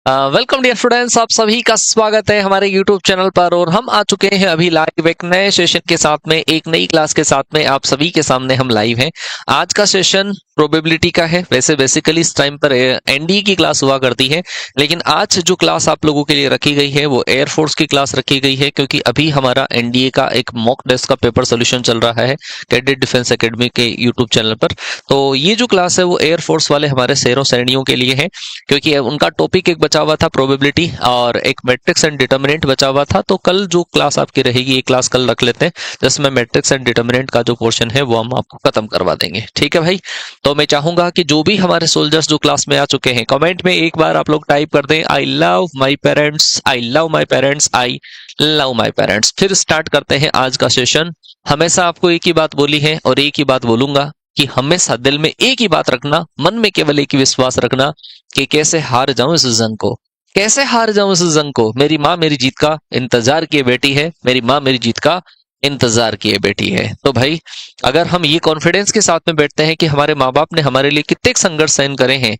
Welcome dear students, आप सभी का स्वागत है हमारे यूट्यूब चैनल पर। और हम आ चुके हैं अभी लाइव एक नए सेशन के साथ में, एक नई क्लास के साथ में आप सभी के सामने हम लाइव हैं। आज का सेशन प्रोबेबिलिटी का है। वैसे बेसिकली इस टाइम पर एनडीए की क्लास हुआ करती है, लेकिन आज जो क्लास आप लोगों के लिए रखी गई है वो एयरफोर्स की क्लास रखी गई है, क्योंकि अभी हमारा एनडीए का एक मॉक टेस्ट का पेपर सोल्यूशन चल रहा है कैडेट डिफेंस एकेडमी के यूट्यूब चैनल पर। तो ये जो क्लास है वो एयरफोर्स वाले हमारे शेरों सैनियों के लिए है, क्योंकि उनका टॉपिक एक बचा हुआ था प्रोबेबिलिटी और एक मैट्रिक्स एंड डिटर्मिनेंट बचा हुआ था। तो कल जो क्लास आपकी रहेगी, ये क्लास कल रख लेते हैं, जिसमें मैट्रिक्स एंड डिटर्मिनेंट का जो पोर्शन है वो हम आपको खत्म करवा देंगे। ठीक है भाई। तो मैं चाहूंगा कि जो भी हमारे सोल्जर्स जो क्लास में आ चुके हैं, कमेंट में एक बार आप लोग टाइप कर दें, I love my parents, I love my parents, I love my parents. फिर स्टार्ट करते हैं आज का सेशन। हमेशा आपको एक ही बात बोली है और एक ही बात बोलूंगा कि हमेशा दिल में एक ही बात रखना, मन में केवल एक ही विश्वास रखना कि कैसे हार जाऊं इस जंग को, कैसे हार जाऊं इस जंग को। मेरी माँ मेरी जीत का इंतजार किए बैठी है, मेरी माँ मेरी जीत का इंतजार किए बैठी है। तो भाई, अगर हम ये कॉन्फिडेंस के साथ में बैठते हैं कि हमारे माँ बाप ने हमारे लिए कितने संघर्ष सहन करे हैं,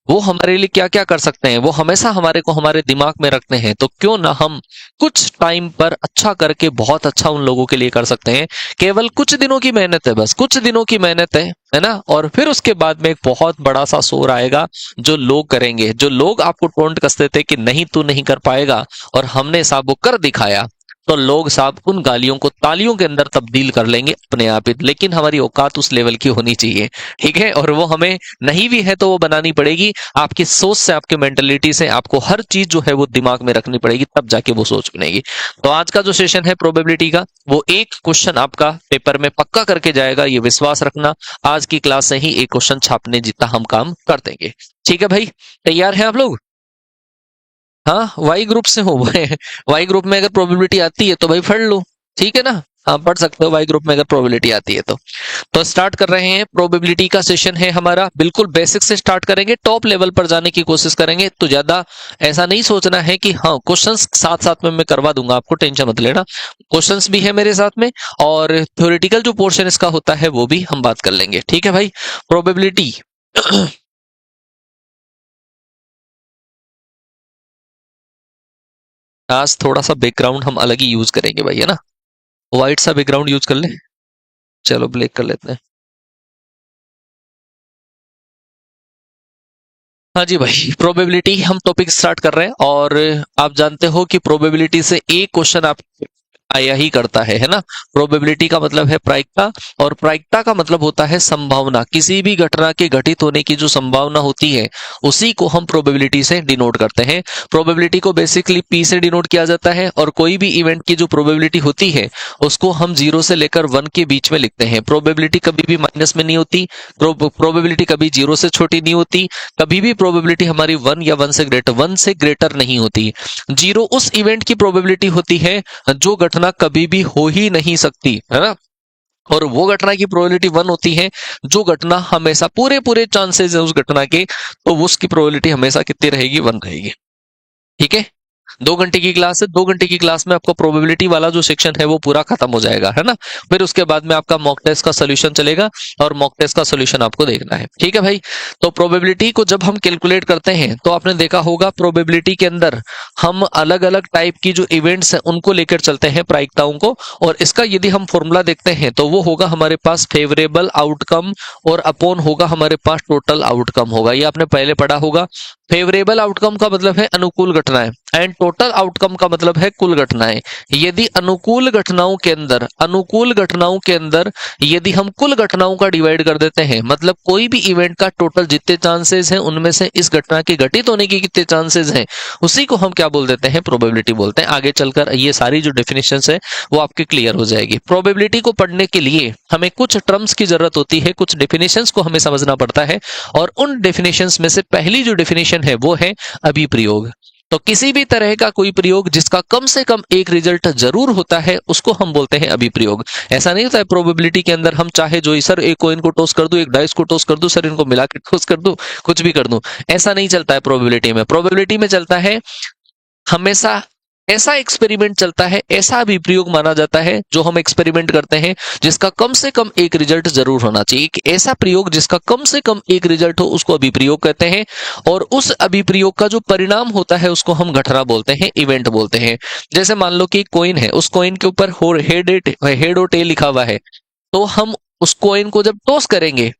वो हमारे लिए क्या क्या कर सकते हैं, वो हमेशा हमारे को हमारे दिमाग में रखते हैं, तो क्यों ना हम कुछ टाइम पर अच्छा करके बहुत अच्छा उन लोगों के लिए कर सकते हैं। केवल कुछ दिनों की मेहनत है, बस कुछ दिनों की मेहनत है ना। और फिर उसके बाद में एक बहुत बड़ा सा शोर आएगा जो लोग करेंगे, जो लोग आपको टोंट कसते थे कि नहीं तू नहीं कर पाएगा, और हमने साहब वो कर दिखाया। तो लोग साहब उन गालियों को तालियों के अंदर तब्दील कर लेंगे अपने आप ही। लेकिन हमारी औकात उस लेवल की होनी चाहिए, ठीक है। और वो हमें नहीं भी है तो वो बनानी पड़ेगी। आपकी सोच से, आपके मेंटेलिटी से आपको हर चीज जो है वो दिमाग में रखनी पड़ेगी, तब जाके वो सोच बनेगी। तो आज का जो सेशन है प्रोबेबिलिटी का, वो एक क्वेश्चन आपका पेपर में पक्का करके जाएगा, ये विश्वास रखना। आज की क्लास से ही एक क्वेश्चन छापने जितना हम काम कर देंगे। ठीक है भाई, तैयार हैं आप लोग? हाँ, वाई ग्रुप से हो वाई ग्रुप में अगर प्रोबेबिलिटी आती है तो भाई पढ़ लो, ठीक है ना। हाँ, पढ़ सकते हो वाई ग्रुप में अगर प्रोबेबिलिटी आती है तो स्टार्ट कर रहे हैं। प्रोबेबिलिटी का सेशन है हमारा, बिल्कुल बेसिक से स्टार्ट करेंगे, टॉप लेवल पर जाने की कोशिश करेंगे। तो ज्यादा ऐसा नहीं सोचना है कि हाँ क्वेश्चंस साथ साथ में मैं करवा दूंगा, आपको टेंशन मत लेना। क्वेश्चंस भी है मेरे साथ में, और थ्योरेटिकल जो पोर्शन इसका होता है वो भी हम बात कर लेंगे। ठीक है भाई। प्रोबेबिलिटी आज थोड़ा सा बैकग्राउंड हम अलग ही यूज करेंगे भाई, है ना। व्हाइट सा बैकग्राउंड यूज कर ले। चलो ब्लैक कर लेते हैं। हाँ जी भाई, प्रोबेबिलिटी हम टॉपिक स्टार्ट कर रहे हैं। और आप जानते हो कि प्रोबेबिलिटी से एक क्वेश्चन आप आया ही करता है ना। प्रोबेबिलिटी का मतलब है प्रायिकता, और प्रायिकता का मतलब होता है संभावना। किसी भी घटना के घटित होने की जो संभावना होती है, उसी को हम प्रोबेबिलिटी से डिनोट करते हैं। प्रोबेबिलिटी को बेसिकली पी से डिनोट किया जाता है, और कोई भी इवेंट की जो प्रोबेबिलिटी होती है उसको हम 0 से लेकर 1 के बीच में लिखते हैं। प्रोबेबिलिटी कभी भी माइनस में नहीं होती, प्रोबेबिलिटी कभी 0 से छोटी नहीं होती, कभी भी प्रोबेबिलिटी हमारी 1 या 1 से ग्रेटर नहीं होती। 0 उस इवेंट की प्रोबेबिलिटी होती है जो घटना कभी भी हो ही नहीं सकती, है ना। और वो घटना की प्रोबेबिलिटी 1 होती है जो घटना हमेशा, पूरे पूरे चांसेस है उस घटना के, तो उसकी प्रोबेबिलिटी हमेशा कितनी रहेगी? 1 रहेगी। ठीक है। 2 घंटे की क्लास है, 2 घंटे की क्लास में आपका प्रोबेबिलिटी वाला जो सेक्शन है वो पूरा खत्म हो जाएगा, है ना। फिर उसके बाद में आपका मॉक टेस्ट का सोल्यूशन चलेगा, और मॉक टेस्ट का सोल्यूशन आपको देखना है। ठीक है भाई। तो प्रोबेबिलिटी को जब हम कैलकुलेट करते हैं तो आपने देखा होगा प्रोबेबिलिटी के अंदर हम अलग अलग टाइप की जो इवेंट्स हैं उनको लेकर चलते हैं, प्रायिकताओं को। और इसका यदि हम फॉर्मूला देखते हैं तो वो होगा हमारे पास फेवरेबल आउटकम, और अपॉन होगा हमारे पास टोटल आउटकम होगा। ये आपने पहले पढ़ा होगा। फेवरेबल आउटकम का मतलब है अनुकूल घटनाएं, एंड टोटल आउटकम का मतलब है कुल घटनाएं। यदि अनुकूल घटनाओं के अंदर यदि हम कुल घटनाओं का डिवाइड कर देते हैं, मतलब कोई भी इवेंट का टोटल जितने चांसेस हैं उनमें से इस घटना के घटित होने के कितने चांसेस हैं, उसी को हम क्या बोल देते हैं? प्रोबेबिलिटी बोलते हैं। आगे चलकर ये सारी जो डेफिनेशंस है वो आपके क्लियर हो जाएगी। प्रोबेबिलिटी को पढ़ने के लिए हमें कुछ टर्म्स की जरूरत होती है, कुछ डेफिनेशंस को हमें समझना पड़ता है, और उन डेफिनेशंस में से पहली जो डेफिनेशन है वो है अभिप्रयोग। तो किसी भी तरह का कोई प्रयोग जिसका कम से कम एक रिजल्ट जरूर होता है उसको हम बोलते हैं अभिप्रयोग। ऐसा नहीं होता है प्रोबेबिलिटी के अंदर हम चाहे जो सर एक कॉइन को टॉस कर दूं, एक डाइस को टॉस कर दूं, सर इनको मिला के टॉस कर दूं, कुछ भी कर दूं, ऐसा नहीं चलता है प्रोबेबिलिटी में। प्रोबेबिलिटी में चलता है हमेशा ऐसा एक्सपेरिमेंट चलता है, ऐसा अभिप्रयोग माना जाता है जो हम एक्सपेरिमेंट करते हैं जिसका कम से कम एक रिजल्ट जरूर होना चाहिए। एक ऐसा प्रयोग जिसका कम से कम एक रिजल्ट हो उसको अभिप्रयोग कहते हैं, और उस अभिप्रयोग का जो परिणाम होता है उसको हम घटना बोलते हैं, इवेंट बोलते हैं। जैसे मान लो कि कॉइन है, उस कॉइन के ऊपर हेड और टेल लिखा हुआ है, तो हम उस कॉइन को जब टॉस करेंगे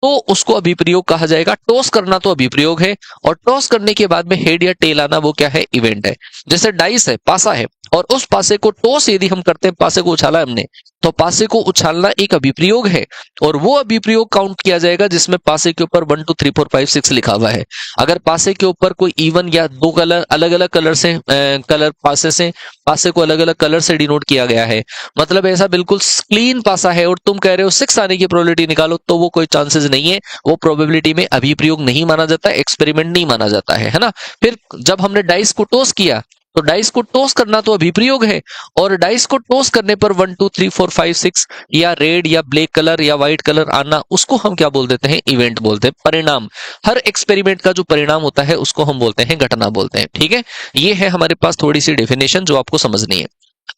तो उसको अभिप्रयोग कहा जाएगा। टॉस करना तो अभिप्रयोग है, और टॉस करने के बाद में हेड या टेल आना वो क्या है, इवेंट है। जैसे डाइस है, पासा है, और उस पासे को टॉस यदि हम करते हैं, पासे को उछाला हमने, तो पासे को उछालना एक अभिप्रयोग है, और वो अभिप्रयोग काउंट किया जाएगा जिसमें पासे के ऊपर 1 2 3 4 5 6 लिखा हुआ है। अगर पासे के ऊपर कोई इवन या दो कलर अलग अलग कलर से पासे को अलग अलग कलर से डिनोट किया गया है, मतलब ऐसा बिल्कुल क्लीन पासा है और तुम कह रहे हो 6 आने की प्रोबेबिलिटी निकालो, तो वो कोई चांसेस नहीं है, वो प्रोबेबिलिटी में अभिप्रयोग नहीं माना जाता, एक्सपेरिमेंट नहीं माना जाता है ना। फिर जब हमने डाइस को टॉस किया, तो डाइस को टॉस करना तो अभिप्रयोग है, और डाइस को टॉस करने पर 1 2 3 4 5 6 या रेड या ब्लैक कलर या व्हाइट कलर आना, उसको हम क्या बोल देते हैं, इवेंट बोलते हैं, परिणाम। हर एक्सपेरिमेंट का जो परिणाम होता है उसको हम बोलते हैं घटना बोलते हैं। ठीक है, ये है हमारे पास थोड़ी सी डेफिनेशन जो आपको समझनी है।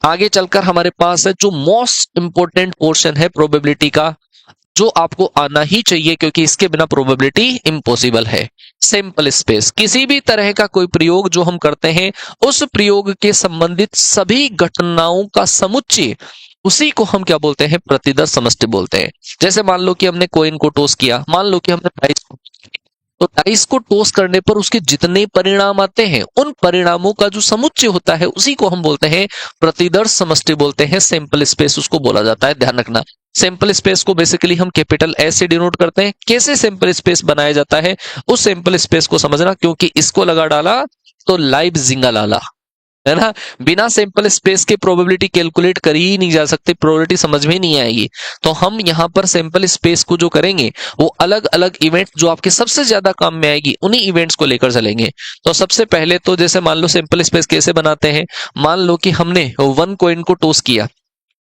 आगे चलकर हमारे पास है जो मोस्ट इंपोर्टेंट पोर्शन है प्रोबेबिलिटी का, जो आपको आना ही चाहिए क्योंकि इसके बिना प्रोबेबिलिटी इम्पॉसिबल है। सैंपल स्पेस, किसी भी तरह का कोई प्रयोग जो हम करते हैं, उस प्रयोग के संबंधित सभी घटनाओं का समुच्चय, उसी को हम क्या बोलते हैं, प्रतिदर्श समष्टि बोलते हैं। जैसे मान लो कि हमने कॉइन को टॉस किया, मान लो कि हमने डाइस को, तो डाइस को टॉस करने पर उसके जितने परिणाम आते हैं, उन परिणामों का जो समुच्चय होता है उसी को हम बोलते हैं प्रतिदर्श समष्टि बोलते हैं, सैंपल स्पेस उसको बोला जाता है। ध्यान रखना, सैंपल स्पेस को बेसिकली हम कैपिटल एस से डिनोट करते हैं। कैसे सैंपल स्पेस बनाया जाता है उस सैंपल स्पेस को समझना, क्योंकि इसको लगा डाला तो लाइव जिंगा लाला, है ना। बिना सैंपल स्पेस के प्रोबेबिलिटी कैलकुलेट करी ही नहीं जा सकती, प्रोबेबिलिटी समझ में नहीं आएगी। तो हम यहाँ पर सैंपल स्पेस को जो करेंगे वो अलग अलग इवेंट जो आपके सबसे ज्यादा काम में आएगी उन्हीं इवेंट्स को लेकर चलेंगे। तो सबसे पहले तो जैसे मान लो सैंपल स्पेस कैसे बनाते हैं, मान लो कि हमने 1 कॉइन को टॉस किया,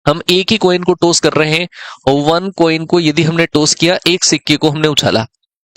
हम एक ही कॉइन को टॉस कर रहे हैं, और 1 कॉइन को यदि हमने टॉस किया, एक सिक्के को हमने उछाला।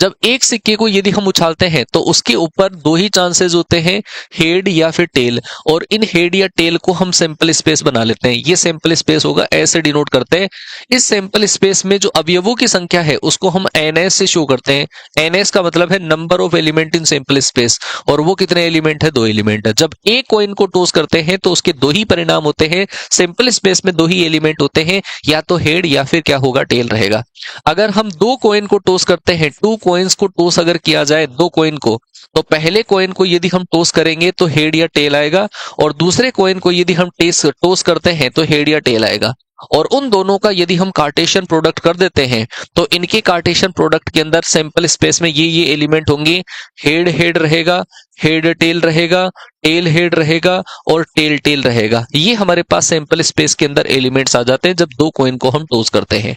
जब एक सिक्के को यदि हम उछालते हैं तो उसके ऊपर दो ही चांसेस होते हैं, हेड या फिर टेल, और इन हेड या टेल को हम सैंपल स्पेस बना लेते हैं। ये सैंपल स्पेस होगा, ऐसे डिनोट करते हैं। इस सैंपल स्पेस में जो अवयवों की संख्या है उसको हम एनएस से शो करते हैं। एनएस का मतलब है number of element in sample space, और वो कितने एलिमेंट है, 2 एलिमेंट है। जब एक कॉइन को टॉस करते हैं तो उसके 2 ही परिणाम होते हैं, सैंपल स्पेस में 2 ही एलिमेंट होते हैं, या तो हेड या फिर क्या होगा, टेल रहेगा। अगर हम 2 कॉइन को टॉस करते हैं, 2 कॉइन्स को टॉस अगर किया जाए 2 कॉइन को, तो पहले कॉइन को यदि हम टॉस करेंगे तो हेड या टेल आएगा, और दूसरे कॉइन को यदि हम टॉस करते हैं तो हेड या टेल आएगा। और उन दोनों का यदि हम कार्टेशियन प्रोडक्ट कर देते हैं तो इनके कार्टेशियन प्रोडक्ट के अंदर सैंपल स्पेस में ये एलिमेंट होंगे, हेड हेड रहेगा, हेड टेल रहेगा, टेल हेड रहेगा, और टेल टेल रहेगा। ये हमारे पास सैंपल स्पेस के अंदर एलिमेंट्स आ जाते हैं जब 2 कॉइन को हम टॉस करते हैं।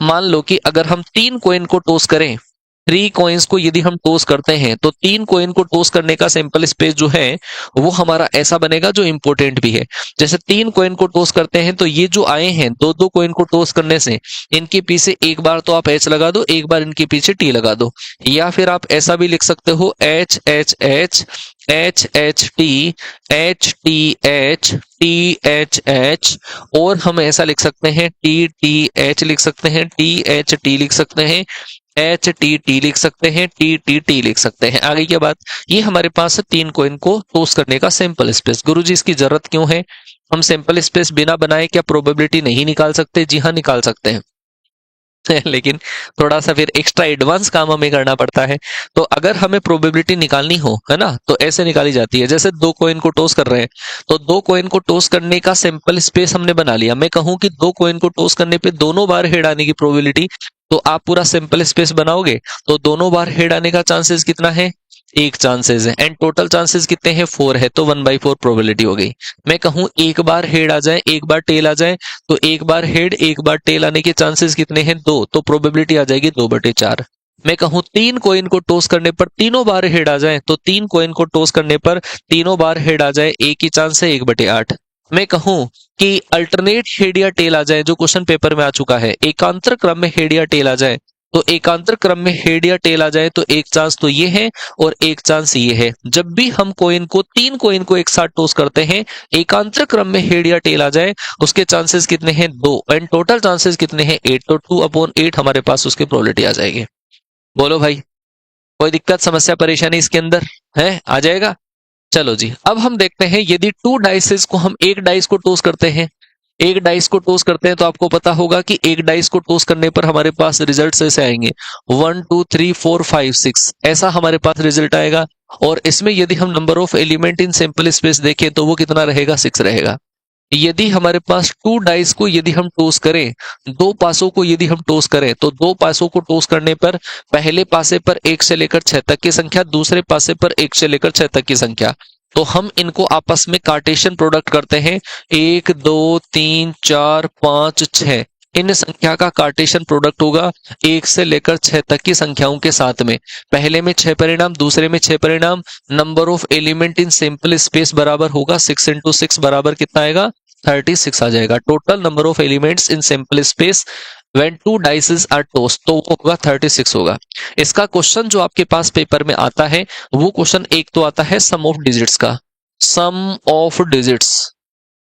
मान लो कि अगर हम 3 कॉइन को टॉस करें, 3 कॉइन्स को यदि हम टॉस करते हैं, तो 3 कॉइन को टॉस करने का सैंपल स्पेस जो है वो हमारा ऐसा बनेगा जो इंपॉर्टेंट भी है। जैसे 3 कॉइन को टॉस करते हैं तो ये जो आए हैं, 2-2 कॉइन को टॉस करने से इनके पीछे एक बार तो आप एच लगा दो, एक बार इनके पीछे टी लगा दो, या फिर आप ऐसा भी लिख सकते हो H H H, H H T, H T H, T H H, और हम ऐसा लिख सकते हैं टी टी एच लिख सकते हैं, टी एच टी लिख सकते हैं, एच टी टी लिख सकते हैं, टी टी टी लिख सकते हैं। आगे की बात, ये हमारे पास 3 कॉइन को टॉस करने का सैंपल स्पेस। गुरुजी इसकी जरूरत क्यों है, हम सैंपल स्पेस बिना बनाए क्या प्रोबेबिलिटी नहीं निकाल सकते? जी हाँ, निकाल सकते हैं लेकिन थोड़ा सा फिर एक्स्ट्रा एडवांस काम हमें करना पड़ता है। तो अगर हमें प्रोबेबिलिटी निकालनी हो, है ना, तो ऐसे निकाली जाती है। जैसे 2 कॉइन को टॉस कर रहे हैं, तो 2 कॉइन को टॉस करने का सैंपल स्पेस हमने बना लिया। मैं कहूं कि 2 कॉइन को टॉस करने पे दोनों बार हेड आने की प्रोबेबिलिटी, तो आप पूरा सैंपल स्पेस बनाओगे तो दोनों बार हेड आने का चांसेस कितना है, 1 चांसेस है, एंड टोटल चांसेस कितने हैं, 4 है, तो 1/4 प्रोबेबिलिटी हो गई। मैं कहूं एक बार हेड आ जाए, एक बार टेल आ जाए, तो एक बार हेड एक बार टेल आने के चांसेस कितने हैं, 2, तो प्रोबेबिलिटी आ जाएगी 2/4। मैं कहूं 3 कॉइन को टॉस करने पर तीनों बार हेड आ जाए, तो 3 कॉइन को टॉस करने पर तीनों बार हेड आ जाए, एक ही चांस है, 1/8। मैं कहूं कि अल्टरनेट हेड या टेल आ जाए, जो क्वेश्चन पेपर में आ चुका है, एकांतर क्रम में हेड या टेल आ जाए, तो एकांतर क्रम में हेड या टेल आ जाए तो एक चांस तो ये है और एक चांस ये है। जब भी हम तीन कॉइन को एक साथ टॉस करते हैं, एकांतर क्रम में हेड या टेल आ जाए, उसके चांसेस कितने हैं? 2, एंड टोटल चांसेस कितने हैं? 8। तो 2/8 हमारे पास उसकी प्रोबेबिलिटी आ जाएगी। बोलो भाई, कोई दिक्कत समस्या परेशानी इसके अंदर है? आ जाएगा। चलो जी, अब हम देखते हैं यदि 2 डाइसेस को हम एक डाइस को टॉस करते हैं, एक डाइस को टॉस करते हैं तो आपको पता होगा कि एक डाइस को टॉस करने पर हमारे पास रिजल्ट ऐसे आएंगे 1 2 3 4 5 6, ऐसा हमारे पास रिजल्ट आएगा। और इसमें यदि हम number of element in simple space देखें तो वो कितना रहेगा? 6 रहेगा। यदि हमारे पास 2 डाइस को यदि हम टॉस करें, 2 पासों को यदि हम टॉस करें, तो 2 पासों को टॉस करने पर पहले पासे पर 1 से लेकर 6 तक की संख्या, दूसरे पासे पर 1 से लेकर 6 तक की संख्या, तो हम इनको आपस में कार्टेशियन प्रोडक्ट करते हैं। 1 2 3 4 5 6, इन संख्या का कार्टेशियन प्रोडक्ट होगा 1 से लेकर 6 तक की संख्याओं के साथ में। पहले में 6 परिणाम, दूसरे में 6 परिणाम, number of element in simple space बराबर होगा 6 इंटू 6 बराबर कितना आएगा? 36 आ जाएगा। Total number of elements in simple space when 2 dices are tossed, तो वो होगा 36 होगा। इसका क्वेश्चन जो आपके पास पेपर में आता है, वो क्वेश्चन एक तो आता है सम ऑफ डिजिट्स का। सम ऑफ डिजिट्स,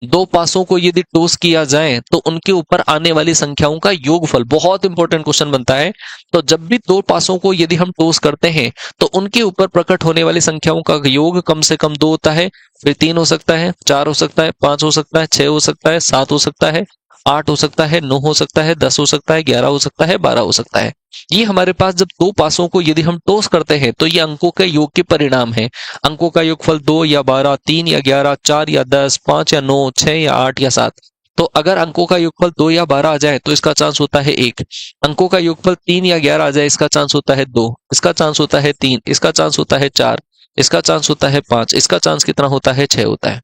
2 पासों को यदि टॉस किया जाए तो उनके ऊपर आने वाली संख्याओं का योगफल, बहुत इंपॉर्टेंट क्वेश्चन बनता है। तो जब भी 2 पासों को यदि हम टॉस करते हैं तो उनके ऊपर प्रकट होने वाली संख्याओं का योग कम से कम 2 होता है, फिर 3 हो सकता है, 4 हो सकता है, 5 हो सकता है, 6 हो सकता है, 7 हो सकता है, 8 हो सकता है, 9 हो सकता है, 10 हो सकता है, 11 हो सकता है, 12 हो सकता है। ये हमारे पास जब 2 पासों को यदि हम टॉस करते हैं तो ये अंकों के योग के परिणाम है। अंकों का योगफल 2 या 12, 3 या 11, 4 या 10, 5 या 9, 6 या 8 या 7। तो अगर अंकों का योगफल 2 या 12 आ जाए तो इसका चांस होता है 1। अंकों का योगफल 3 या 11 आ जाए, इसका चांस होता है 2, इसका चांस होता है 3, इसका चांस होता है 4, इसका चांस होता है 5, इसका चांस कितना होता है? 6 होता है।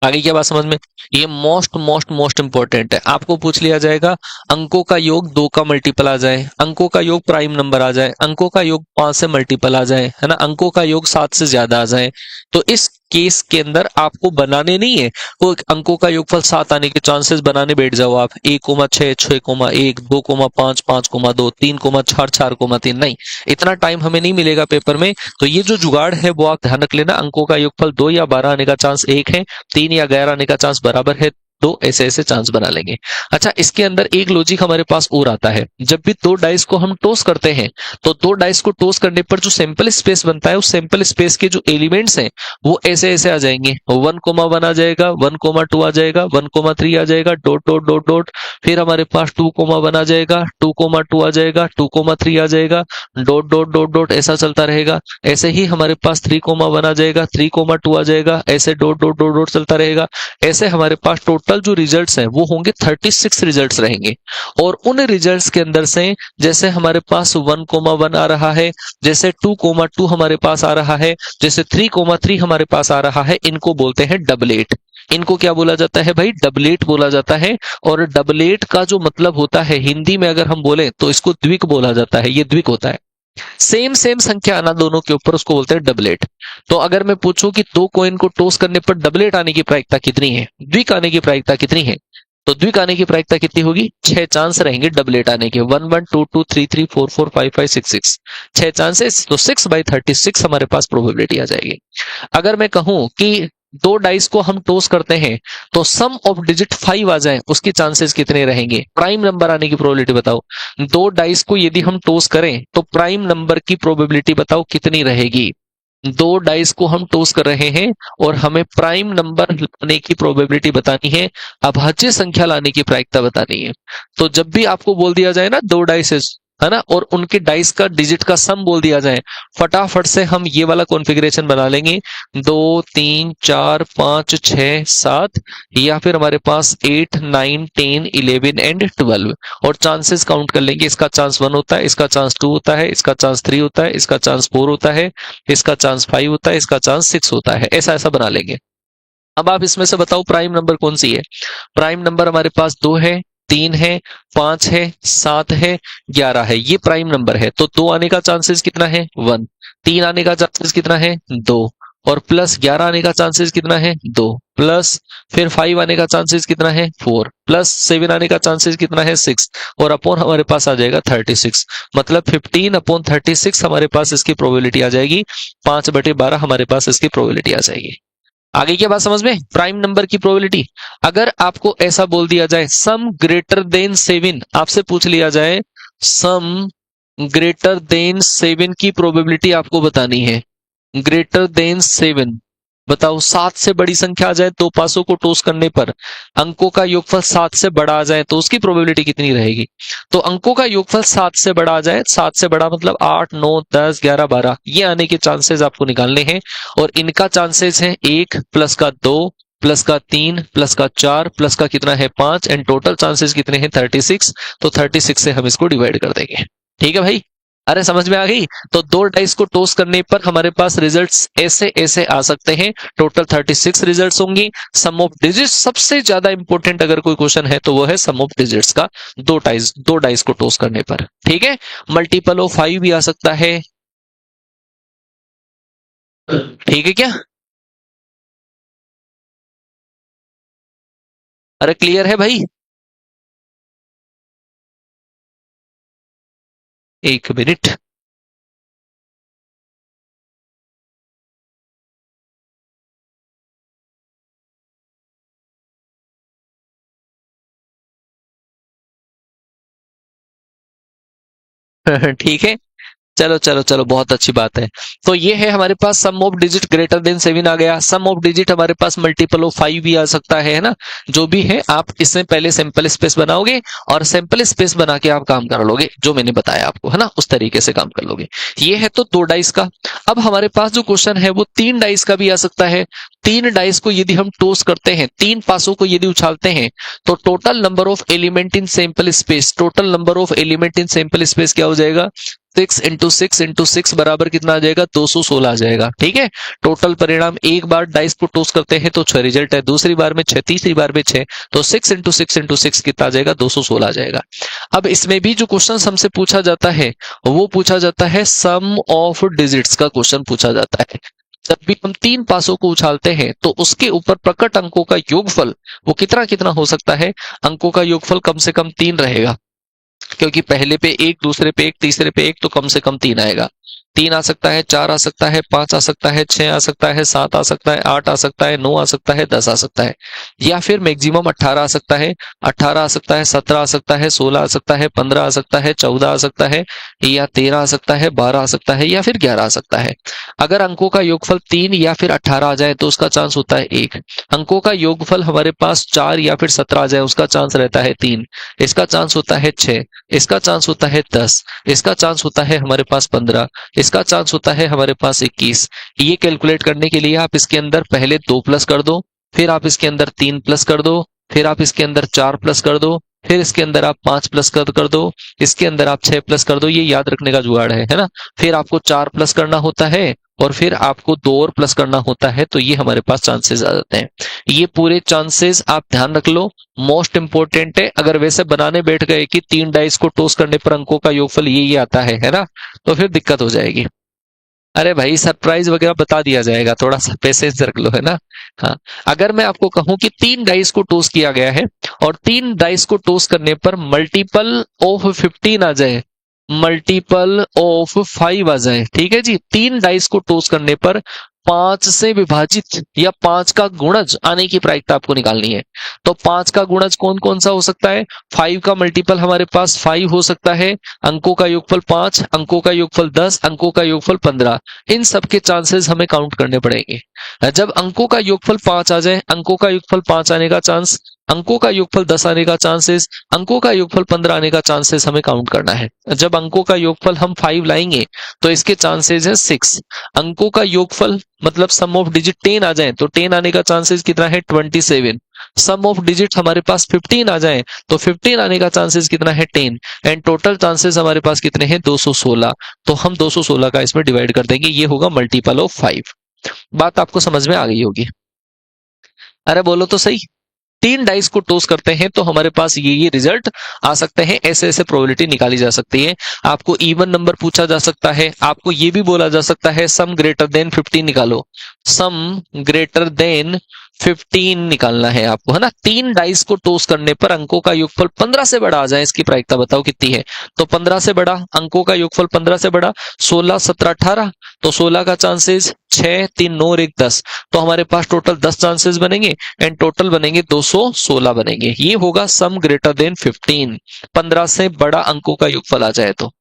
आगे क्या बात समझ में? ये मोस्ट मोस्ट मोस्ट इंपॉर्टेंट है। आपको पूछ लिया जाएगा अंकों का योग 2 का मल्टीपल आ जाए, अंकों का योग प्राइम नंबर आ जाए, अंकों का योग 5 से मल्टीपल आ जाए, है ना, अंकों का योग 7 से ज्यादा आ जाए, तो इस केस के अंदर आपको बनाने नहीं है वो अंकों का योगफल 7 आने के चांसेस बनाने बैठ जाओ आप। 1,6, 6,1, 2,5, 5,2, 3,4, 4,3, नहीं, इतना टाइम हमें नहीं मिलेगा पेपर में। तो ये जो जुगाड़ है वो आप ध्यान रख लेना। अंकों का योगफल 2 या 12 आने का चांस 1 है, 3 या 11 आने का चांस बराबर है 2, ऐसे ऐसे चांस बना लेंगे। अच्छा, इसके अंदर एक लॉजिक हमारे पास और आता है। जब भी 2 डाइस को हम टॉस करते हैं तो 2 डाइस को टॉस करने पर जो सैंपल स्पेस बनता है, उस सैंपल स्पेस के जो एलिमेंट्स हैं वो ऐसे ऐसे आ जाएंगे। 1,1 आ जाएगा, 1,2 आ जाएगा, 1,3 आ जाएगा, डॉट डॉट डॉट डॉट, फिर हमारे पास 2,1 आ जाएगा, 2,2 आ जाएगा, 2,3 आ जाएगा, डॉट डॉट डॉट डॉट, ऐसा चलता रहेगा। ऐसे ही हमारे पास 3,1 आ जाएगा, 3,2 आ जाएगा, ऐसे डॉट डॉट डॉट डॉट चलता रहेगा। ऐसे हमारे पास टोटल जो रिजल्ट्स हैं वो होंगे 36 रिजल्ट्स रहेंगे। और उन रिजल्ट्स के अंदर से जैसे हमारे पास 1,1 आ रहा है, जैसे 2,2 हमारे पास आ रहा है, जैसे 3,3 हमारे पास आ रहा है, इनको बोलते हैं डबलेट। इनको क्या बोला जाता है भाई? डबलेट बोला जाता है। और डबलेट का जो मतलब होता है हिंदी में अगर हम बोले तो इसको द्विक बोला जाता है। ये द्विक होता है, सेम सेम संख्या आना दोनों के ऊपर, उसको बोलते हैं डबलेट। तो अगर मैं पूछूं कि 2 कॉइन को टॉस करने पर डबलेट आने की प्रायिकता कितनी है, द्विक आने की प्रायिकता कितनी है, तो द्विक आने की प्रायिकता कितनी होगी? 6 चांस रहेंगे डबलेट आने के। 1 1 2 2 3 3 4 4 5 5 6 6, 6 चांसेस, तो 6/36 हमारे पास प्रोबेबिलिटी आ जाएगी। अगर मैं कहूं कि 2 डाइस को हम टॉस करते हैं तो सम ऑफ डिजिट 5 आ जाए, उसके चांसेस कितने रहेंगे? प्राइम नंबर आने की प्रोबेबिलिटी बताओ। 2 डाइस को यदि हम टॉस करें तो प्राइम नंबर की प्रोबेबिलिटी बताओ कितनी रहेगी? 2 डाइस को हम टॉस कर रहे हैं और हमें प्राइम नंबर लाने की प्रोबेबिलिटी बतानी है, अभाज्य संख्या लाने की प्रायिकता बतानी है। तो जब भी आपको बोल दिया जाए ना 2 डाइसेस, है ना, और उनके डाइस का डिजिट का सम बोल दिया जाए, फटाफट से हम ये वाला कॉन्फ़िगरेशन बना लेंगे। 2 3 4 5 6 7, या फिर हमारे पास 8 9 10 11 एंड 12, और चांसेस काउंट कर लेंगे। इसका चांस 1 होता है, इसका चांस 2 होता है, इसका चांस 3 होता है, इसका चांस 4 होता है, इसका चांस 5 होता है, इसका चांस 6 होता है। ऐसा ऐसा बना लेंगे। अब आप इसमें से बताओ प्राइम नंबर कौन सी है? प्राइम नंबर हमारे पास 2 है, 3 है, 5 है, 7 है, 11 है। ये प्राइम नंबर है। तो 2 आने का चांसेस कितना है? 1। 3 आने का चांसेस कितना है? 2। और प्लस 11 आने का चांसेस कितना है 2, प्लस फिर 5 आने का चांसेस कितना है 4, प्लस 7 आने का चांसेस कितना है 6, और अपॉन हमारे पास आ जाएगा 36। मतलब 15/36 हमारे पास इसकी प्रोबेबिलिटी आ जाएगी, 5/12 हमारे पास इसकी प्रोबेबिलिटी आ जाएगी। आगे की बात समझ में, प्राइम नंबर की प्रोबेबिलिटी। अगर आपको ऐसा बोल दिया जाए सम ग्रेटर देन 7, आपसे पूछ लिया जाए सम ग्रेटर देन 7 की प्रोबेबिलिटी आपको बतानी है, ग्रेटर देन 7, बताओ 7 से बड़ी संख्या आ जाए दो पासों को टोस करने पर, अंकों का योगफल 7 से बड़ा आ जाए तो उसकी प्रोबेबिलिटी कितनी रहेगी। तो अंकों का योगफल 7 से बड़ा आ जाए, 7 से बड़ा मतलब 8, 9, 10, 11, 12, ये आने के चांसेस आपको निकालने हैं। और इनका चांसेस है 1 प्लस का 2 प्लस का 3 प्लस का 4 प्लस का कितना है 5, एंड टोटल चांसेस कितने हैं 36। तो 36 से हम इसको डिवाइड कर देंगे। ठीक है भाई, अरे समझ में आ गई। तो दो डाइस को टॉस करने पर हमारे पास रिजल्ट्स ऐसे ऐसे आ सकते हैं। टोटल 36 रिजल्ट्स होंगी। सम ऑफ डिजिट्स सबसे ज्यादा इंपॉर्टेंट अगर कोई क्वेश्चन है तो वो है सम ऑफ डिजिट्स का, दो डाइस को टॉस करने पर। ठीक है, मल्टीपल ऑफ 5 भी आ सकता है। ठीक है क्या, अरे क्लियर है भाई। एक मिनट ठीक है, चलो चलो चलो, बहुत अच्छी बात है। तो ये है हमारे पास सम ऑफ डिजिट ग्रेटर देन 7 आ गया। सम ऑफ डिजिट हमारे पास मल्टीपल ऑफ 5 भी आ सकता है ना। जो भी है आप इसमें पहले सैंपल स्पेस बनाओगे और सैंपल स्पेस बना के आप काम कर लोगे, जो मैंने बताया आपको है ना, उस तरीके से काम कर लोगे। ये है तो दो डाइस का। अब हमारे पास जो क्वेश्चन है वो 3 डाइस का भी आ सकता है। 3 डाइस को यदि हम टॉस करते हैं, 3 पासों को यदि उछालते हैं, तो total number of element in sample space, total number of element in sample space क्या हो जाएगा, 6 इंटू 6 इंटू 6 बराबर कितना आ जाएगा 216 आ जाएगा। ठीक है, टोटल परिणाम एक बार डाइस को टॉस करते हैं तो 6 रिजल्ट है, दूसरी बार में 6, तीसरी बार में 6, तो 6 इंटू 6 इंटू 6 कितना आ जाएगा 216 आ जाएगा। अब इसमें भी जो क्वेश्चन हमसे पूछा जाता है वो पूछा जाता है सम ऑफ डिजिट्स का क्वेश्चन पूछा जाता है। जब भी हम 3 पासों को उछालते हैं तो उसके ऊपर प्रकट अंकों का योगफल वो कितना कितना हो सकता है। अंकों का योगफल कम से कम 3 रहेगा, क्योंकि पहले पे 1, दूसरे पे 1, तीसरे पे 1, तो कम से कम 3 आएगा। 3 आ सकता है, 4 आ सकता है, 5 आ सकता है, 6 आ सकता है, 7 आ सकता है, 8 आ सकता है, 9 आ सकता है, 10 आ सकता है, या फिर मैक्सिमम 18 आ सकता है। 18 आ सकता है, 17 आ सकता है, 16 आ सकता है, 15 आ सकता है, 14 आ सकता है, या 13 आ सकता है, 12 आ सकता है, या फिर 11 आ सकता है। अगर अंकों का योगफल 3 या फिर 18 आ जाए तो उसका चांस होता है 1। अंकों का योगफल हमारे पास 4 या फिर 17 आ जाए उसका चांस रहता है 3। इसका चांस होता है 6, इसका चांस होता है 10, इसका चांस होता है हमारे पास 15, इसका चांस होता है हमारे पास 21। ये कैलकुलेट करने के लिए आप इसके अंदर पहले 2 प्लस कर दो, फिर आप इसके अंदर 3 प्लस कर दो, फिर आप इसके अंदर 4 प्लस कर दो, फिर इसके अंदर आप 5 प्लस कर दो, इसके अंदर आप 6 प्लस कर दो। ये याद रखने का जुगाड़ है ना। फिर आपको 4 प्लस करना होता है और फिर आपको 2 और प्लस करना होता है, तो ये हमारे पास चांसेस आ जाते हैं। ये पूरे चांसेस आप ध्यान रख लो, मोस्ट इंपोर्टेंट है। अगर वैसे बनाने बैठ गए कि 3 डाइस को टॉस करने पर अंकों का योगफल ये आता है ना, तो फिर दिक्कत हो जाएगी। अरे भाई सरप्राइज वगैरह बता दिया जाएगा, थोड़ा सा पेशेंस रख लो है ना। हाँ, अगर मैं आपको कहूं कि 3 डाइस को टॉस किया गया है और 3 डाइस को टॉस करने पर मल्टीपल ऑफ 15 आ जाए, मल्टीपल ऑफ 5 आ जाए, ठीक है जी, 3 डाइस को टॉस करने पर 5 से विभाजित या 5 का गुणज आने की प्रायिकता आपको निकालनी है। तो 5 का गुणज कौन कौन सा हो सकता है। 5 का मल्टीपल हमारे पास 5 हो सकता है, अंकों का योगफल 5, अंकों का योगफल 10, अंकों का योगफल 15। इन सब के चांसेस हमें काउंट करने पड़ेंगे। जब अंकों का योगफल 5 आ जाए, अंकों का योगफल 5 आने का चांस, अंकों का योगफल 10 आने का चांसेस, अंकों का योगफल 15 आने का चांसेस हमें काउंट करना है। जब अंकों का योगफल हम 5 लाएंगे तो इसके चांसेस है 6। अंकों का योगफल मतलब सम ऑफ डिजिट 10 आ जाए तो 10 आने का चांसेस कितना है 27। सम ऑफ डिजिट हमारे पास 15 आ जाए तो 15 आने का चांसेस कितना है 10, एंड टोटल चांसेस हमारे पास कितने हैं 216। तो हम 216 का इसमें डिवाइड कर देंगे, ये होगा मल्टीपल ऑफ 5। बात आपको समझ में आ गई होगी। अरे बोलो तो सही। तीन डाइस को टॉस करते हैं तो हमारे पास ये रिजल्ट आ सकते हैं, ऐसे ऐसे प्रोबेबिलिटी निकाली जा सकती है। आपको इवन नंबर पूछा जा सकता है, आपको ये भी बोला जा सकता है सम ग्रेटर देन 15 निकालो, सम ग्रेटर देन 15 निकालना है आपको, है ना। तीन डाइस को टॉस करने पर अंकों का योगफल 15 से बड़ा आ जाए, इसकी प्रायिकता बताओ कितनी है। तो 15 से बड़ा, अंकों का योगफल 15 से बड़ा, 16 17 18, तो 16 का चांसेस 6 3 9 और 1 10, तो हमारे पास टोटल 10 चांसेस बनेंगे एंड टोटल बनेंगे 216 बनेंगे। ये होगा सम ग्रेटर देन 15, 15 से बड़ा अंकों का योगफल आ जाए तो।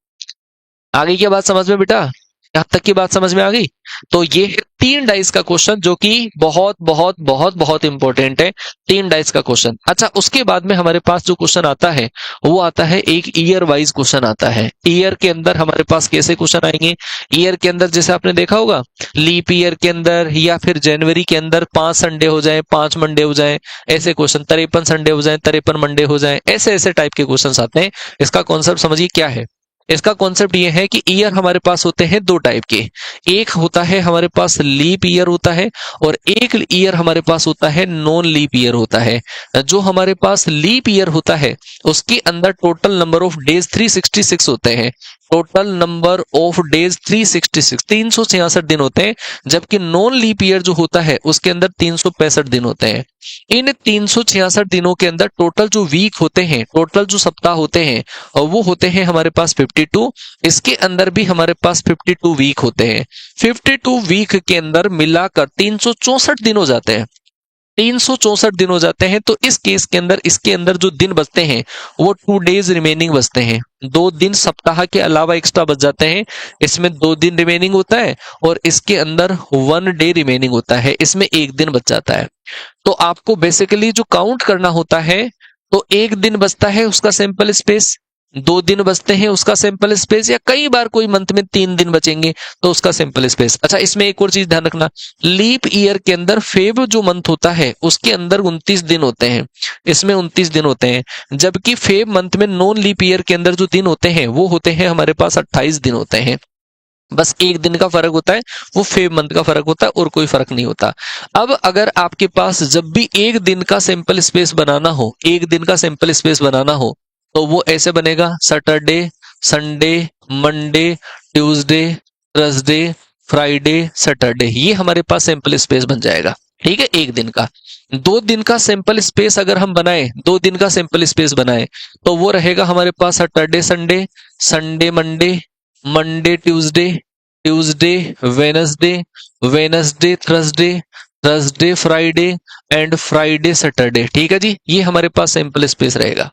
आ गई क्या बात समझ में बेटा? यहां तक की बात समझ में आ गई? तो ये है तीन डाइस का क्वेश्चन, जो कि बहुत बहुत बहुत बहुत इंपॉर्टेंट है, तीन डाइस का क्वेश्चन। अच्छा, उसके बाद में हमारे पास जो क्वेश्चन आता है वो आता है एक ईयर वाइज क्वेश्चन आता है। ईयर के अंदर हमारे पास कैसे क्वेश्चन आएंगे? ईयर के अंदर जैसे आपने देखा होगा, लीप ईयर के अंदर या फिर जनवरी के अंदर 5 संडे हो जाए, 5 मंडे हो जाए, ऐसे क्वेश्चन, 53 संडे हो जाए, 53 मंडे हो जाए, ऐसे ऐसे टाइप के क्वेश्चन आते हैं। इसका कॉन्सेप्ट समझिए क्या है। इसका कॉन्सेप्ट ये है कि ईयर हमारे पास होते हैं दो टाइप के, एक होता है हमारे पास लीप ईयर होता है और एक ईयर हमारे पास होता है नॉन लीप ईयर होता है। जो हमारे पास लीप ईयर होता है उसके अंदर टोटल नंबर ऑफ डेज 366 होते हैं, टोटल नंबर ऑफ डेज 366 366 दिन होते हैं, जबकि नॉन लीप ईयर जो होता है उसके अंदर 365 दिन होते हैं। इन 366 दिनों के अंदर टोटल जो वीक होते हैं, टोटल जो सप्ताह होते हैं, और वो होते हैं हमारे पास 52। इसके अंदर भी हमारे पास 52 वीक होते हैं। 52 वीक के अंदर मिलाकर 364 दिन हो जाते हैं, 364 दिन हो जाते हैं। तो इस केस के अंदर इसके अंदर जो दिन बचते हैं वो 2 डेज रिमेनिंग बचते हैं, 2 दिन सप्ताह के अलावा एक्स्ट्रा बच जाते हैं। इसमें 2 दिन रिमेनिंग होता है और इसके अंदर 1 डे रिमेनिंग होता है, इसमें 1 दिन बच जाता है। तो आपको बेसिकली जो काउंट करना होता है, तो 1 दिन बचता है उसका सैंपल स्पेस, 2 दिन बचते हैं उसका सैंपल स्पेस, या कई बार कोई मंथ में 3 दिन बचेंगे तो उसका सैंपल स्पेस। अच्छा, इसमें एक और चीज ध्यान रखना, लीप ईयर के अंदर फेब जो मंथ होता है उसके अंदर 29 दिन होते हैं, इसमें 29 दिन होते हैं, जबकि फेब मंथ में नॉन लीप ईयर के अंदर जो दिन होते हैं वो होते हैं हमारे पास 28 दिन होते हैं। बस 1 दिन का फर्क होता है, वो फेब मंथ का फर्क होता है और कोई फर्क नहीं होता। अब अगर आपके पास जब भी 1 दिन का सैंपल स्पेस बनाना हो, 1 दिन का सैंपल स्पेस बनाना हो, तो वो ऐसे बनेगा, Saturday Sunday Monday Tuesday Thursday Friday Saturday, ये हमारे पास सैंपल स्पेस बन जाएगा। ठीक है, 1 दिन का। 2 दिन का सैंपल स्पेस अगर हम बनाए, 2 दिन का सैंपल स्पेस बनाए, तो वो रहेगा हमारे पास Saturday Sunday, Sunday Monday, Monday Tuesday, Tuesday Wednesday, Wednesday Thursday, Thursday Friday and Friday Saturday. ठीक है जी, ये हमारे पास सैंपल स्पेस रहेगा।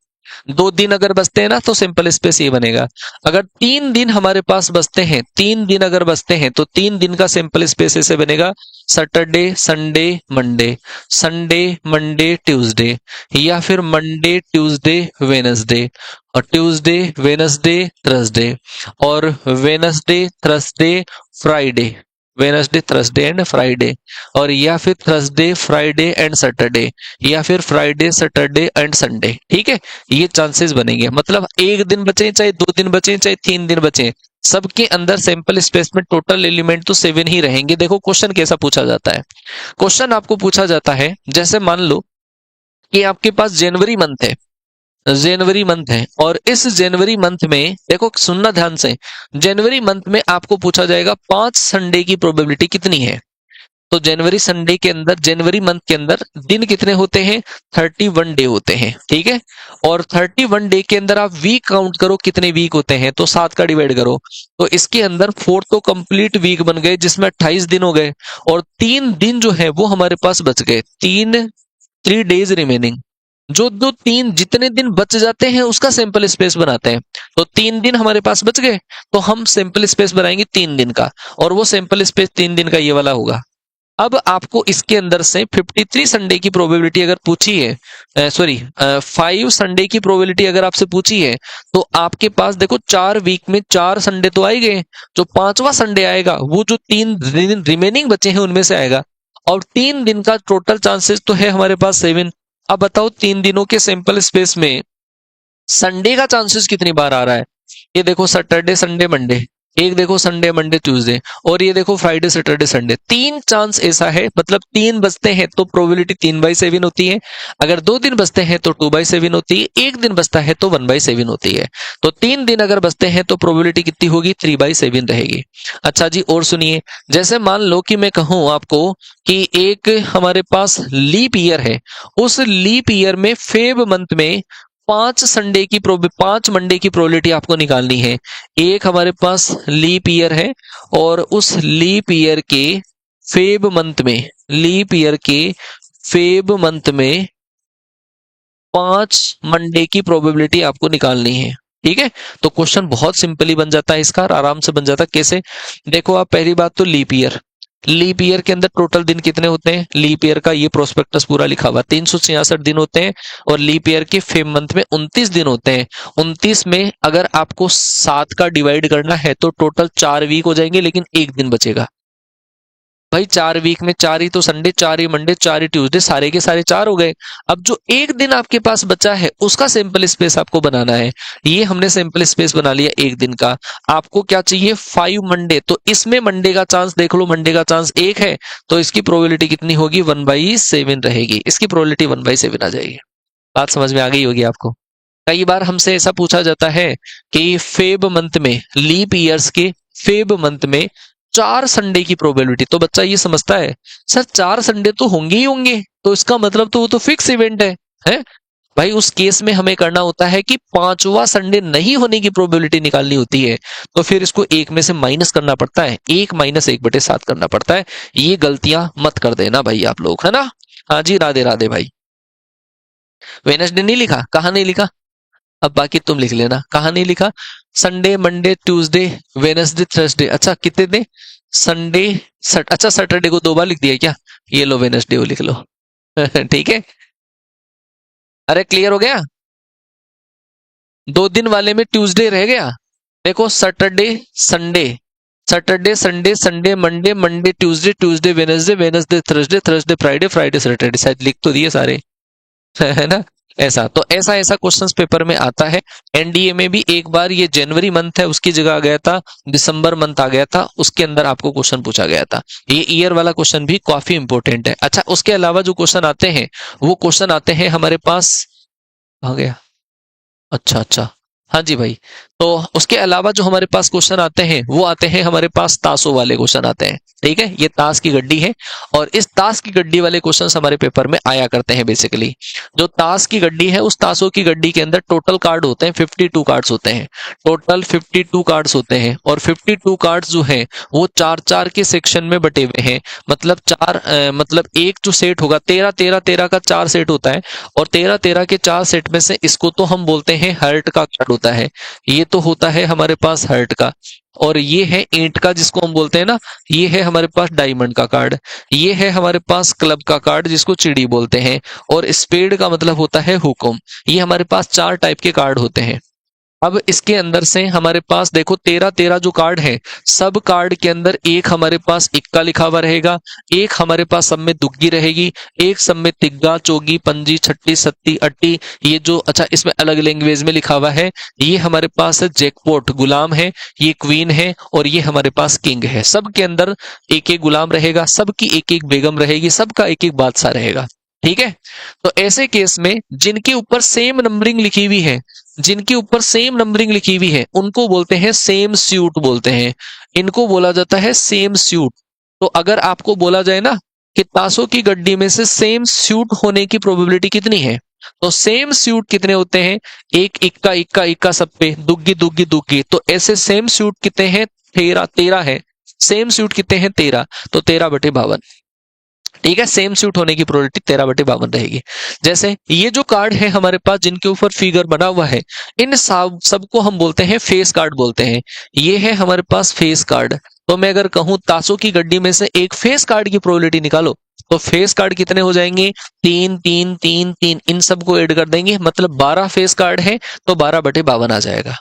2 दिन अगर बचते हैं ना तो सिंपल स्पेस ये बनेगा। अगर 3 दिन हमारे पास बचते हैं, 3 दिन अगर बचते हैं तो 3 दिन का सिंपल स्पेस ऐसे बनेगा, Saturday Sunday Monday, Sunday Monday Tuesday, या फिर मंडे ट्यूसडे वेनसडे, और ट्यूसडे वेनसडे थर्सडे, और Wednesday Thursday Friday, Wednesday Thursday and Friday, और या फिर थर्सडे फ्राइडे एंड सैटरडे, या फिर फ्राइडे सैटरडे एंड संडे। ठीक है, ये चांसेस बनेंगे। मतलब 1 दिन बचे, चाहे 2 दिन बचे, चाहे 3 दिन बचे, सबके अंदर सैंपल स्पेस में टोटल एलिमेंट तो 7 ही रहेंगे। देखो क्वेश्चन कैसा पूछा जाता है। क्वेश्चन आपको पूछा जाता है, जैसे मान लो कि आपके पास जनवरी मंथ है, जनवरी मंथ है, और इस जनवरी मंथ में देखो, सुनना ध्यान से, जनवरी मंथ में आपको पूछा जाएगा 5 संडे की प्रोबेबिलिटी कितनी है। तो जनवरी संडे के अंदर, जनवरी मंथ के अंदर दिन कितने होते हैं, 31 डे होते हैं। ठीक है, और 31 डे के अंदर आप वीक काउंट करो, कितने वीक होते हैं, तो 7 का डिवाइड करो, तो इसके अंदर 4 तो कंप्लीट वीक बन गए, जिसमें 28 दिन हो गए, और 3 दिन जो है वो हमारे पास बच गए, 3 डेज रिमेनिंग। जो दो 3 जितने दिन बच जाते हैं उसका सैंपल स्पेस बनाते हैं। तो 3 दिन हमारे पास बच गए, तो हम सैंपल स्पेस बनाएंगे 3 दिन का, और वो सैंपल स्पेस 3 दिन का ये वाला होगा। अब आपको इसके अंदर से 53 संडे की प्रोबेबिलिटी अगर पूछी है, सॉरी 5 संडे की प्रोबेबिलिटी अगर आपसे पूछी है, तो आपके पास देखो 4 वीक में 4 संडे तो आए गए, जो 5वां संडे आएगा वो जो 3 दिन रिमेनिंग बचे हैं उनमें से आएगा, और 3 दिन का टोटल चांसेस तो है हमारे पास 7। अब बताओ 3 दिनों के सैंपल स्पेस में संडे का चांसेस कितनी बार आ रहा है। ये देखो, सैटरडे संडे मंडे, एक देखो संडे मंडे ट्यूसडे, और ये देखो फ्राइडे सैटरडे संडे। 3 चांस ऐसा है, मतलब 3 बचते हैं तो प्रोबेबिलिटी 3/7 होती है। अगर 2 दिन बचते हैं तो 2/7 होती है। 1 दिन बचता है तो 1/7 होती है। तो 3 दिन अगर बचते हैं तो प्रोबेबिलिटी कितनी होगी? 3/7 रहेगी। अच्छा जी, और सुनिए, जैसे मान लो कि मैं कहूं आपको कि एक हमारे पास लीप ईयर है, उस लीप ईयर में फेब मंथ में 5 मंडे की प्रोबेबिलिटी आपको निकालनी है। एक हमारे पास लीप ईयर है और उस लीप ईयर के फेब मंथ में, लीप ईयर के फेब मंथ में 5 मंडे की प्रोबेबिलिटी आपको निकालनी है। ठीक है, तो क्वेश्चन बहुत सिंपली बन जाता है इसका, आराम से बन जाता है। कैसे? देखो आप, पहली बात तो लीप ईयर, लीप ईयर के अंदर टोटल दिन कितने होते हैं? लीप ईयर का ये प्रोस्पेक्टस पूरा लिखा हुआ, 366 दिन होते हैं, और लीप ईयर के फेब मंथ में 29 दिन होते हैं। 29 में अगर आपको 7 का डिवाइड करना है तो टोटल 4 वीक हो जाएंगे, लेकिन एक दिन बचेगा। भाई 4 वीक में 4 ही तो संडे, 4 ही मंडे, 4 ही ट्यूसडे, सारे के सारे 4 हो गए। अब जो एक दिन आपके पास बचा है उसका सैंपल स्पेस आपको बनाना है। ये हमने सैंपल स्पेस बना लिया एक दिन का। आपको क्या चाहिए? 5 मंडे। तो इसमें मंडे का चांस देख लो, मंडे का चांस 1 है, तो इसकी प्रोबेबिलिटी कितनी होगी? 1/7 रहेगी। इसकी प्रोबेबिलिटी 1/7 आ जाएगी। बात समझ में आ गई होगी आपको। कई बार हमसे ऐसा पूछा जाता है कि फेब मंथ में, लीप ईयर्स के फेब मंथ में 4 संडे की प्रोबेबिलिटी, तो बच्चा ये समझता है सर 4 संडे तो होंगे ही होंगे, तो इसका मतलब तो वो तो फिक्स इवेंट है? भाई उस केस में हमें करना होता है कि 5वां संडे नहीं होने की प्रोबेबिलिटी निकालनी होती है, तो फिर इसको 1 में से माइनस करना पड़ता है, 1 - 1/7 करना पड़ता है। ये गलतियां मत कर देना भाई आप लोग, है ना? हाँ जी, राधे राधे भाई। वेडनेसडे नहीं लिखा? कहाँ नहीं लिखा? अब बाकी तुम लिख लेना, कहाँ नहीं लिखा? Sunday Monday Tuesday Wednesday Thursday. अच्छा कितने दिन? संडे अच्छा सैटरडे को 2 बार लिख दिया क्या? ये लो वेडनेसडे को लिख लो। ठीक है, अरे क्लियर हो गया? 2 दिन वाले में ट्यूसडे रह गया। देखो Saturday Sunday, Saturday Sunday, Sunday Monday, Monday Tuesday, Tuesday Wednesday, Wednesday Thursday, Thursday Friday, Friday Saturday. शायद लिख तो दिए सारे। है ना? ऐसा तो ऐसा ऐसा क्वेश्चंस पेपर में आता है। एनडीए में भी एक बार ये जनवरी मंथ है उसकी जगह आ गया था, दिसंबर मंथ आ गया था, उसके अंदर आपको क्वेश्चन पूछा गया था। ये ईयर वाला क्वेश्चन भी काफी इंपॉर्टेंट है। अच्छा, उसके अलावा जो क्वेश्चन आते हैं वो क्वेश्चन आते हैं हमारे पास, आ गया, अच्छा अच्छा, हाँ जी भाई। तो उसके अलावा जो हमारे पास क्वेश्चन आते हैं वो आते हैं हमारे पास ताशों वाले क्वेश्चन आते हैं। ठीक है, ये ताश की गड्डी है, और इस ताश की गड्डी वाले क्वेश्चंस हमारे पेपर में आया करते हैं। बेसिकली जो ताश की गड्डी है, उस ताशों की गड्डी के अंदर टोटल कार्ड होते हैं 52 कार्ड्स होते हैं। टोटल 52 कार्ड्स होते हैं, और 52 कार्ड्स जो हैं वो 4-4 के सेक्शन में बटे हुए हैं। मतलब मतलब एक जो सेट होगा 13-13-13 का 4 सेट होता है, और 13-13 के 4 सेट में से इसको तो हम बोलते हैं हर्ट का कार्ड होता है। ये तो होता है हमारे पास हर्ट का, और ये है ईंट का जिसको हम बोलते हैं ना, ये है हमारे पास डायमंड का कार्ड, ये है हमारे पास क्लब का कार्ड जिसको चिड़ी बोलते हैं, और स्पेड का मतलब होता है हुकुम। ये हमारे पास 4 टाइप के कार्ड होते हैं। अब इसके अंदर से हमारे पास देखो 13-13 जो कार्ड है, सब कार्ड के अंदर एक हमारे पास इक्का लिखा हुआ रहेगा, एक हमारे पास सब में दुग्गी रहेगी, एक सब में तिग्गा, चौगी, पंजी, छट्टी, सत्ती, अट्टी। ये जो, अच्छा इसमें अलग लैंग्वेज में लिखा हुआ है, ये हमारे पास है जैकपॉट, गुलाम है, ये क्वीन है, और ये हमारे पास किंग है। सब के अंदर एक एक गुलाम रहेगा, सबकी एक एक बेगम रहेगी, सबका एक एक बादशाह रहेगा। ठीक है, तो ऐसे केस में जिनके ऊपर सेम नंबरिंग लिखी हुई है, जिनके ऊपर सेम नंबरिंग लिखी हुई है, उनको बोलते हैं सेम स्यूट बोलते हैं। इनको बोला जाता है सेम स्यूट। तो अगर आपको बोला जाए ना कि ताशों की गड्डी में से सेम स्यूट होने की प्रोबेबिलिटी कितनी है, तो सेम स्यूट कितने होते हैं? एक इक्का इक्का इक्का सब पे, दुग्गी दुग्गी दुग्गी। तो ऐसे सेम स्यूट कितने हैं? 13 है। सेम स्यूट कितने हैं? 13। तो 13/52। ठीक है, सेम सूट होने की प्रोबेबिलिटी 13/52 रहेगी। जैसे ये जो कार्ड है हमारे पास जिनके ऊपर फिगर बना हुआ है, इन सबको हम बोलते हैं फेस कार्ड बोलते हैं। ये है हमारे पास फेस कार्ड। तो मैं अगर कहूं ताशों की गड्डी में से एक फेस कार्ड की प्रोबेबिलिटी निकालो, तो फेस कार्ड कितने हो जाएंगे? 3 3 3 3। इन सबको ऐड कर देंगे, मतलब 12 फेस कार्ड है, तो 12/52 आ जाएगा।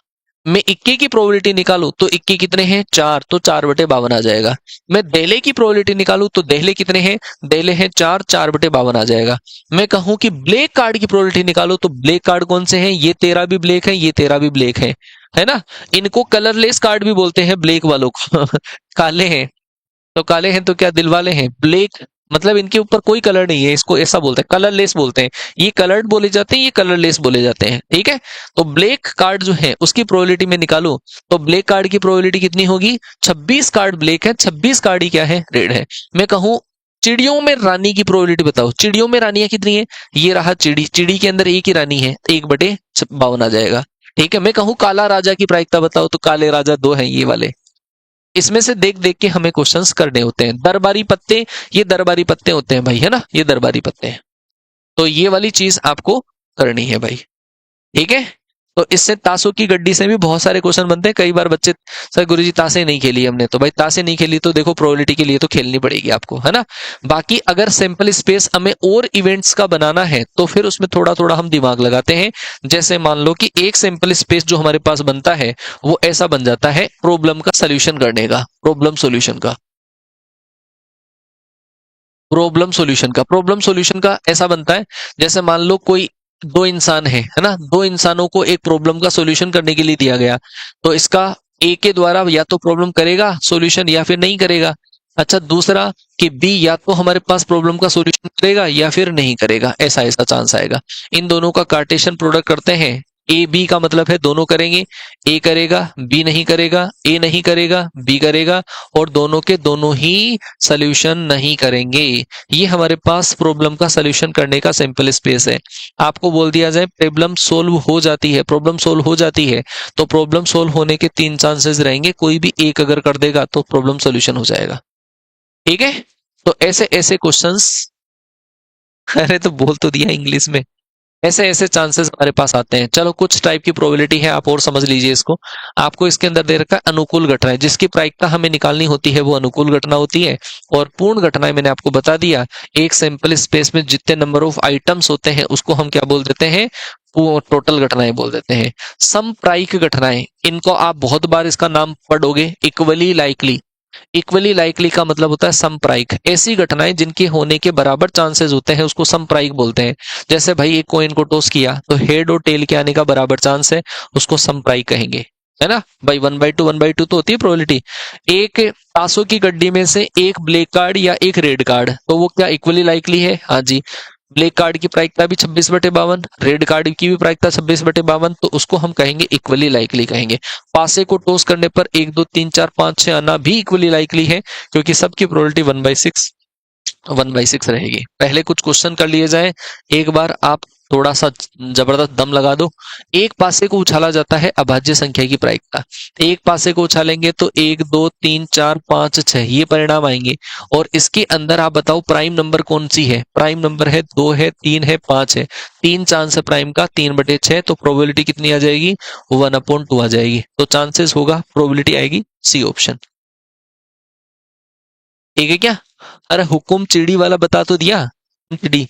मैं इक्के की प्रोबेबिलिटी निकालू तो इक्के कितने हैं? 4, तो 4/52 आ जाएगा। मैं देले की प्रोबेबिलिटी निकालू तो देले कितने हैं? देले हैं 4, 4/52 आ जाएगा। मैं कहूं कि ब्लैक कार्ड की प्रोबेबिलिटी निकालो तो ब्लैक कार्ड कौन से हैं? ये 13 भी ब्लैक है, ये 13 भी ब्लैक है। है ना। इनको कलरलेस कार्ड भी बोलते हैं, ब्लैक वालों को काले हैं तो काले हैं तो क्या दिल वाले हैं, ब्लैक मतलब इनके ऊपर कोई कलर नहीं है, इसको ऐसा बोलते हैं, कलरलेस बोलते हैं। ये कलर्ड बोले जाते हैं, ये कलरलेस बोले जाते हैं, ठीक है। तो ब्लैक कार्ड जो है उसकी प्रोबेबिलिटी में निकालूं तो ब्लैक कार्ड की प्रोबेबिलिटी कितनी होगी, 26 कार्ड ब्लैक है, 26 कार्ड ही क्या है, रेड है। मैं कहूं चिड़ियों में रानी की प्रोबेबिलिटी बताओ, चिड़ियों में रानियां कितनी है, ये रहा चिड़ी, चिड़ी के अंदर एक ही रानी है, 1/52 आ जाएगा, ठीक है। मैं कहूं काला राजा की प्रायिकता बताओ तो काले राजा 2 हैं, ये वाले। इसमें से देख देख के हमें क्वेश्चंस करने होते हैं। दरबारी पत्ते, ये दरबारी पत्ते होते हैं भाई, है ना, ये दरबारी पत्ते हैं। तो ये वाली चीज आपको करनी है भाई, ठीक है। तो इससे ताशों की गड्डी से भी बहुत सारे क्वेश्चन बनते हैं। कई बार बच्चे, सर गुरुजी ताशे नहीं खेली हमने, तो भाई ताशे नहीं खेली तो देखो प्रोबेबिलिटी के लिए तो खेलनी पड़ेगी आपको, है ना। बाकी अगर सैंपल स्पेस हमें और इवेंट्स का बनाना है तो फिर उसमें थोड़ा थोड़ा हम दिमाग लगाते हैं। जैसे मान लो कि एक सैंपल स्पेस जो हमारे पास बनता है वो ऐसा बन जाता है प्रॉब्लम का सोल्यूशन करने का, प्रॉब्लम सॉल्यूशन का, प्रॉब्लम सॉल्यूशन का ऐसा बनता है। जैसे मान लो कोई दो इंसान है ना, दो इंसानों को एक प्रॉब्लम का सॉल्यूशन करने के लिए दिया गया, तो इसका ए के द्वारा या तो प्रॉब्लम करेगा सॉल्यूशन या फिर नहीं करेगा। अच्छा, दूसरा कि बी या तो हमारे पास प्रॉब्लम का सॉल्यूशन करेगा या फिर नहीं करेगा, ऐसा ऐसा चांस आएगा। इन दोनों का कार्टेशियन प्रोडक्ट करते हैं, ए बी का मतलब है दोनों करेंगे, ए करेगा बी नहीं करेगा, ए नहीं करेगा बी करेगा, और दोनों के दोनों ही सॉल्यूशन नहीं करेंगे। ये हमारे पास प्रॉब्लम का सॉल्यूशन करने का सिंपल स्पेस है। आपको बोल दिया जाए प्रॉब्लम सोल्व हो जाती है, प्रॉब्लम सोल्व हो जाती है, तो प्रॉब्लम सोल्व होने के 3 चांसेस रहेंगे, कोई भी एक अगर कर देगा तो प्रॉब्लम सॉल्यूशन हो जाएगा, ठीक है। तो ऐसे ऐसे क्वेश्चंस अरे तो बोल तो दिया इंग्लिश में, ऐसे ऐसे चांसेस हमारे पास आते हैं। चलो कुछ टाइप की प्रोबेबिलिटी है, आप और समझ लीजिए इसको। आपको इसके अंदर दे रखा है अनुकूल घटनाएं, जिसकी प्रायिकता हमें निकालनी होती है वो अनुकूल घटना होती है। और पूर्ण घटनाएं मैंने आपको बता दिया, एक सैंपल स्पेस में जितने नंबर ऑफ आइटम्स होते हैं उसको हम क्या बोल देते हैं, वो टोटल घटनाएं बोल देते हैं। समप्रायिक घटनाएं, इनको आप बहुत बार इसका नाम पढ़ोगे, इक्वली लाइकली। इक्वली लाइकली का मतलब होता है समप्रायिक, ऐसी घटनाएं जिनके होने के बराबर चांसेस होते हैं उसको समप्रायिक बोलते हैं। जैसे भाई एक कॉइन को टॉस किया तो हेड और टेल के आने का बराबर चांस है, उसको समप्रायिक कहेंगे, है ना भाई। 1/2 तो होती है प्रोबेबिलिटी। एक ताशों की गड्डी में से एक ब्लैक कार्ड या एक रेड कार्ड, तो वो क्या इक्वली लाइकली है, हाँ जी। ब्लैक कार्ड की प्रायिकता भी 26/52, रेड कार्ड की भी प्रायिकता 26/52, तो उसको हम कहेंगे इक्वली लाइकली कहेंगे। पासे को टॉस करने पर 1 2 3 4 5 6 आना भी इक्वली लाइकली है, क्योंकि सबकी प्रोबेबिलिटी 1/6 रहेगी। पहले कुछ क्वेश्चन कर लिए जाए, एक बार आप थोड़ा सा जबरदस्त दम लगा दो। एक पासे को उछाला जाता है अभाज्य संख्या की प्रायिकता, एक पासे को उछालेंगे तो 1 2 3 4 5 6 ये परिणाम आएंगे। और इसके अंदर आप बताओ प्राइम नंबर कौन सी है, प्राइम नंबर है 2 है 3 है 5 है, 3 चांस है प्राइम का, 3/6, तो प्रोबेबिलिटी कितनी आ जाएगी, 1/2 आ जाएगी। तो चांसेस होगा, प्रोबेबिलिटी आएगी सी ऑप्शन, ठीक है क्या। अरे हुकुम चिड़ी वाला बता तो दिया, चिड़ी।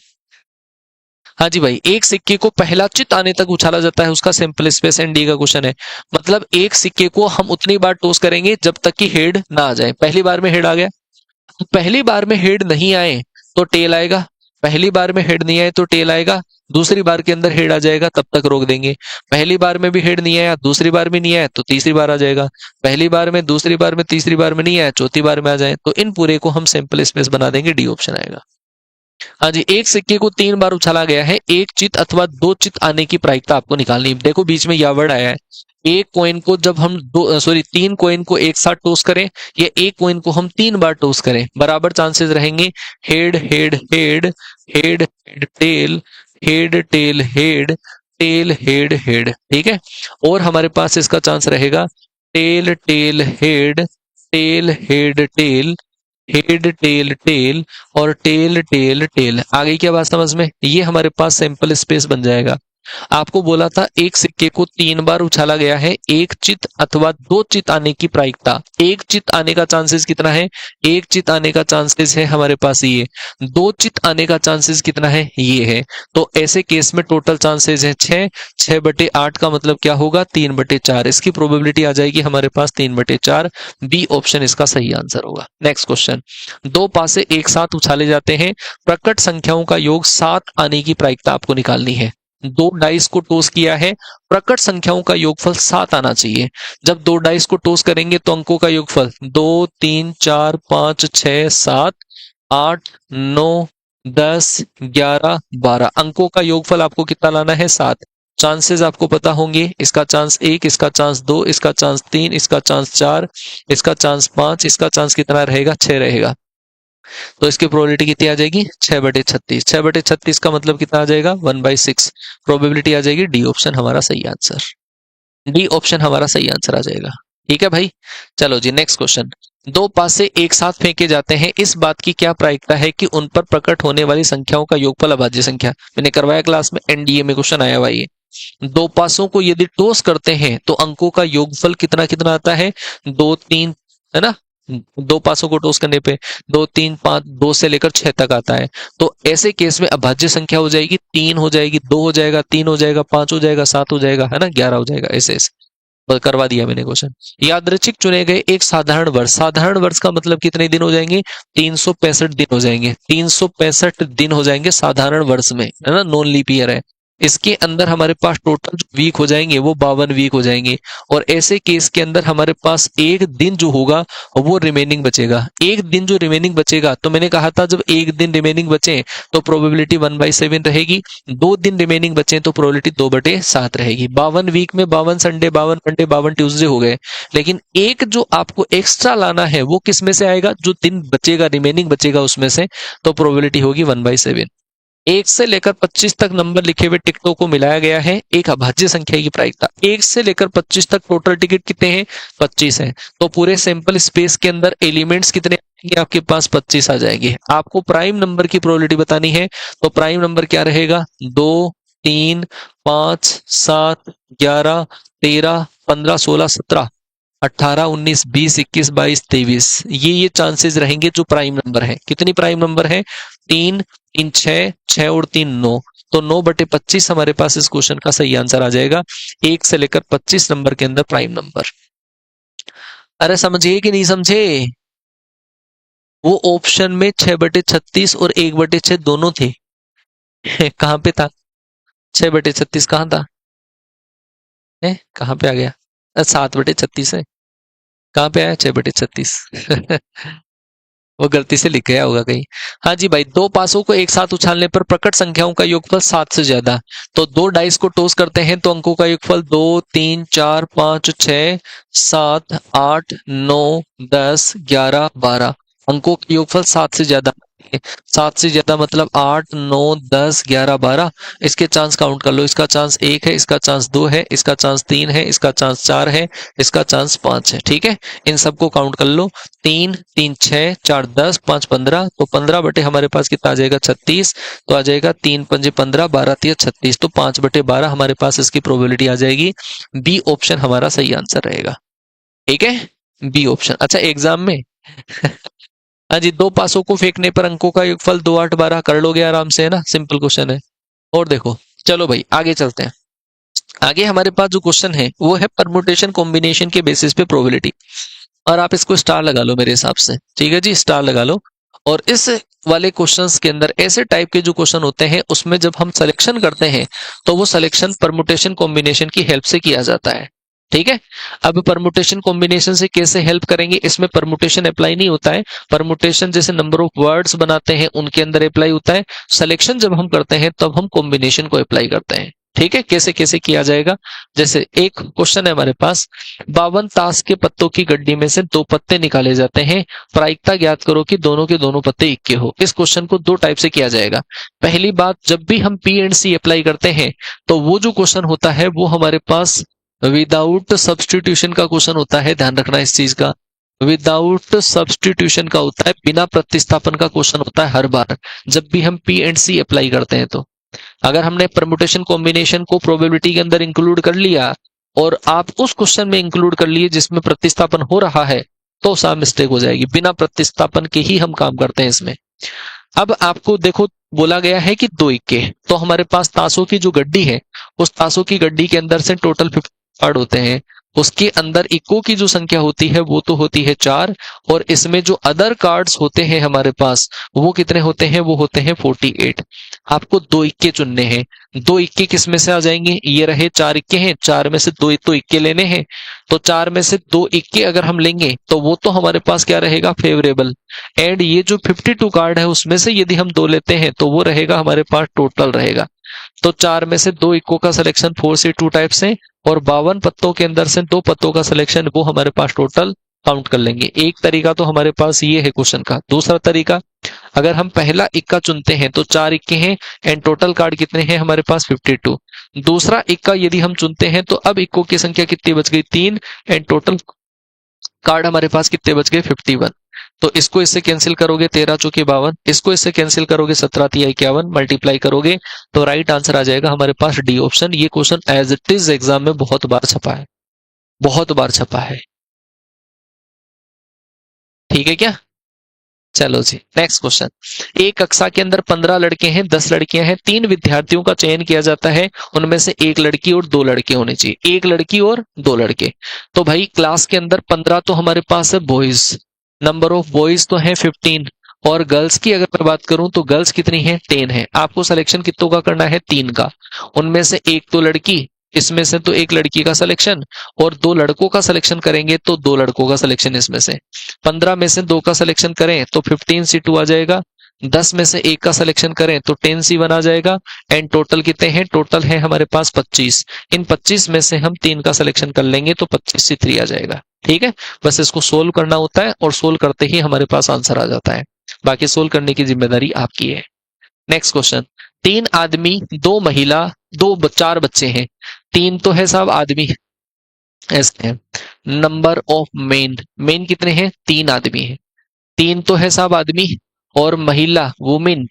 हाँ जी भाई, एक सिक्के को पहला चित आने तक उछाला जाता है, उसका सैंपल स्पेस एंड डी का क्वेश्चन है। मतलब एक सिक्के को हम उतनी बार टॉस करेंगे जब तक कि हेड ना आ जाए। पहली बार में हेड आ गया, पहली बार में हेड नहीं आए तो टेल आएगा, पहली बार में हेड नहीं आए तो टेल आएगा, दूसरी बार के अंदर हेड आ जाएगा तब तक रोक देंगे। पहली बार में भी हेड नहीं आया, दूसरी बार में नहीं आया तो तीसरी बार आ जाएगा, पहली बार में, दूसरी बार में, तीसरी बार में नहीं आया, चौथी बार में आ जाए, तो इन पूरे को हम सैंपल स्पेस बना देंगे, डी ऑप्शन आएगा। हाँ जी, एक सिक्के को 3 बार उछाला गया है, एक चित अथवा 2 चित आने की प्रायिकता आपको निकालनी। देखो बीच में यह वर्ड आया है, एक कॉइन को जब हम 3 कॉइन को एक साथ टॉस करें या एक कॉइन को हम 3 बार टॉस करें, बराबर चांसेस रहेंगे, head head head head head tail, head tail head, tail head head, ठीक है। और हमारे पास इसका चांस रहेगा tail tail head, tail head tail, head tail tail, और टेल टेल टेल। आ गई क्या बात समझ में, ये हमारे पास सैंपल स्पेस बन जाएगा। आपको बोला था एक सिक्के को 3 बार उछाला गया है, एक चित अथवा 2 चित आने की प्रायिकता, एक चित आने का चांसेस कितना है, एक चित आने का चांसेस है हमारे पास ये, 2 चित आने का चांसेस कितना है, ये है। तो ऐसे केस में टोटल चांसेस है 6, 6/8 का मतलब क्या होगा, 3/4। इसकी प्रोबेबिलिटी आ जाएगी हमारे पास 3/4, बी ऑप्शन इसका सही आंसर होगा। नेक्स्ट क्वेश्चन, 2 पासे एक साथ उछाले जाते हैं, प्रकट संख्याओं का योग 7 आने की प्रायिकता आपको निकालनी है। दो डाइस को टॉस किया है, प्रकट संख्याओं का योगफल 7 आना चाहिए। जब दो डाइस को टॉस करेंगे तो अंकों का योगफल 2 3 4 5 6 7 8 9 10 11 12 अंकों का योगफल आपको कितना लाना है? 7। चांसेस आपको पता होंगे, इसका चांस 1, इसका चांस 2, इसका चांस 3, इसका चांस 4, इसका चांस 5, इसका चांस कितना रहेगा? 6 रहेगा। तो इसकी प्रोबेबिलिटी कितनी आ जाएगी? 6/36। 6/36 का मतलब कितना आ जाएगा? 1/6। प्रोबेबिलिटी आ जाएगी डी ऑप्शन हमारा सही आंसर। डी ऑप्शन हमारा सही आंसर आ जाएगा। ठीक है भाई, चलो जी नेक्स्ट क्वेश्चन। दो पासे एक साथ फेंके जाते हैं, इस बात की क्या प्रायिकता है कि उन पर प्रकट होने वाली संख्याओं का योगफल अभाज्य संख्या? मैंने करवाया क्लास में, एनडीए में क्वेश्चन आया हुआ ये। दो पासों को यदि टॉस करते हैं तो अंकों का योगफल कितना कितना आता है? 2 3, है ना? दो पासों को टॉस करने पे 2 3 5, 2 से लेकर 6 तक आता है। तो ऐसे केस में अभाज्य संख्या हो जाएगी 3 हो जाएगी, 2 हो जाएगा, 3 हो जाएगा, 5 हो जाएगा, 7 हो जाएगा, है ना, 11 हो जाएगा। ऐसे ऐसे करवा दिया मैंने क्वेश्चन। यादृच्छिक चुने गए एक साधारण वर्ष, साधारण वर्ष का मतलब कितने दिन हो जाएंगे? 365 दिन हो जाएंगे। 365 दिन हो जाएंगे साधारण वर्ष में, है ना, नॉन लीप ईयर है। इसके अंदर हमारे पास टोटल जो वीक हो जाएंगे वो 52 वीक हो जाएंगे। और ऐसे केस के अंदर हमारे पास एक दिन जो होगा वो रिमेनिंग बचेगा। एक दिन जो रिमेनिंग बचेगा, तो मैंने कहा था जब एक दिन रिमेनिंग बचे तो प्रोबेबिलिटी 1/7 रहेगी। 2 दिन रिमेनिंग बचे तो प्रोबेबिलिटी 2/7 रहेगी। 52 वीक में 52 संडे, 52 मंडे, 52 ट्यूसडे हो गए। लेकिन एक जो आपको एक्स्ट्रा लाना है वो किस में से आएगा? जो दिन बचेगा, रिमेनिंग बचेगा उसमें से। तो प्रोबेबिलिटी होगी 1/7। 1 से लेकर 25 तक नंबर लिखे हुए टिकटों को मिलाया गया है, एक अभाज्य संख्या की प्रायिकता। 1 से लेकर 25 तक टोटल टिकट कितने हैं? 25 हैं। तो पूरे सैंपल स्पेस के अंदर एलिमेंट्स कितने आएंगे आपके पास? 25 आ जाएंगे। आपको प्राइम नंबर की प्रोबेबिलिटी बतानी है, तो प्राइम नंबर क्या रहेगा? 2 3 5 7 11 13 15 16 17 18 19 20 21 22 23 ये चांसेस रहेंगे जो प्राइम नंबर है। कितनी प्राइम नंबर है? 3 3 6 6 और 3 9। तो 9/25 हमारे पास इस क्वेश्चन का सही आंसर आ जाएगा। 1 से लेकर 25 नंबर के अंदर प्राइम नंबर। अरे समझिए कि नहीं समझे? वो ऑप्शन में 6/36 और 1/6 दोनों थे। कहां पे था? 6/36 कहां था? कहां पे आ गया? 7/36 है। कहां पे आया? 6/36। वो गलती से लिख गया होगा कहीं। हाँ जी भाई, दो पासों को एक साथ उछालने पर प्रकट संख्याओं का योगफल 7 से ज्यादा। तो दो डाइस को टॉस करते हैं तो अंकों का योगफल 2 3 4 5 6 7 8 9 10 11 12 अंकों का योगफल 7 से ज्यादा। 7 से ज्यादा मतलब 8 9 10 11 12। इसके चांस काउंट कर लो। इसका चांस 1 है, इसका चांस 2 है, इसका चांस 3 है, इसका चांस 4 है, इसका चांस 5 है। ठीक है, इन सबको काउंट कर लो। 3 3 6 4 10 5 15। तो 15 बटे हमारे पास कितना आ जाएगा? 36। तो आ जाएगा 3 5 15 12 3 36। तो 5/12 हमारे पास इसकी प्रोबेबिलिटी आ जाएगी। बी ऑप्शन हमारा सही आंसर रहेगा। ठीक है, बी ऑप्शन। अच्छा एग्जाम में हाँ जी, दो पासों को फेंकने पर अंकों का योगफल 2 8 12 कर लोगे आराम से, है ना, सिंपल क्वेश्चन है। और देखो, चलो भाई आगे चलते हैं। आगे हमारे पास जो क्वेश्चन है वो है परमुटेशन कॉम्बिनेशन के बेसिस पे प्रोबेबिलिटी। और आप इसको स्टार लगा लो मेरे हिसाब से। ठीक है जी, स्टार लगा लो। और इस वाले क्वेश्चंस के अंदर ऐसे टाइप के जो क्वेश्चन होते हैं उसमें जब हम सिलेक्शन करते हैं तो वो सिलेक्शन परमुटेशन कॉम्बिनेशन की हेल्प से किया जाता है। ठीक है, अब परमुटेशन कॉम्बिनेशन से कैसे हेल्प करेंगे? इसमें परमुटेशन अप्लाई नहीं होता है। परमुटेशन जैसे नंबर ऑफ वर्ड्स बनाते हैं उनके अंदर अप्लाई होता है। सिलेक्शन जब हम करते हैं तब हम कॉम्बिनेशन को अप्लाई करते हैं। ठीक है, कैसे कैसे किया जाएगा? जैसे एक क्वेश्चन है हमारे पास, 52 ताश के पत्तों की गड्डी में से 2 पत्ते निकाले जाते हैं, प्रायिकता ज्ञात करो कि दोनों के दोनों पत्ते इक्के हो। इस क्वेश्चन को दो टाइप से किया जाएगा। पहली बात, जब भी हम पी एंड सी अप्लाई करते हैं तो वो जो क्वेश्चन होता है वो हमारे पास विदाउट सब्सटीट्यूशन का क्वेश्चन होता है। ध्यान रखना इस चीज का, विदाउट सब्सटीट्यूशन का होता है, बिना प्रतिस्थापन का क्वेश्चन होता है हर बार जब भी हम पी एंड सी अप्लाई करते हैं। तो अगर हमने परमुटेशन कॉम्बिनेशन को प्रोबेबिलिटी के अंदर इंक्लूड कर लिया और आप उस क्वेश्चन में इंक्लूड कर लिए जिसमें प्रतिस्थापन हो रहा है तो सा मिस्टेक हो जाएगी। बिना प्रतिस्थापन के ही हम काम करते हैं इसमें। अब आपको देखो, बोला गया है कि 2 इक्के, तो हमारे पास ताशों की जो गड्डी है उस ताशों की गड्डी के अंदर से टोटल 50 कार्ड होते हैं। उसके अंदर इको की जो संख्या होती है वो तो होती है 4, और इसमें जो अदर कार्ड्स होते हैं हमारे पास वो कितने होते हैं, वो होते हैं 48। आपको 2 इक्के चुनने हैं। 2 इक्के किस में से आ जाएंगे, ये रहे 4 इक्के हैं, 4 में से 2 तो इक्के लेने हैं, तो 4 में से 2 इक्के अगर हम लेंगे तो वो तो हमारे पास क्या रहेगा, फेवरेबल। एंड ये जो 52 कार्ड है उसमें से यदि हम 2 लेते हैं तो वो रहेगा हमारे पास टोटल रहेगा। तो 4 में से 2 इक्को का सिलेक्शन 4C2 टाइप से, और 52 पत्तों के अंदर से 2 पत्तों का सिलेक्शन वो हमारे पास टोटल काउंट कर लेंगे। एक तरीका तो हमारे पास ये है क्वेश्चन का। दूसरा तरीका, अगर हम पहला इक्का चुनते हैं तो 4 इक्के हैं एंड टोटल कार्ड कितने हैं हमारे पास 52। दूसरा इक्का यदि हम चुनते हैं तो अब इक्को की संख्या कितनी बच गई, 3, एंड टोटल कार्ड हमारे पास कितने बच गए, 51। तो इसको इससे कैंसिल करोगे 13 चौके 52, इसको इससे कैंसिल करोगे 17 तिया 51, मल्टीप्लाई करोगे तो राइट आंसर आ जाएगा हमारे पास डी ऑप्शन। ये question as it is exam में बहुत बार छपा है, बहुत बार छपा है। ठीक है क्या, चलो जी नेक्स्ट क्वेश्चन। एक कक्षा के अंदर 15 लड़के हैं, 10 लड़कियां हैं, 3 विद्यार्थियों का चयन किया जाता है, उनमें से 1 लड़की और 2 लड़के होने चाहिए, 1 लड़की और 2 लड़के। तो भाई क्लास के अंदर 15 तो हमारे पास है बॉयज, नंबर ऑफ बॉयज तो है 15, और गर्ल्स की अगर मैं बात करूं तो गर्ल्स कितनी है, 10 है। आपको सिलेक्शन कितनों का करना है, 3 का। उनमें से 1 तो लड़की, इसमें से तो 1 लड़की का सिलेक्शन, और 2 लड़कों का सिलेक्शन करेंगे तो 2 लड़कों का सिलेक्शन इसमें से। 15 में से 2 का सिलेक्शन करें तो 15C2 आ जाएगा, 10 में से 1 का सिलेक्शन करें तो 10C1 आ जाएगा, एंड टोटल कितने हैं, टोटल है हमारे पास 25। इन 25 में से हम 3 का सिलेक्शन कर लेंगे तो 25C3 आ जाएगा। ठीक है, बस इसको सोल्व करना होता है और सोल्व करते ही हमारे पास आंसर आ जाता है, बाकी सोल्व करने की जिम्मेदारी आपकी है। नेक्स्ट क्वेश्चन, 3 आदमी 2 महिला 4 बच्चे हैं, 3 तो है साहब आदमी ऐसे हैं। नंबर ऑफ मेन, मेन कितने हैं, 3 आदमी हैं, 3 तो है साहब आदमी, और महिला वुमेन,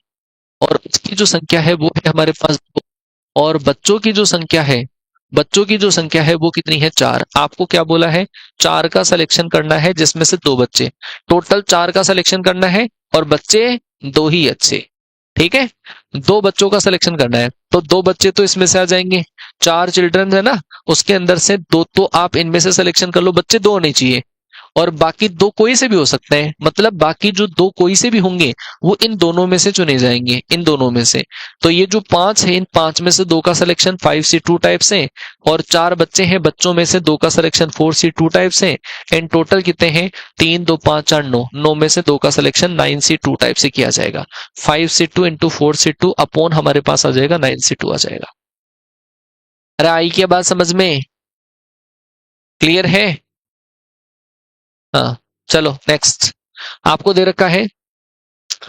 और उसकी जो संख्या है वो है हमारे पास 2, और बच्चों की जो संख्या है, बच्चों की जो संख्या है वो कितनी है, 4। आपको क्या बोला है, 4 का सिलेक्शन करना है जिसमें से 2 बच्चे, टोटल 4 का सिलेक्शन करना है और बच्चे 2 ही अच्छे। ठीक है, 2 बच्चों का सिलेक्शन करना है, तो 2 बच्चे तो इसमें से आ जाएंगे, 4 चिल्ड्रन है ना, उसके अंदर से 2 तो आप इनमें से सिलेक्शन कर लो, बच्चे 2 होने चाहिए, और बाकी 2 कोई से भी हो सकते हैं, मतलब बाकी जो 2 कोई से भी होंगे वो इन दोनों में से चुने जाएंगे, इन दोनों में से। तो ये जो 5 है, इन 5 में से 2 का सिलेक्शन 5C2 टाइप से, और 4 बच्चे हैं, बच्चों में से 2 का सिलेक्शन 4C2 टाइप से, एंड टोटल कितने हैं, 3 2 5 4 9, 9 में से 2 का सिलेक्शन 9C2 टाइप से किया जाएगा। 5C2 इंटू 4C2 अपॉन हमारे पास आ जाएगा 9C2 आ जाएगा। अरे आई क्या बात समझ में, क्लियर है। हाँ, चलो नेक्स्ट। आपको दे रखा है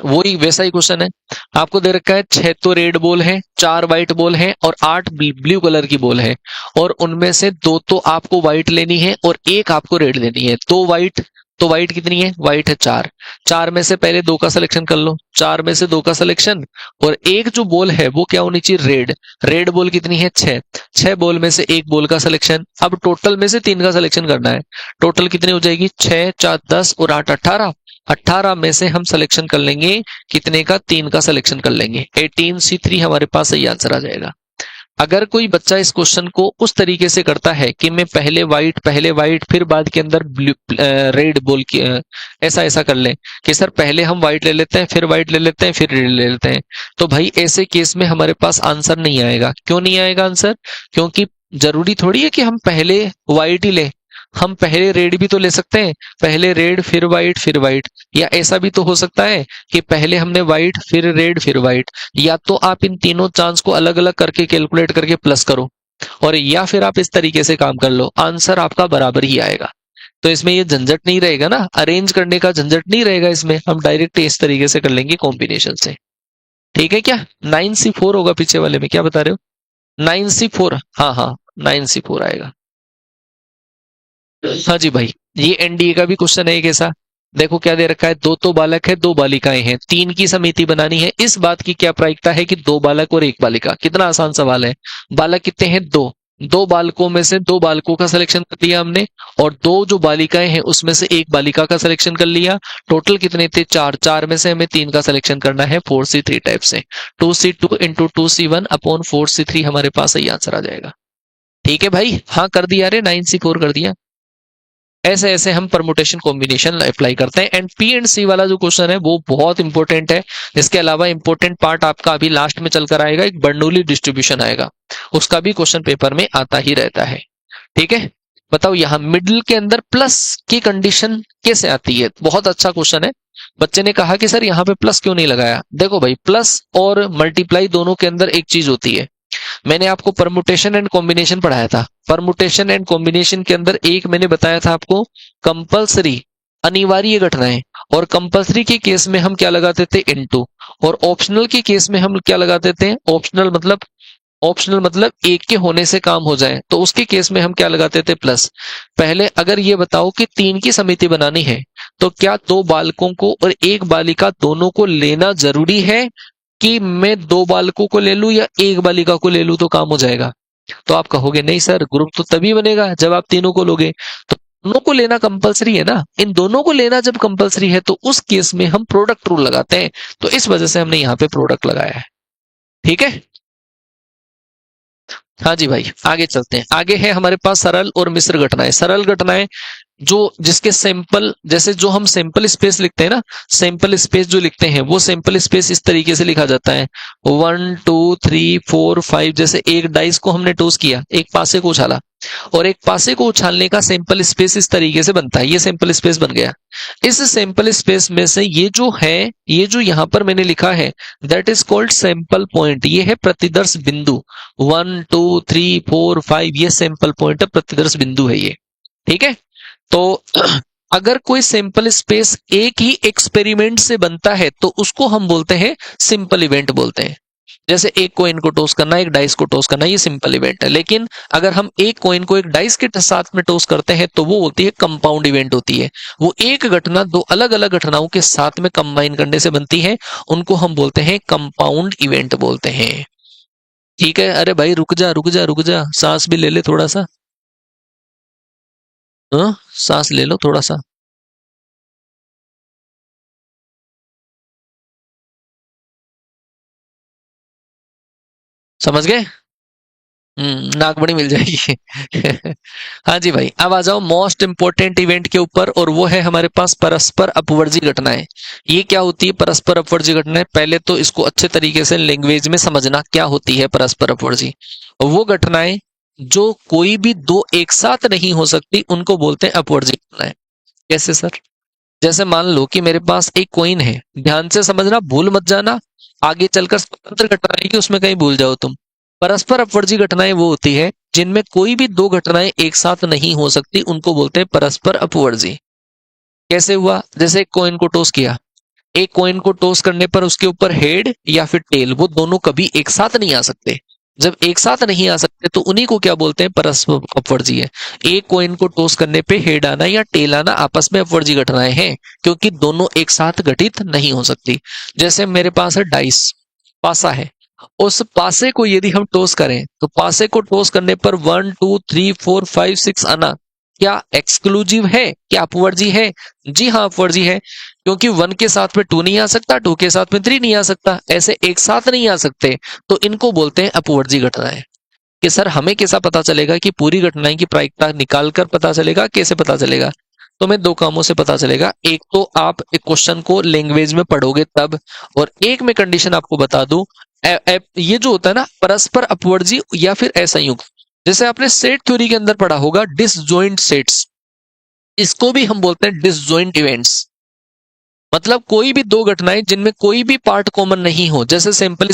वही वैसा ही क्वेश्चन है, आपको दे रखा है 6 तो रेड बॉल है, 4 व्हाइट बॉल है और 8 ब्लू कलर की बॉल है, और उनमें से 2 तो आपको व्हाइट लेनी है और 1 आपको रेड लेनी है। तो व्हाइट, तो व्हाइट कितनी है, व्हाइट है 4, 4 में से पहले 2 का सिलेक्शन कर लो, 4 में से 2 का सिलेक्शन, और एक जो बॉल है वो क्या होनी चाहिए, रेड। रेड बॉल कितनी है, 6, 6 बॉल में से 1 बॉल का सिलेक्शन। अब टोटल में से 3 का सिलेक्शन करना है, टोटल कितनी हो जाएगी, 6 4 10 और 8 18, 18 में से हम सिलेक्शन कर लेंगे कितने का, 3 का सिलेक्शन कर लेंगे, 18C3 हमारे पास सही आंसर आ जाएगा। अगर कोई बच्चा इस क्वेश्चन को उस तरीके से करता है कि मैं पहले व्हाइट फिर बाद के अंदर ब्लू रेड बोल की ऐसा ऐसा कर लें कि सर पहले हम व्हाइट ले लेते हैं फिर व्हाइट ले लेते हैं फिर रेड ले लेते हैं, तो भाई ऐसे केस में हमारे पास आंसर नहीं आएगा। क्यों नहीं आएगा आंसर, क्योंकि जरूरी थोड़ी है कि हम पहले व्हाइट ही लें, हम पहले रेड भी तो ले सकते हैं, पहले रेड फिर व्हाइट, या ऐसा भी तो हो सकता है कि पहले हमने व्हाइट फिर रेड फिर व्हाइट, या तो आप इन तीनों चांस को अलग अलग करके कैलकुलेट करके प्लस करो, और या फिर आप इस तरीके से काम कर लो, आंसर आपका बराबर ही आएगा। तो इसमें ये झंझट नहीं रहेगा ना, अरेंज करने का झंझट नहीं रहेगा, इसमें हम डायरेक्ट इस तरीके से कर लेंगे कॉम्बिनेशन से। ठीक है क्या, 9C4 होगा पीछे वाले में, क्या बता रहे हो, 9C4, हाँ 9C4 आएगा। हाँ जी भाई, ये एनडीए का भी क्वेश्चन है एक ऐसा। देखो क्या दे रखा है, 2 तो बालक है 2 बालिकाएं हैं, 3 की समिति बनानी है, इस बात की क्या प्रायिकता है कि 2 बालक और 1 बालिका। कितना आसान सवाल है, बालक कितने हैं, 2 बालकों में से 2 बालकों का सिलेक्शन कर लिया हमने, और 2 जो बालिकाएं हैं उसमें से 1 बालिका का सिलेक्शन कर लिया, टोटल कितने थे, 4, 4 में से हमें 3 का सिलेक्शन करना है 4C3 टाइप से। 2C2 into 2C1 upon 4C3 हमारे पास सही आंसर आ जाएगा। ठीक है भाई, हाँ कर दिया रे, 9C4 कर दिया। ऐसे ऐसे हम परमुटेशन कॉम्बिनेशन अप्लाई करते हैं। एंड पी एंड सी वाला जो क्वेश्चन है वो बहुत इंपॉर्टेंट है। इसके अलावा इंपॉर्टेंट पार्ट आपका अभी लास्ट में चलकर आएगा, एक बर्नौली डिस्ट्रीब्यूशन आएगा, उसका भी क्वेश्चन पेपर में आता ही रहता है। ठीक है, बताओ यहाँ मिडिल के अंदर प्लस की कंडीशन कैसे आती है? बहुत अच्छा क्वेश्चन है। बच्चे ने कहा कि सर यहाँ पे प्लस क्यों नहीं लगाया? देखो भाई, प्लस और मल्टीप्लाई दोनों के अंदर एक चीज होती है। मैंने आपको परमुटेशन एंड कॉम्बिनेशन पढ़ाया था। परमुटेशन एंड कॉम्बिनेशन के अंदर एक मैंने बताया था आपको कंपल्सरी, अनिवार्य घटनाएं। और कंपल्सरी के केस में हम क्या लगाते थे? इनटू। और ऑप्शनल के केस में हम क्या लगाते थे? ऑप्शनल मतलब एक के होने से काम हो जाए, तो उसके केस में हम क्या लगाते थे? प्लस। पहले अगर ये बताओ कि 3 की समिति बनानी है, तो क्या 2 बालकों को और 1 बालिका दोनों को लेना जरूरी है कि मैं 2 बालकों को ले लूं या 1 बालिका को ले लूं तो काम हो जाएगा? तो आप कहोगे नहीं सर, ग्रुप तो तभी बनेगा जब आप तीनों को लोगे। तो दोनों को लेना कंपलसरी है ना, इन दोनों को लेना जब कंपलसरी है तो उस केस में हम प्रोडक्ट रूल लगाते हैं। तो इस वजह से हमने यहाँ पे प्रोडक्ट लगाया है। ठीक है, हाँ जी भाई, आगे चलते हैं। आगे है हमारे पास सरल और मिश्र घटनाएं। सरल घटनाएं जो जिसके सैंपल, जैसे जो हम सैंपल स्पेस लिखते हैं ना, सैंपल स्पेस जो लिखते हैं वो सैंपल स्पेस इस तरीके से लिखा जाता है 1 2 3 4 5। जैसे एक डाइस को हमने टॉस किया, एक पासे को उछाला, और एक पासे को उछालने का सैंपल स्पेस इस तरीके से बनता है। ये सैंपल स्पेस बन गया। इस सैंपल स्पेस में से ये जो है, ये जो यहां पर मैंने लिखा है, that is called sample point. ये है प्रतिदर्श बिंदु। 1 2 3 4 5 ये सैंपल पॉइंट है, प्रतिदर्श बिंदु है ये। ठीक है, तो अगर कोई सैंपल स्पेस एक ही एक्सपेरिमेंट से बनता है तो उसको हम बोलते हैं सिंपल इवेंट बोलते हैं। जैसे एक कॉइन को टॉस करना, एक डाइस को टॉस करना, ये सिंपल इवेंट है। लेकिन अगर हम एक कॉइन को एक डाइस के साथ में टॉस करते हैं तो वो होती है कंपाउंड इवेंट होती है। वो एक घटना दो अलग अलग घटनाओं के साथ में कंबाइन करने से बनती है, उनको हम बोलते हैं कंपाउंड इवेंट बोलते हैं। ठीक है, अरे भाई रुक जा रुक जा रुक जा, सांस भी ले ले थोड़ा सा। हाँ, सांस ले लो थोड़ा सा। समझ गए? नाक बड़ी मिल जाएगी। हाँ जी भाई, अब आ जाओ मोस्ट इंपोर्टेंट इवेंट के ऊपर, और वो है हमारे पास परस्पर अपवर्जी घटनाएं। ये क्या होती है परस्पर अपवर्जी घटनाएं? पहले तो इसको अच्छे तरीके से लैंग्वेज में समझना, क्या होती है परस्पर अपवर्जी। वो घटनाएं जो कोई भी दो एक साथ नहीं हो सकती उनको बोलते हैं अपवर्जी घटनाएं। कैसे सर? जैसे मान लो कि मेरे पास एक कॉइन है, ध्यान से समझना, भूल मत जाना, आगे चलकर स्वतंत्र घटना आएगी उसमें कहीं भूल जाओ तुम। परस्पर अपवर्जी घटनाएं वो होती है जिनमें कोई भी दो घटनाएं एक साथ नहीं हो सकती, उनको बोलते हैं परस्पर अपवर्जी। कैसे हुआ? जैसे एक कॉइन को टॉस किया, एक कॉइन को टॉस करने पर उसके ऊपर हेड या फिर टेल, वो दोनों कभी एक साथ नहीं आ सकते। जब एक साथ नहीं आ सकते तो उन्हीं को क्या बोलते हैं? परस्पर अपवर्जी है। एक कॉइन को टॉस करने पे हेड आना या टेल आना आपस में अपवर्जी घटनाएं हैं, क्योंकि दोनों एक साथ घटित नहीं हो सकती। जैसे मेरे पास है डाइस, पासा है, उस पासे को यदि हम टॉस करें तो पासे को टॉस करने पर 1 2 3 4 5 6 आना क्या एक्सक्लूसिव है? क्या अपवर्जी है? जी हाँ, अपवर्जी है, क्योंकि 1 के साथ में 2 नहीं आ सकता, 2 के साथ में 3 नहीं आ सकता, ऐसे एक साथ नहीं आ सकते, तो इनको बोलते हैं अपवर्जी घटनाएं। कि सर हमें कैसा पता चलेगा कि पूरी घटनाएं की प्रायिकता निकालकर पता चलेगा? कैसे पता चलेगा? तो मैं दो कामों से पता चलेगा। एक तो आप एक क्वेश्चन को लैंग्वेज में पढ़ोगे तब, और एक मैं कंडीशन आपको बता दूं, ये जो होता है ना परस्पर अपवर्जी या फिर असंयुक्त, जैसे आपने सेट थ्योरी के अंदर पढ़ा होगा डिसजॉइंट सेट्स, इसको भी हम बोलते हैं डिसजॉइंट इवेंट्स। मतलब कोई भी दो घटनाएं जिनमें कोई भी पार्ट कॉमन नहीं हो, जैसे सिंपल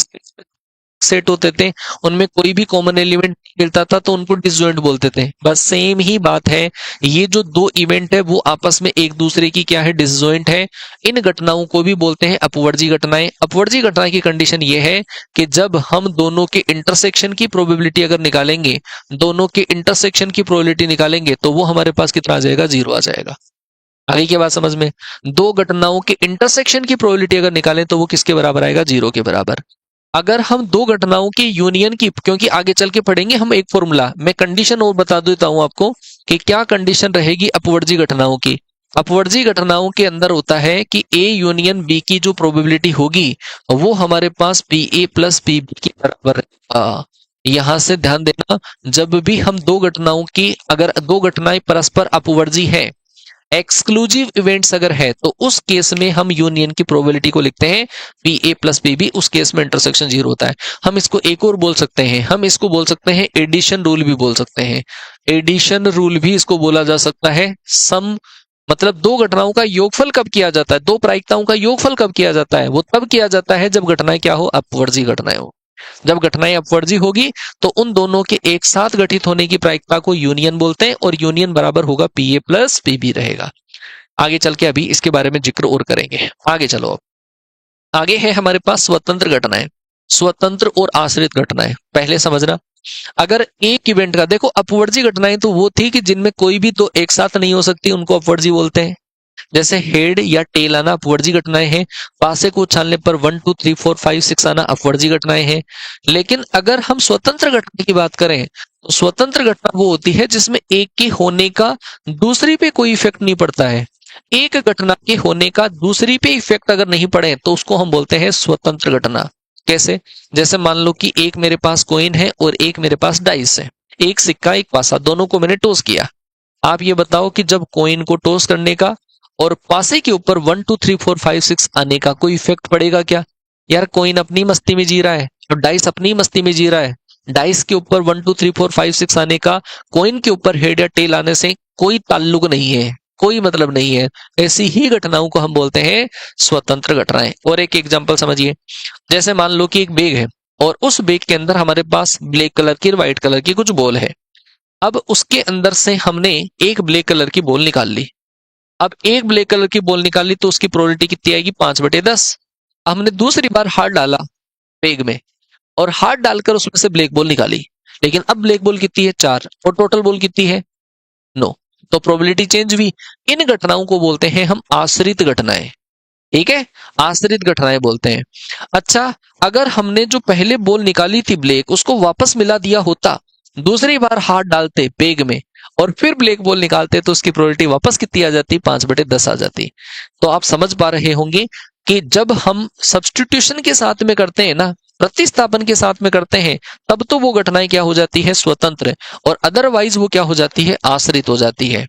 सेट होते थे उनमें कोई भी कॉमन एलिमेंट नहीं मिलता था तो उनको डिसजॉइंट बोलते थे। बस सेम ही बात है, ये जो दो इवेंट है वो आपस में एक दूसरे की क्या है? डिसजॉइंट है। इन घटनाओं को भी बोलते हैं अपवर्जी घटनाएं। अपवर्जी घटना की कंडीशन ये है कि जब हम दोनों के इंटरसेक्शन की प्रोबेबिलिटी अगर निकालेंगे, दोनों के इंटरसेक्शन की प्रोबेबिलिटी निकालेंगे तो वो हमारे पास कितना आ जाएगा? 0 आ जाएगा। आगे की बात समझ में? दो घटनाओं के इंटरसेक्शन की प्रोबेबिलिटी अगर निकालें तो वो किसके बराबर आएगा? 0 के बराबर। अगर हम दो घटनाओं की यूनियन की, क्योंकि आगे चल के पढ़ेंगे हम एक फॉर्मूला, मैं कंडीशन और बता देता हूं आपको कि क्या कंडीशन रहेगी अपवर्जी घटनाओं की। अपवर्जी घटनाओं के अंदर होता है कि ए यूनियन बी की जो प्रोबेबिलिटी होगी वो हमारे पास P A plus P B के बराबर रहेगा। यहां से ध्यान देना, जब भी हम दो घटनाओं की, अगर दो घटनाएं परस्पर अपवर्जी है, एक्सक्लूसिव इवेंट्स अगर है, तो उस केस में हम यूनियन की प्रोबेबिलिटी को लिखते हैं P A plus P B. उस केस में इंटरसेक्शन 0 होता है। हम इसको एक और बोल सकते हैं, हम इसको बोल सकते हैं एडिशन रूल भी बोल सकते हैं। एडिशन रूल भी इसको बोला जा सकता है। सम मतलब दो घटनाओं का योगफल कब किया जाता है, दो प्रायिकताओं का योगफल कब किया जाता है, वो तब किया जाता है जब घटनाएं क्या हो, अपवर्जी घटनाएं हो। जब घटनाएं अपवर्जी होगी तो उन दोनों के एक साथ घटित होने की प्रायिकता को यूनियन बोलते हैं, और यूनियन बराबर होगा P A plus P B रहेगा। आगे चल के अभी इसके बारे में जिक्र और करेंगे। आगे चलो, अब आगे है हमारे पास स्वतंत्र घटनाएं, स्वतंत्र और आश्रित घटनाएं। पहले समझना, अगर एक इवेंट का देखो, अपवर्जी घटनाएं तो वो थी कि जिनमें कोई भी तो एक साथ नहीं हो सकती, उनको अपवर्जी बोलते हैं। जैसे हेड या टेल आना अपवर्जी घटनाएं हैं। पासे को उछालने पर 1 2 3 4 5 6 आना अपवर्जी घटनाएं हैं। लेकिन अगर हम स्वतंत्र घटना की बात करें, तो स्वतंत्र घटना वो होती है जिसमें एक के होने का दूसरी पे कोई इफेक्ट नहीं पड़ता है। एक घटना के होने का दूसरी पे इफेक्ट अगर नहीं पड़े तो उसको हम बोलते हैं स्वतंत्र घटना। कैसे? जैसे मान लो कि एक मेरे पास कॉइन है और एक मेरे पास डाइस है, एक सिक्का एक पासा, दोनों को मैंने टॉस किया। आप ये बताओ कि जब कॉइन को टॉस करने का और पासे के ऊपर 1 2 3 4 5 6 आने का कोई इफेक्ट पड़ेगा क्या? यार कॉइन अपनी मस्ती में जी रहा है और डाइस अपनी मस्ती में जी रहा है। डाइस के ऊपर 1 2 3 4 5 6 आने का कॉइन के ऊपर हेड या टेल आने से कोई ताल्लुक नहीं है, कोई मतलब नहीं है। ऐसी ही घटनाओं को हम बोलते हैं स्वतंत्र घटनाएं। और एक एग्जांपल समझिए, जैसे मान लो कि एक बैग है और उस बैग के अंदर हमारे पास ब्लैक कलर की और व्हाइट कलर की कुछ बॉल है। अब उसके अंदर से हमने एक ब्लैक कलर की बॉल निकाल ली। अब एक ब्लैक कलर की बॉल निकाली तो उसकी प्रोबेबिलिटी कितनी आएगी? 5/10। हमने दूसरी बार हाथ डाला बैग में और हाथ डालकर उसमें से ब्लैक बॉल निकाली, लेकिन अब ब्लैक बॉल कितनी है? 4, और टोटल बॉल कितनी है? 9। तो प्रोबेबिलिटी चेंज हुई। इन घटनाओं को बोलते हैं हम आश्रित घटनाएं। ठीक है, आश्रित घटनाएं बोलते हैं। अच्छा, अगर हमने जो पहले बॉल निकाली थी ब्लैक, उसको वापस मिला दिया होता, दूसरी बार हाथ डालते बैग में और फिर ब्लैक बॉल निकालते, तो उसकी प्रोबेबिलिटी वापस कितनी आ जाती? 5/10 आ जाती। तो आप समझ पा रहे होंगे कि जब हम सब्स्टिट्यूशन के साथ में करते हैं ना, प्रतिस्थापन के साथ में करते हैं, तब तो वो घटनाएं क्या हो जाती है? स्वतंत्र। और अदरवाइज वो क्या हो जाती है? आश्रित हो जाती है।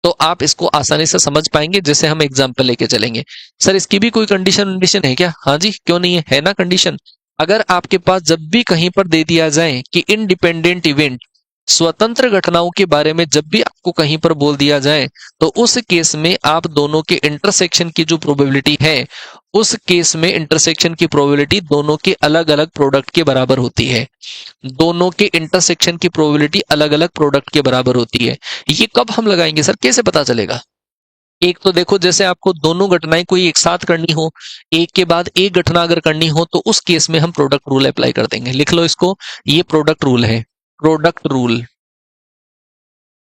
तो आप इसको आसानी से समझ पाएंगे। जैसे हम एग्जाम्पल लेके चलेंगे, सर इसकी भी कोई कंडीशन है क्या? हाँ जी, क्यों नहीं है, है ना कंडीशन। अगर आपके पास जब भी कहीं पर दे दिया जाए कि इंडिपेंडेंट इवेंट, स्वतंत्र घटनाओं के बारे में जब भी आपको कहीं पर बोल दिया जाए, तो उस केस में आप दोनों के इंटरसेक्शन की जो प्रोबेबिलिटी है, उस केस में इंटरसेक्शन की प्रोबेबिलिटी दोनों के अलग अलग प्रोडक्ट के बराबर होती है। दोनों के इंटरसेक्शन की प्रोबेबिलिटी अलग अलग प्रोडक्ट के बराबर होती है। ये कब हम लगाएंगे सर, कैसे पता चलेगा? एक तो देखो, जैसे आपको दोनों घटनाएं कोई एक साथ करनी हो, एक के बाद एक घटना अगर करनी हो, तो उस केस में हम प्रोडक्ट रूल अप्लाई कर देंगे। लिख लो इसको, ये प्रोडक्ट रूल है। प्रोडक्ट रूल,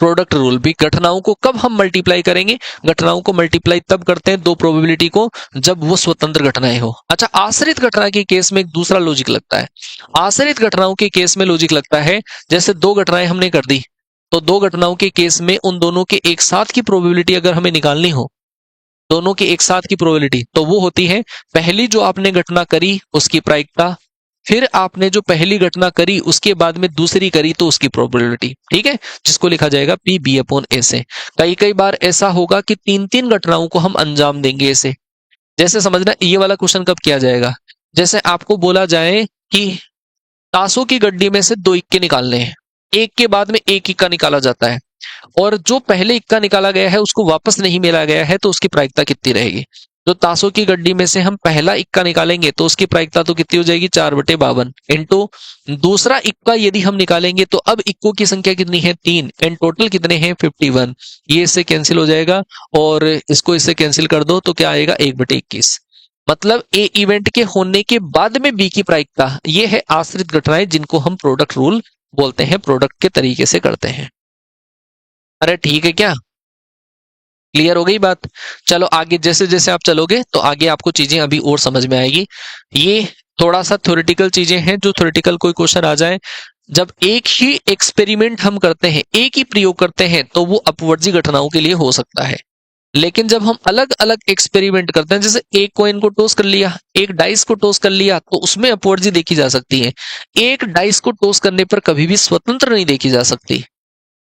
प्रोडक्ट रूल भी घटनाओं को कब हम मल्टीप्लाई करेंगे? घटनाओं को मल्टीप्लाई तब करते हैं दो प्रोबेबिलिटी को, जब वो स्वतंत्र घटनाएं हो। अच्छा, आश्रित घटना के केस में एक दूसरा लॉजिक लगता है। आश्रित घटनाओं के केस में लॉजिक लगता है, जैसे दो घटनाएं हमने कर दी, तो दो घटनाओं के केस में उन दोनों के एक साथ की प्रोबेबिलिटी अगर हमें निकालनी हो, दोनों के एक साथ की प्रोबेबिलिटी, तो वो होती है पहली जो आपने घटना करी उसकी प्रायिकता, फिर आपने जो पहली घटना करी उसके बाद में दूसरी करी तो उसकी प्रोबेबिलिटी। ठीक है, जिसको लिखा जाएगा पी बी अपॉन ए से। कई कई बार ऐसा होगा कि तीन तीन घटनाओं को हम अंजाम देंगे ऐसे। जैसे समझना, ये वाला क्वेश्चन कब किया जाएगा? जैसे आपको बोला जाए कि ताशों की गड्डी में से दो इक्के निकालने हैं, एक के बाद में एक इक्का निकाला जाता है, और जो पहले इक्का निकाला गया है उसको वापस नहीं मिला गया है, तो उसकी प्रायिकता कितनी रहेगी? जो ताशों की गड्डी में से हम पहला इक्का निकालेंगे तो उसकी प्रायिकता तो कितनी हो जाएगी? 4/52 इंटू दूसरा इक्का यदि हम निकालेंगे तो अब इक्कों की संख्या कितनी है? 3, एंड टोटल कितने हैं? 51। ये इससे कैंसिल हो जाएगा और इसको इससे कैंसिल कर दो तो क्या आएगा? 1/21। मतलब ए इवेंट के होने के बाद में बी की प्रायिकता। ये है आश्रित घटनाएं, जिनको हम प्रोडक्ट रूल बोलते हैं, प्रोडक्ट के तरीके से करते हैं। अरे ठीक है क्या? क्लियर हो गई बात? चलो आगे, जैसे जैसे आप चलोगे तो आगे आपको चीजें अभी और समझ में आएगी। ये थोड़ा सा थ्योरेटिकल चीजें हैं, जो थ्योरेटिकल कोई क्वेश्चन आ जाए, जब एक ही एक्सपेरिमेंट हम करते हैं, एक ही प्रयोग करते हैं, तो वो अपवर्जी घटनाओं के लिए हो सकता है। लेकिन जब हम अलग अलग एक्सपेरिमेंट करते हैं, जैसे एक कॉइन को टॉस कर लिया, एक डाइस को टॉस कर लिया, तो उसमें अपवर्ड्स देखी जा सकती है। एक डाइस को टॉस करने पर कभी भी स्वतंत्र नहीं देखी जा सकती।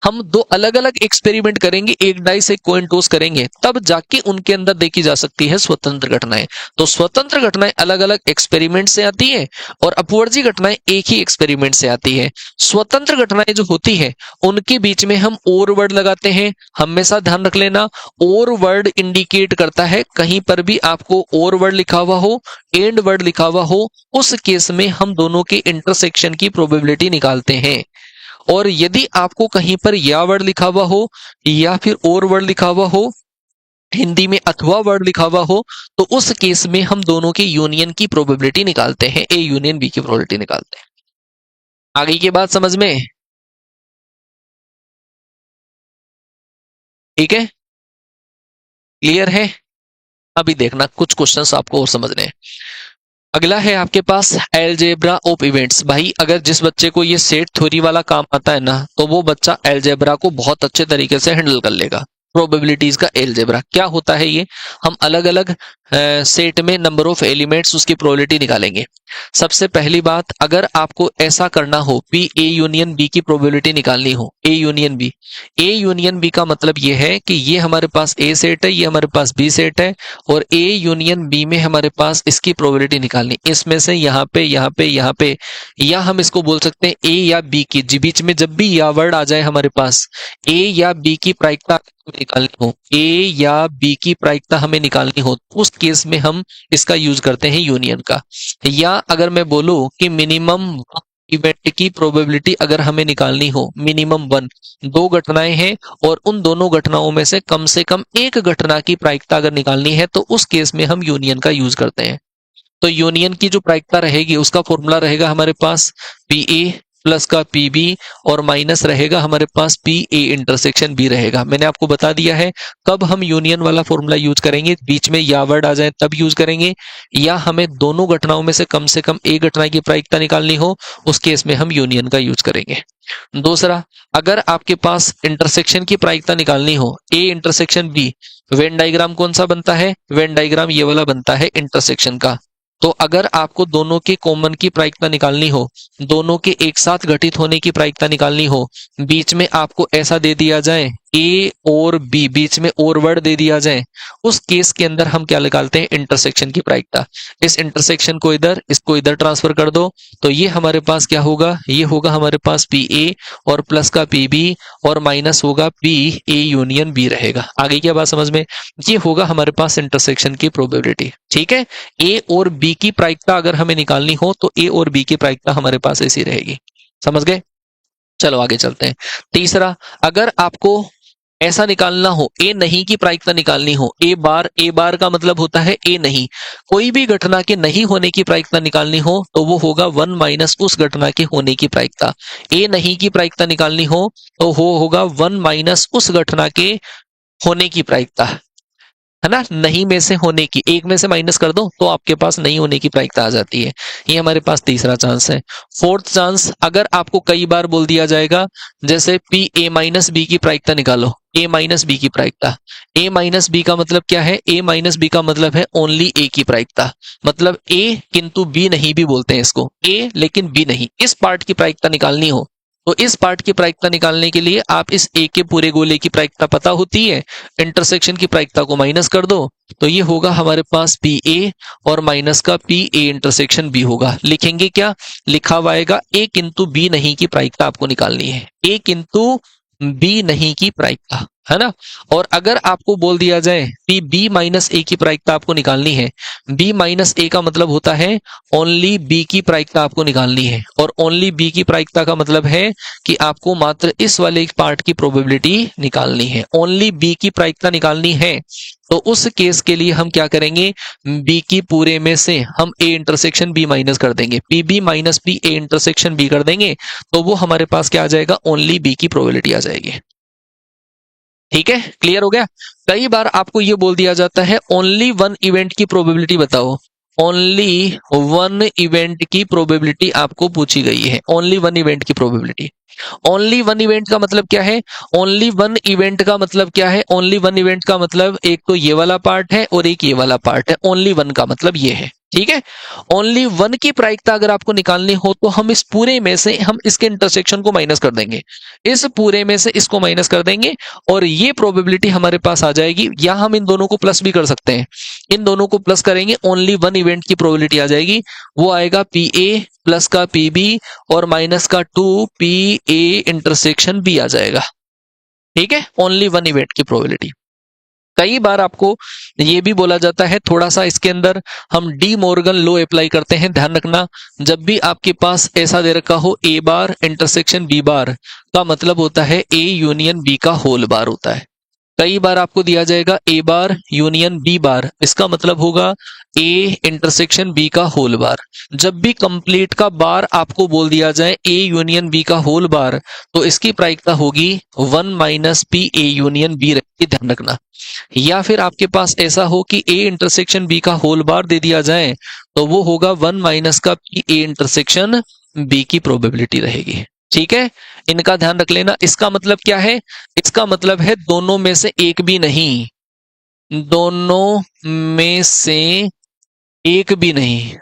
हम दो अलग अलग एक्सपेरिमेंट करेंगे, एक डाइस एक कॉइन टॉस करेंगे, तब जाके उनके अंदर देखी जा सकती है स्वतंत्र घटनाएं। तो स्वतंत्र घटनाएं अलग अलग एक्सपेरिमेंट से आती है और अपवर्जी घटनाएं एक ही एक्सपेरिमेंट से आती है। स्वतंत्र घटनाएं जो होती है उनके बीच में हम और वर्ड लगाते हैं। हमेशा ध्यान रख लेना, और वर्ड इंडिकेट करता है, कहीं पर भी आपको और वर्ड लिखा हुआ हो, एंड वर्ड लिखा हुआ हो, उस केस में हम दोनों के इंटरसेक्शन की प्रोबेबिलिटी निकालते हैं। और यदि आपको कहीं पर या वर्ड लिखा हुआ हो या फिर और वर्ड लिखा हुआ हो, हिंदी में अथवा वर्ड लिखा हुआ हो, तो उस केस में हम दोनों के यूनियन की प्रोबेबिलिटी निकालते हैं, ए यूनियन बी की प्रोबेबिलिटी निकालते हैं। आगे की बात समझ में? ठीक है, क्लियर है? अभी देखना कुछ क्वेश्चंस आपको और समझने हैं। अगला है आपके पास एलजेब्रा ऑफ इवेंट्स। भाई अगर जिस बच्चे को ये सेट थ्योरी वाला काम आता है ना, तो वो बच्चा एलजेब्रा को बहुत अच्छे तरीके से हैंडल कर लेगा। प्रोबेबिलिटीज का एलजेब्रा क्या होता है, ये हम अलग अलग सेट में नंबर ऑफ एलिमेंट्स उसकी प्रोबेबिलिटी निकालेंगे। सबसे पहली बात, अगर आपको ऐसा करना हो, पी ए यूनियन बी की प्रोबेबिलिटी निकालनी हो, A union B. A union B का मतलब ये है कि ये हमारे पास ए सेट है, ये हमारे पास बी सेट है, और ए यूनियन बी में हमारे पास इसकी प्रोबेबिलिटी निकालनी, इसमें से यहाँ पे यहाँ पे यहाँ पे, या हम इसको बोल सकते हैं ए या बी की, बीच में जब भी या वर्ड आ जाए हमारे पास, ए या बी की प्रायिकता निकालनी हो, ए या बी की प्रायिकता हमें निकालनी हो, उस केस में हम इसका यूज करते हैं यूनियन का। या अगर मैं बोलूं कि मिनिमम इवेंट की प्रोबेबिलिटी अगर हमें निकालनी हो, मिनिमम वन, दो घटनाएं हैं और उन दोनों घटनाओं में से कम एक घटना की प्रायिकता अगर निकालनी है, तो उस केस में हम यूनियन का यूज करते हैं। तो यूनियन की जो प्रायिकता रहेगी उसका फॉर्मूला रहेगा हमारे पास पी ए प्लस का पी बी, और माइनस रहेगा हमारे पास पी ए इंटरसेक्शन बी रहेगा। मैंने आपको बता दिया है कब हम यूनियन वाला फॉर्मूला यूज करेंगे, बीच में या वर्ड आ जाए तब यूज करेंगे, या हमें दोनों घटनाओं में से कम एक घटना की प्रायिकता निकालनी हो, उस केस में हम यूनियन का यूज करेंगे। दूसरा, अगर आपके पास इंटरसेक्शन की प्रायिकता निकालनी हो, A intersection B, Venn diagram कौन सा बनता है, वेन डायग्राम ये वाला बनता है इंटरसेक्शन का। तो अगर आपको दोनों के कॉमन की प्रायिकता निकालनी हो, दोनों के एक साथ घटित होने की प्रायिकता निकालनी हो, बीच में आपको ऐसा दे दिया जाए ए और बी, बीच में और वर्ड दे दिया जाए, उस केस के अंदर हम क्या निकालते हैं, इंटरसेक्शन की प्रायिकता। इस इंटरसेक्शन को इधर, इसको इधर ट्रांसफर कर दो, तो ये हमारे पास क्या होगा, ये होगा हमारे पास पी ए और प्लस का पी बी, और माइनस होगा पी ए यूनियन बी रहेगा। आगे क्या बात समझ में? ये होगा हमारे पास इंटरसेक्शन की प्रोबेबिलिटी। ठीक है, ए और बी की प्रायिकता अगर हमें निकालनी हो, तो ए और बी की प्रायिकता हमारे पास ऐसी रहेगी। समझ गए? चलो आगे चलते हैं। तीसरा, अगर आपको ऐसा निकालना हो, ए नहीं की प्रायिकता निकालनी हो, ए बार का मतलब होता है ए नहीं, कोई भी घटना के नहीं होने की प्रायिकता निकालनी हो, तो वो होगा वन माइनस उस घटना के होने की प्रायिकता। ए नहीं की प्रायिकता निकालनी हो तो होगा वन माइनस उस घटना के होने की प्रायिकता, है ना, नहीं में से होने की, एक में से माइनस कर दो तो आपके पास नहीं होने की प्रायिकता आ जाती है। ये हमारे पास तीसरा चांस है। फोर्थ चांस, अगर आपको कई बार बोल दिया जाएगा, जैसे पी ए माइनस बी की प्रायिकता निकालो, ए माइनस बी की प्रायिकता, ए माइनस बी का मतलब क्या है, ए माइनस बी का मतलब है ओनली ए की प्रायिकता, मतलब ए किंतु बी नहीं भी बोलते हैं इसको, ए लेकिन बी नहीं, इस पार्ट की प्रायिकता निकालनी हो, तो इस पार्ट की प्रायिकता निकालने के लिए आप इस ए के पूरे गोले की प्रायिकता पता होती है, इंटरसेक्शन की प्रायिकता को माइनस कर दो, तो ये होगा हमारे पास पी ए और माइनस का पी ए इंटरसेक्शन बी होगा। लिखेंगे क्या, लिखा हुआ आएगा ए किंतु बी नहीं की प्रायिकता आपको निकालनी है, ए किंतु बी नहीं की प्रायिकता, है ना। और अगर आपको बोल दिया जाए कि बी माइनस ए की प्रायिकता आपको निकालनी है, बी माइनस ए का मतलब होता है ओनली बी की प्रायिकता आपको निकालनी है, और ओनली बी की प्रायिकता का मतलब है कि आपको मात्र इस वाले पार्ट की प्रोबेबिलिटी निकालनी है, ओनली बी की प्रायिकता निकालनी है। तो उस केस के लिए हम क्या करेंगे, बी की पूरे में से हम ए इंटरसेक्शन बी माइनस कर देंगे, P B minus B A intersection B कर देंगे, तो वो हमारे पास क्या आ जाएगा, ओनली बी की प्रोबेबिलिटी आ जाएगी। ठीक है, क्लियर हो गया। कई बार आपको ये बोल दिया जाता है ओनली वन इवेंट की प्रोबेबिलिटी बताओ, ओनली वन इवेंट की प्रोबेबिलिटी आपको पूछी गई है। ओनली वन इवेंट की प्रोबेबिलिटी। ओनली वन इवेंट का मतलब क्या है? ओनली वन इवेंट का मतलब क्या है? ओनली वन इवेंट का मतलब एक तो ये वाला पार्ट है और एक ये वाला पार्ट है। ओनली वन का मतलब ये है, ठीक है। ओनली वन की प्रायिकता अगर आपको निकालनी हो तो हम इस पूरे में से हम इसके इंटरसेक्शन को माइनस कर देंगे, इस पूरे में से इसको माइनस कर देंगे और ये प्रोबेबिलिटी हमारे पास आ जाएगी। या हम इन दोनों को प्लस भी कर सकते हैं, इन दोनों को प्लस करेंगे, ओनली वन इवेंट की प्रोबेबिलिटी आ जाएगी। वो आएगा पी ए प्लस का पी बी और माइनस का 2 पी ए इंटरसेक्शन बी आ जाएगा, ठीक है। ओनली वन इवेंट की प्रोबेबिलिटी। कई बार आपको ये भी बोला जाता है, थोड़ा सा इसके अंदर हम डी मॉर्गन लॉ अप्लाई करते हैं। ध्यान रखना, जब भी आपके पास ऐसा दे रखा हो ए बार इंटरसेक्शन बी बार, का मतलब होता है ए यूनियन बी का होल बार होता है। कई बार आपको दिया जाएगा ए बार यूनियन बी बार, इसका मतलब होगा ए इंटरसेक्शन बी का होल बार। जब भी कंप्लीट का बार आपको बोल दिया जाए ए यूनियन बी का होल बार, तो इसकी प्रायिकता होगी 1 minus P A union B रहेगी, ध्यान रखना। या फिर आपके पास ऐसा हो कि ए इंटरसेक्शन बी का होल बार दे दिया जाए, तो वो होगा 1 माइनस का पी ए इंटरसेक्शन बी की प्रोबेबिलिटी रहेगी, ठीक है। इनका ध्यान रख लेना। इसका मतलब क्या है? इसका मतलब है दोनों में से एक भी नहीं, दोनों में से एक भी नहीं,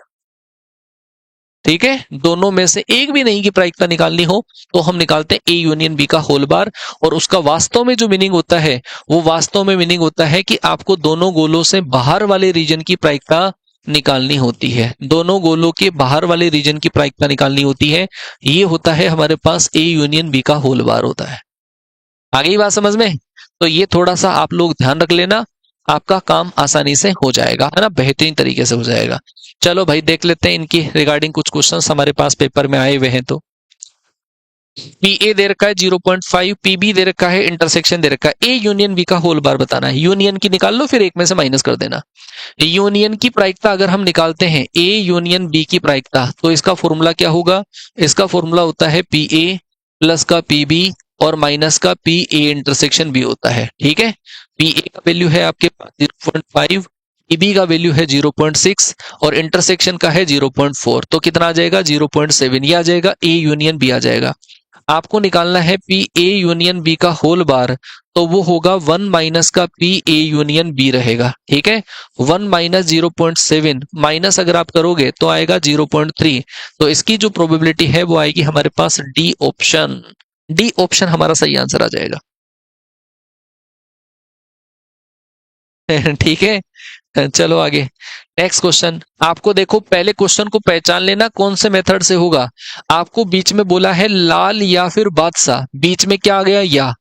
ठीक है। दोनों में से एक भी नहीं की प्रायिकता निकालनी हो तो हम निकालते हैं ए यूनियन बी का होल बार। और उसका वास्तव में जो मीनिंग होता है, वो वास्तव में मीनिंग होता है कि आपको दोनों गोलों से बाहर वाले रीजन की प्रायिकता निकालनी होती है। दोनों गोलों के बाहर वाले रीजन की प्रायिकता निकालनी होती है। ये होता है हमारे पास ए यूनियन बी का होल बार होता है। आ गई बात समझ में? तो ये थोड़ा सा आप लोग ध्यान रख लेना, आपका काम आसानी से हो जाएगा, है ना, बेहतरीन तरीके से हो जाएगा। चलो भाई देख लेते हैं इनकी रिगार्डिंग कुछ क्वेश्चंस हमारे पास पेपर में आए हुए हैं। तो पी ए दे रखा है 0.5, पी बी दे रखा है, इंटरसेक्शन दे रखा है, ए यूनियन बी का होल बार बताना है। यूनियन की निकाल लो, फिर एक में से माइनस कर देना। यूनियन की प्रायिकता अगर हम निकालते हैं ए यूनियन बी की प्रायिकता, तो इसका फॉर्मूला क्या होगा? इसका फॉर्मूला होता है पी ए प्लस का पी बी और माइनस का पी ए इंटरसेक्शन बी होता है, ठीक है। पी ए का वैल्यू है आपके पास 0.5, पी बी का वैल्यू है 0.6 और इंटरसेक्शन का है 0.4, तो कितना आ जाएगा? 0.7। ये आ जाएगा ए यूनियन बी आ जाएगा। आपको निकालना है पी ए यूनियन बी का होल बार, तो वो होगा 1 माइनस का पी ए यूनियन बी रहेगा, ठीक है। 1 माइनस 0.7 माइनस अगर आप करोगे तो आएगा 0.3। तो इसकी जो प्रोबेबिलिटी है वो आएगी हमारे पास डी ऑप्शन। डी ऑप्शन हमारा सही आंसर आ जाएगा, ठीक है। चलो आगे नेक्स्ट क्वेश्चन। आपको देखो पहले क्वेश्चन को पहचान लेना कौन से मेथड से होगा। आपको बीच में बोला है लाल या फिर बादशाह, बीच में क्या आ गया? या।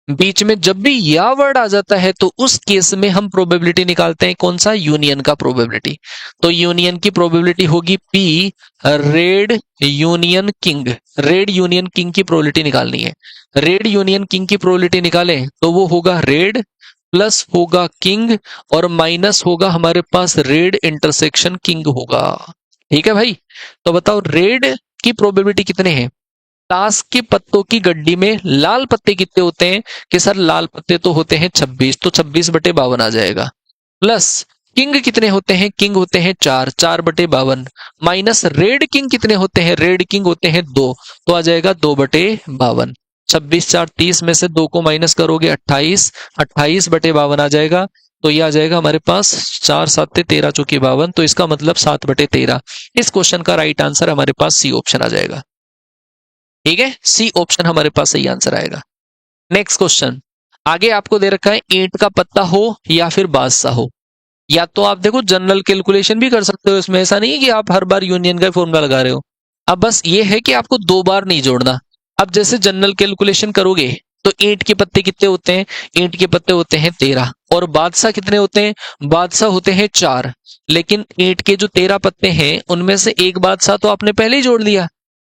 बीच में जब भी या वर्ड आ जाता है तो उस केस में हम प्रोबेबिलिटी निकालते हैं, कौन सा? यूनियन का प्रोबेबिलिटी। तो यूनियन की प्रोबेबिलिटी होगी P red union king. Red union king की प्रोबेबिलिटी निकालनी है। रेड यूनियन किंग की प्रोबेबिलिटी निकालें तो वो होगा रेड प्लस होगा किंग और माइनस होगा हमारे पास रेड इंटरसेक्शन किंग होगा, ठीक है भाई। तो बताओ रेड की प्रोबेबिलिटी कितने हैं? ताश के पत्तों की गड्डी में लाल पत्ते कितने होते हैं? कि सर लाल पत्ते तो होते हैं 26, तो 26/52 आ जाएगा। प्लस किंग कितने होते हैं? किंग होते हैं 4, 4/52। माइनस रेड किंग कितने होते हैं? रेड किंग होते हैं 2, तो आ जाएगा 2/52। 26 4 30 में से 2 को माइनस करोगे 28, 28/52 आ जाएगा। तो ये आ जाएगा हमारे पास 4 7 13 चौके 52, तो इसका मतलब 7/13। इस क्वेश्चन का राइट आंसर हमारे पास सी ऑप्शन आ जाएगा, ठीक है। सी ऑप्शन हमारे पास सही आंसर आएगा। Next question. आगे आपको दे रखा है ईंट का पत्ता हो या फिर बादशाह हो। या तो आप देखो जनरल कैलकुलेशन भी कर सकते हो, इसमें ऐसा नहीं है कि आप हर बार यूनियन का फॉर्मूला लगा रहे हो। अब बस ये है कि आपको 2 बार नहीं जोड़ना। अब जैसे जनरल कैलकुलेशन करोगे तो ईंट के पत्ते कितने होते हैं? ईंट के पत्ते होते हैं 13। और बादशाह कितने होते हैं? बादशाह होते हैं 4। लेकिन ईंट के जो 13 पत्ते हैं उनमें से एक बादशाह तो आपने पहले ही जोड़ लिया,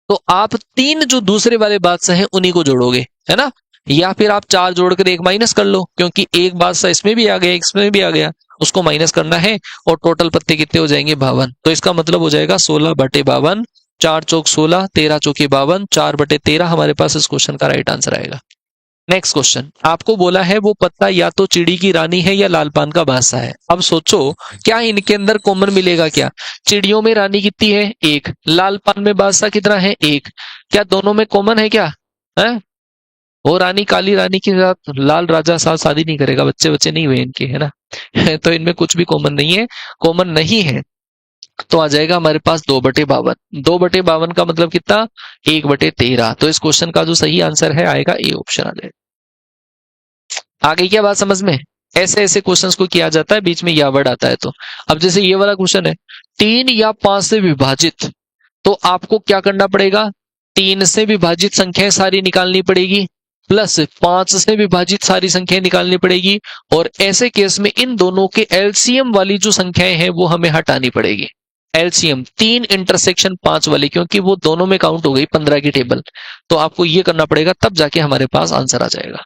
तो आप 3 जो दूसरे वाले बादशाह हैं उन्हीं को जोड़ोगे, है ना। या फिर आप 4 जोड़कर 1 माइनस कर लो, क्योंकि एक बादशाह इसमें भी आ गया, इसमें भी आ गया, उसको माइनस करना है। और टोटल पत्ते कितने हो जाएंगे? 52। तो इसका मतलब हो जाएगा 16/52। 4 चौक 16, 13 चौके 52, 4/13 हमारे पास इस क्वेश्चन का राइट आंसर आएगा। नेक्स्ट क्वेश्चन, आपको बोला है वो पत्ता या तो चिड़ी की रानी है या लाल पान का बादशाह है। अब सोचो क्या इनके अंदर कॉमन मिलेगा क्या? चिड़ियों में रानी कितनी है? एक। लाल पान में बादशाह कितना है? एक। क्या दोनों में कॉमन है क्या? है? वो रानी काली रानी के साथ लाल राजा साथ शादी नहीं करेगा, बच्चे बच्चे नहीं हुए इनके, है ना। तो इनमें कुछ भी कॉमन नहीं है, कॉमन नहीं है। तो आ जाएगा हमारे पास 2/52। 2/52 का मतलब कितना? 1/13। तो इस क्वेश्चन का जो सही आंसर है आएगा ए ऑप्शन आ जाएगा। आ गई क्या बात समझ में? ऐसे ऐसे क्वेश्चंस को किया जाता है, बीच में या वर्ड आता है तो। अब जैसे ये वाला क्वेश्चन है, 3 या 5 से विभाजित, तो आपको क्या करना पड़ेगा? 3 से विभाजित संख्याएं सारी निकालनी पड़ेगी, प्लस 5 से विभाजित सारी संख्याएं निकालनी पड़ेगी, और ऐसे केस में इन दोनों के एलसीएम वाली जो संख्याएं हैं वो हमें हटानी पड़ेगी। एलसीएम 3 इंटरसेक्शन 5 वाली, क्योंकि वो दोनों में काउंट हो गई 15 की टेबल। तो आपको ये करना पड़ेगा, तब जाके हमारे पास आंसर आ जाएगा।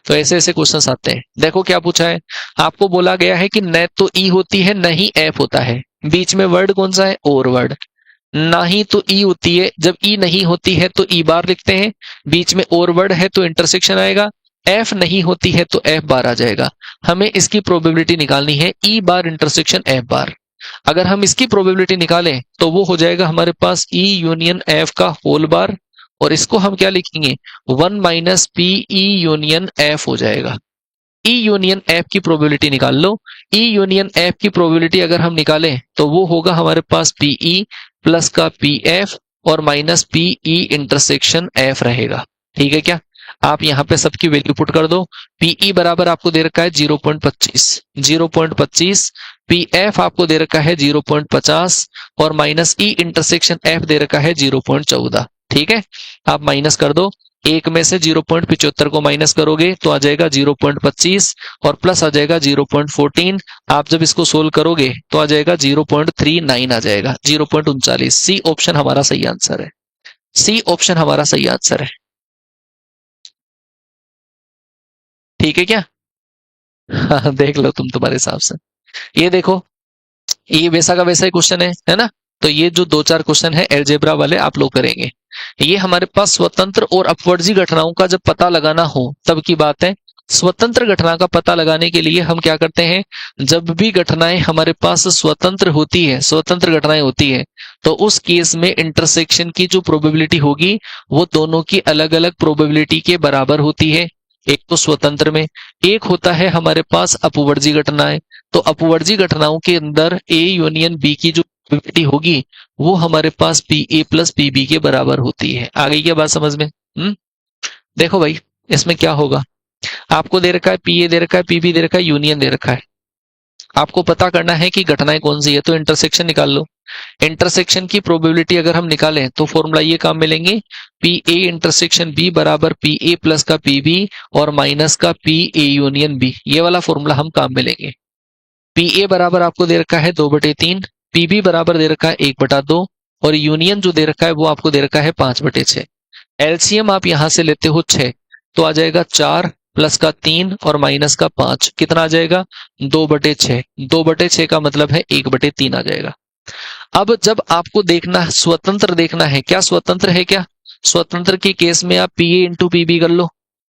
तो ऐसे ऐसे क्वेश्चंस आते हैं। देखो क्या पूछा है, आपको बोला गया है कि न तो ई होती है न ही एफ होता है, बीच में वर्ड कौन सा है? और वर्ड। ना ही तो ई होती है, जब ई नहीं होती है तो ई बार लिखते हैं, बीच में और वर्ड है तो इंटरसेक्शन आएगा, एफ नहीं होती है तो एफ बार आ जाएगा। हमें इसकी प्रोबेबिलिटी निकालनी है, ई बार इंटरसेक्शन एफ बार। अगर हम इसकी प्रोबेबिलिटी निकालें तो वो हो जाएगा हमारे पास ई यूनियन एफ का होल बार, और इसको हम क्या लिखेंगे? 1 minus P E union F हो जाएगा। ई यूनियन एफ की प्रोबेबिलिटी निकाल लो। ई यूनियन एफ की प्रोबेबिलिटी अगर हम निकालें तो वो होगा हमारे पास पीई प्लस का पी एफ और माइनस पीई इंटरसेक्शन एफ रहेगा। ठीक है क्या? आप यहां पे सबकी वैल्यू पुट कर दो। पीई बराबर आपको दे रखा है 0.25, 0.25। पी एफ आपको दे रखा है 0.50 और माइनस ई इंटरसेक्शन एफ दे रखा है 0.14। ठीक है, आप माइनस कर दो। एक में से 0.75 को माइनस करोगे तो आ जाएगा 0.25 और प्लस आ जाएगा 0.14। आप जब इसको सोल्व करोगे तो आ जाएगा 0.39 आ जाएगा, 0.39। सी ऑप्शन हमारा सही आंसर है। सी ऑप्शन हमारा सही आंसर है। ठीक है क्या? हाँ, देख लो तुम तुम्हारे हिसाब से। ये देखो, ये वैसा का वैसा ही क्वेश्चन है ना। तो ये जो 2-4 क्वेश्चन है एलजेब्रा वाले आप लोग करेंगे। ये हमारे पास स्वतंत्र और अपवर्जी घटनाओं का जब पता लगाना हो तब की बात है। स्वतंत्र घटना का पता लगाने के लिए हम क्या करते हैं, जब भी घटनाएं हमारे पास स्वतंत्र होती है, स्वतंत्र घटनाएं होती है, तो उस केस में इंटरसेक्शन की जो प्रोबेबिलिटी होगी वो दोनों की अलग अलग प्रोबेबिलिटी के बराबर होती है। एक तो स्वतंत्र में, एक होता है हमारे पास अपवर्जी घटनाएं। तो अपवर्जी घटनाओं के अंदर ए यूनियन बी की जो प्रोबेबिलिटी होगी वो हमारे पास P A plus P B के बराबर होती है। आ गई क्या बात समझ में? देखो भाई, इसमें क्या होगा, आपको दे रखा है पी ए दे रखा है, पीबी दे रखा है, यूनियन दे रखा है। आपको पता करना है कि घटनाएं कौन सी है, तो इंटरसेक्शन निकाल लो। इंटरसेक्शन की प्रोबेबिलिटी अगर हम निकालें तो फॉर्मूला ये काम मिलेंगे, पी ए इंटरसेक्शन बी बराबर पी ए प्लस का पी बी और माइनस का पी ए यूनियन बी। ये वाला फॉर्मूला हम काम मिलेंगे। पी ए बराबर आपको दे रखा है 2/3, पीबी बराबर दे रखा है 1/2 और यूनियन जो दे रखा है वो आपको दे रखा है 5/6। एलसीएम आप यहां से लेते हो 6, तो आ जाएगा 4 प्लस का 3 और माइनस का 5। कितना आ जाएगा? 2/6। 2/6 का मतलब है 1/3 आ जाएगा। अब जब आपको देखना स्वतंत्र देखना है, क्या स्वतंत्र है क्या? स्वतंत्र के केस में आप पीए इंटू पीबी कर लो।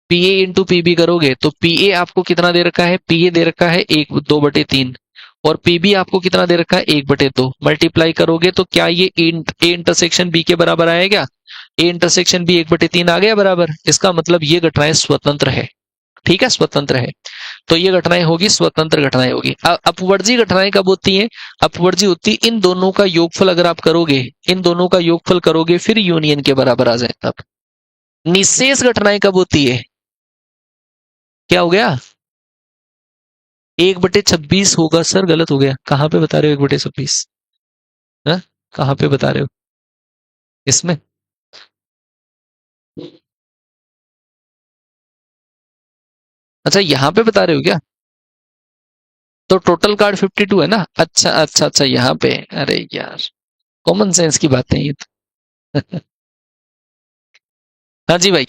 पीए इंटू पीबी करोगे तो पीए आपको कितना दे रखा है? पीए दे रखा है 2/3 और पीबी आपको कितना दे रखा है? 1/2। मल्टीप्लाई करोगे तो क्या ये ए इंटरसेक्शन बी के बराबर आएगा? ए इंटरसेक्शन बी 1/3 आ गया बराबर। इसका मतलब ये घटनाएं स्वतंत्र है। ठीक है, स्वतंत्र है। तो ये घटनाएं होगी, स्वतंत्र घटनाएं होगी। अपवर्जी घटनाएं कब होती है? अपवर्जी होती इन दोनों का योगफल अगर आप करोगे, इन दोनों का योगफल करोगे फिर यूनियन के बराबर आ जाए तब। निशेष घटनाएं कब होती है? क्या हो गया? 1/26 होगा सर, गलत हो गया। कहां पे बता रहे हो 1/26? कहां पे बता रहे हो इसमें? अच्छा, यहां पे बता रहे हो क्या? तो टोटल कार्ड 52 है ना। अच्छा अच्छा अच्छा, यहाँ पे। अरे यार, कॉमन सेंस की बातें ये तो। हाँ जी भाई।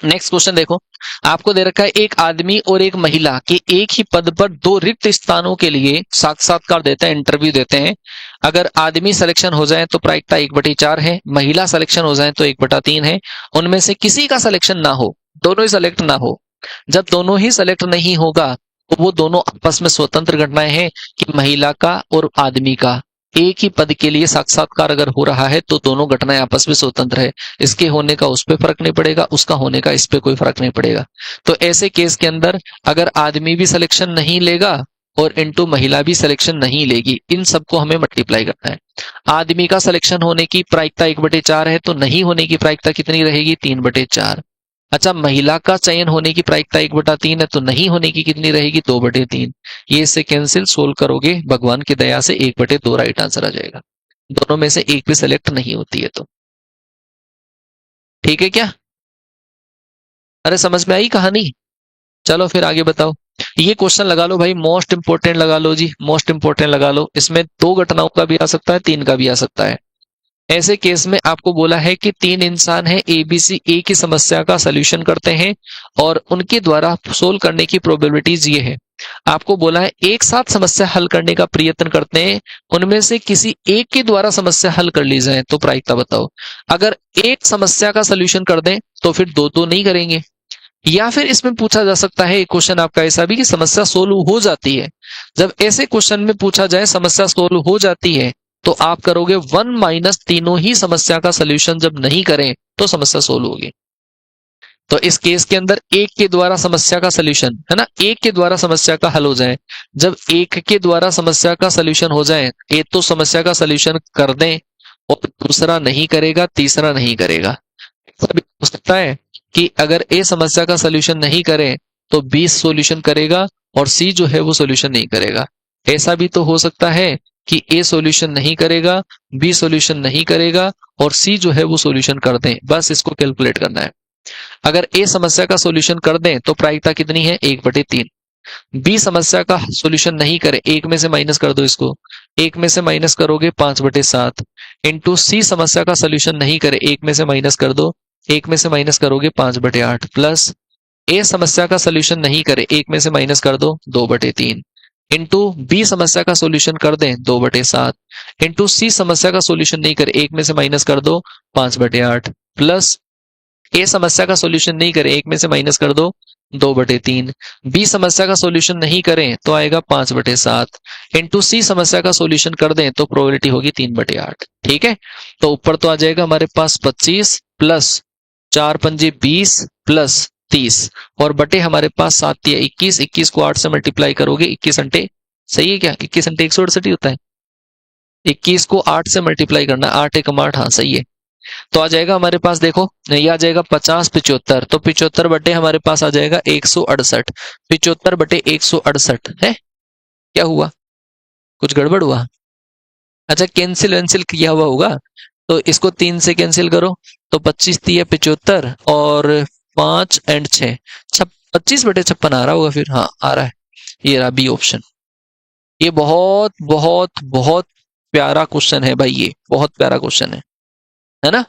नेक्स्ट क्वेश्चन देखो, आपको दे रखा है एक आदमी और एक महिला के एक ही पद पर 2 रिक्त स्थानों के लिए साक्षात्कार देते हैं, इंटरव्यू देते हैं। अगर आदमी सिलेक्शन हो जाए तो प्रायिकता 1/4 है, महिला सिलेक्शन हो जाए तो 1/3 है। उनमें से किसी का सिलेक्शन ना हो दोनों ही सेलेक्ट ना हो। जब दोनों ही सेलेक्ट नहीं होगा तो वो दोनों आपस में स्वतंत्र घटनाएं हैं कि महिला का और आदमी का एक ही पद के लिए साक्षात्कार अगर हो रहा है तो दोनों घटनाएं आपस में स्वतंत्र है। इसके होने का उस पे फर्क नहीं पड़ेगा, उसका होने का इस पे कोई फर्क नहीं पड़ेगा। तो ऐसे केस के अंदर अगर आदमी भी सिलेक्शन नहीं लेगा और इनटू महिला भी सिलेक्शन नहीं लेगी, इन सबको हमें मल्टीप्लाई करना है। आदमी का सिलेक्शन होने की प्रायिकता 1/4 है, तो नहीं होने की प्रायिकता कितनी रहेगी? 3/4। अच्छा, महिला का चयन होने की प्रायिकता 1/3 है, तो नहीं होने की कितनी रहेगी? 2/3। ये इससे कैंसिल, सोल्व करोगे भगवान की दया से 1/2 राइट आंसर आ जाएगा। दोनों में से एक भी सेलेक्ट नहीं होती है तो। ठीक है क्या? अरे समझ में आई कहानी? चलो फिर आगे बताओ। ये क्वेश्चन लगा लो भाई, मोस्ट इंपोर्टेंट लगा लो जी, मोस्ट इंपोर्टेंट लगा लो। इसमें 2 घटनाओं का भी आ सकता है, 3 का भी आ सकता है। ऐसे केस में आपको बोला है कि 3 इंसान हैं, एबीसी एक ही समस्या का सॉल्यूशन करते हैं और उनके द्वारा सोल्व करने की प्रोबेबिलिटीज ये है। आपको बोला है एक साथ समस्या हल करने का प्रयत्न करते हैं, उनमें से किसी एक के द्वारा समस्या हल कर ली जाए तो प्रायिकता बताओ। अगर एक समस्या का सॉल्यूशन कर दें तो फिर दो नहीं करेंगे। या फिर इसमें पूछा जा सकता है एक क्वेश्चन आपका ऐसा भी कि समस्या सोल्व हो जाती है। जब ऐसे क्वेश्चन में पूछा जाए समस्या सोल्व हो जाती है तो आप करोगे 1 - तीनों ही समस्या का सॉल्यूशन जब नहीं करें तो समस्या सोल्व होगी। तो इस केस के अंदर एक के द्वारा समस्या का सॉल्यूशन है ना, एक के द्वारा समस्या का हल हो जाए। जब एक के द्वारा समस्या का सॉल्यूशन हो जाए, एक तो समस्या का सॉल्यूशन कर दें और दूसरा नहीं करेगा, तीसरा नहीं करेगा। ऐसा भी हो सकता है कि अगर ए समस्या का सॉल्यूशन नहीं करे तो बी सॉल्यूशन करेगा और सी जो है वो सॉल्यूशन नहीं करेगा। ऐसा भी तो हो सकता है कि ए सॉल्यूशन नहीं करेगा, बी सॉल्यूशन नहीं करेगा और सी जो है वो सॉल्यूशन कर दें। बस इसको कैलकुलेट करना है। अगर ए समस्या का सॉल्यूशन कर दें तो प्रायिकता कितनी है? 1/3। बी समस्या का सॉल्यूशन नहीं करे, एक में से माइनस कर दो इसको, एक में से माइनस करोगे 5/7 इंटू सी समस्या का सॉल्यूशन नहीं करे, एक में से माइनस कर दो, एक में से माइनस करोगे 5/8 प्लस ए समस्या का सॉल्यूशन नहीं करे, एक में से माइनस कर दो 2/3 इंटू बी समस्या का सॉल्यूशन कर दें 2/7 इंटू सी समस्या का सॉल्यूशन नहीं करे, एक में से माइनस कर दो 5/8 प्लस ए समस्या का सॉल्यूशन नहीं करे, एक में से माइनस कर दो 2/3। बी समस्या का सॉल्यूशन नहीं करें तो आएगा 5/7 इंटू सी समस्या का सॉल्यूशन कर दें तो प्रोबेबिलिटी होगी 3/8। ठीक है, तो ऊपर तो आ जाएगा हमारे पास 25 प्लस 4 पंजे 20 प्लस 30 और बटे हमारे पास 7 या 21। 21 को 8 से मल्टीप्लाई करोगे, 21 अंटे सही है क्या? 21 अंटे 168 होता है। 21 को 8 से मल्टीप्लाई करना, 8 एकम 8, हाँ सही है। तो आ जाएगा हमारे पास, देखो ये आ जाएगा 50 75, तो 75 बटे हमारे पास आ जाएगा 168। 75 बटे 168 है। क्या हुआ? कुछ गड़बड़ हुआ? अच्छा, कैंसिल वैंसिल किया हुआ होगा, तो इसको 3 से कैंसिल करो तो 25 3 75 और 5 एंड 6 25/56 आ रहा होगा फिर। हाँ आ रहा है, ये रहा बी ऑप्शन। ये बहुत बहुत बहुत प्यारा क्वेश्चन है भाई, ये बहुत प्यारा क्वेश्चन है ना?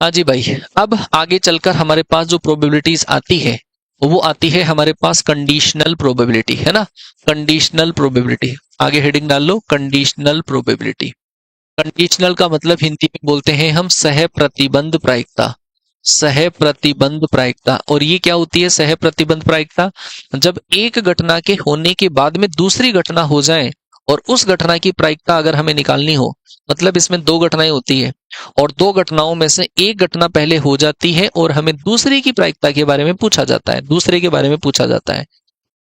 हाँ जी भाई। अब आगे चलकर हमारे पास जो प्रोबेबिलिटीज आती है वो आती है हमारे पास कंडीशनल प्रोबेबिलिटी, है ना? कंडीशनल प्रोबेबिलिटी, आगे हेडिंग डाल लो कंडीशनल प्रोबेबिलिटी। कंडीशनल का मतलब हिंदी में बोलते हैं हम सह प्रतिबंध प्रायिकता। सह प्रतिबंध प्रायिकता। और ये क्या होती है सह प्रतिबंध प्रायिकता? जब एक घटना के होने के बाद में दूसरी घटना हो जाए और उस घटना की प्रायिकता अगर हमें निकालनी हो, मतलब इसमें 2 घटनाएं होती है और 2 घटनाओं में से एक घटना पहले हो जाती है और हमें दूसरे की प्रायिकता के बारे में पूछा जाता है, दूसरे के बारे में पूछा जाता है।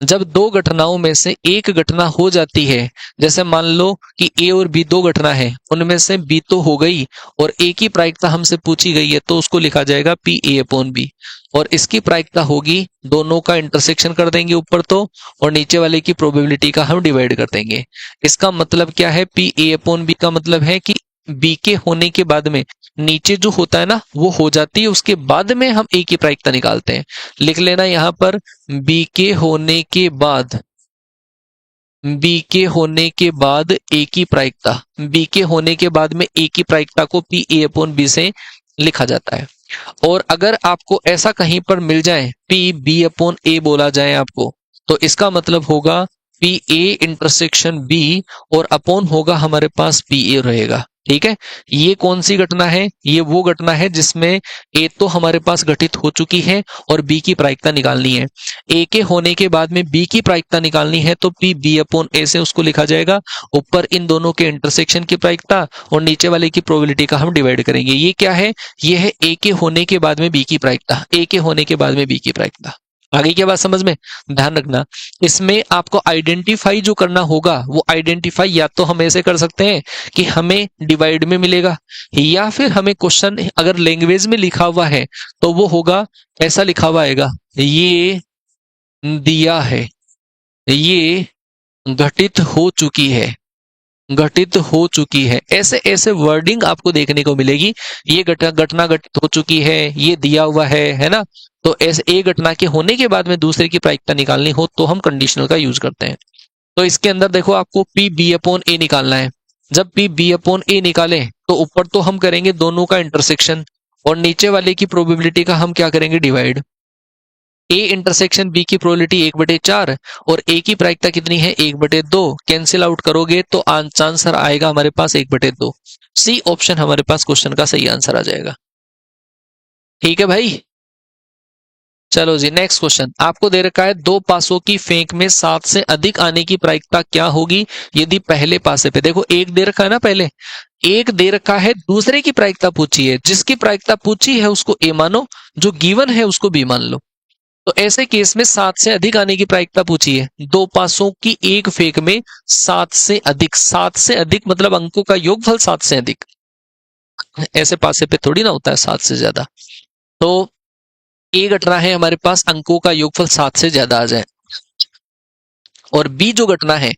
जब 2 घटनाओं में से एक घटना हो जाती है, जैसे मान लो कि ए और बी 2 घटना है, उनमें से बी तो हो गई और ए की प्रायिकता हमसे पूछी गई है, तो उसको लिखा जाएगा पी ए अपॉन बी और इसकी प्रायिकता होगी, दोनों का इंटरसेक्शन कर देंगे ऊपर तो और नीचे वाले की प्रोबेबिलिटी का हम डिवाइड कर देंगे। इसका मतलब क्या है? पी ए अपॉन बी का मतलब है कि बी के होने के बाद में नीचे जो होता है ना वो हो जाती है, उसके बाद में हम ए की प्रायिकता निकालते हैं। लिख लेना यहां पर बी के होने के बाद, बी के होने के बाद ए की प्रायिकता, बी के होने के बाद में ए की प्रायिकता को पी ए अपॉन बी से लिखा जाता है। और अगर आपको ऐसा कहीं पर मिल जाए पी बी अपॉन ए बोला जाए आपको, तो इसका मतलब होगा पी ए इंटरसेक्शन बी और अपॉन होगा हमारे पास पी ए रहेगा। ठीक है, ये कौन सी घटना है? ये वो घटना है जिसमें ए तो हमारे पास घटित हो चुकी है और बी की प्रायिकता निकालनी है। ए के होने के बाद में बी की प्रायिकता निकालनी है तो पी बी अपॉन ए से उसको लिखा जाएगा। ऊपर इन दोनों के इंटरसेक्शन की प्रायिकता और नीचे वाले की प्रोबेबिलिटी का हम डिवाइड करेंगे। ये क्या है? ये है ए के होने के बाद में बी की प्रायिकता, ए के होने के बाद में बी की प्रायिकता। आगे क्या बात समझ में? ध्यान रखना, इसमें आपको आइडेंटिफाई जो करना होगा वो आइडेंटिफाई या तो हम ऐसे कर सकते हैं कि हमें डिवाइड में मिलेगा, या फिर हमें क्वेश्चन अगर लैंग्वेज में लिखा हुआ है तो वो होगा, ऐसा लिखा हुआ आएगा, ये दिया है, ये घटित हो चुकी है, घटित हो चुकी है। ऐसे ऐसे वर्डिंग आपको देखने को मिलेगी। ये घटना घटित हो चुकी है, ये दिया हुआ है ना। तो ऐसे एक घटना के होने के बाद में दूसरे की प्रायिकता निकालनी हो तो हम कंडीशनल का यूज करते हैं। तो इसके अंदर देखो आपको पी बी अपॉन ए निकालना है। जब पी बी अपॉन ए निकालें तो ऊपर तो हम करेंगे दोनों का इंटरसेक्शन और नीचे वाले की प्रोबेबिलिटी का हम क्या करेंगे? डिवाइड। ए इंटरसेक्शन बी की प्रोबेबिलिटी 1/4 और ए की प्रायिकता कितनी है? 1/2। कैंसिल आउट करोगे तो आंसर आएगा हमारे पास 1/2। सी ऑप्शन हमारे पास क्वेश्चन का सही आंसर आ जाएगा। ठीक है भाई, चलो जी नेक्स्ट क्वेश्चन आपको दे रखा है, दो पासों की फेंक में 7 से अधिक आने की प्रायिकता क्या होगी यदि पहले पासे पे, देखो एक दे रखा है ना, पहले एक दे रखा है, दूसरे की प्रायिकता पूछी है, जिसकी प्रायिकता पूछी है उसको ए मानो, जो गिवन है उसको बी मान लो। तो ऐसे केस में 7 से अधिक आने की प्रायिकता पूछी है। दो पासों की एक फेंक में 7 से अधिक, 7 से अधिक मतलब अंकों का योगफल 7 से अधिक। ऐसे पासे पे थोड़ी ना होता है 7 से ज्यादा। तो ए घटना है हमारे पास अंकों का योगफल 7 से ज्यादा आ जाए, और बी जो घटना है,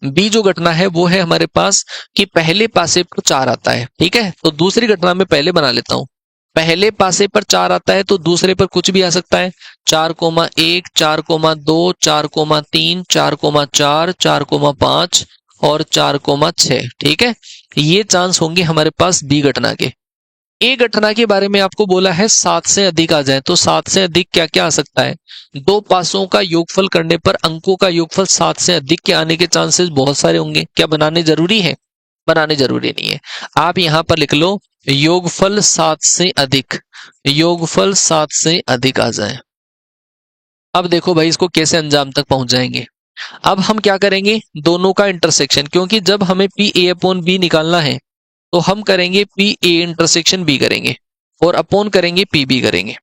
बी जो घटना है वो है हमारे पास कि पहले पासे पर 4 आता है। ठीक है, तो दूसरी घटना में पहले बना लेता हूं। पहले पासे पर 4 आता है तो दूसरे पर कुछ भी आ सकता है, 4,1, 4,2, 4,3, 4,4, 4,5 और 4,6। ठीक है, ये चांस होंगे हमारे पास बी घटना के। ए घटना के बारे में आपको बोला है 7 से अधिक आ जाए, तो 7 से अधिक क्या क्या आ सकता है? दो पासों का योगफल करने पर अंकों का योगफल 7 से अधिक के आने के चांसेस बहुत सारे होंगे। क्या बनाने जरूरी है? बनाने जरूरी नहीं है। आप यहां पर लिख लो योगफल 7 से अधिक, योगफल 7 से अधिक आ जाए। अब देखो भाई इसको कैसे अंजाम तक पहुंच जाएंगे। अब हम क्या करेंगे? दोनों का इंटरसेक्शन, क्योंकि जब हमें पी ए अपॉन बी निकालना है तो हम करेंगे पी ए इंटरसेक्शन बी करेंगे और अपॉन करेंगे पी बी करेंगे।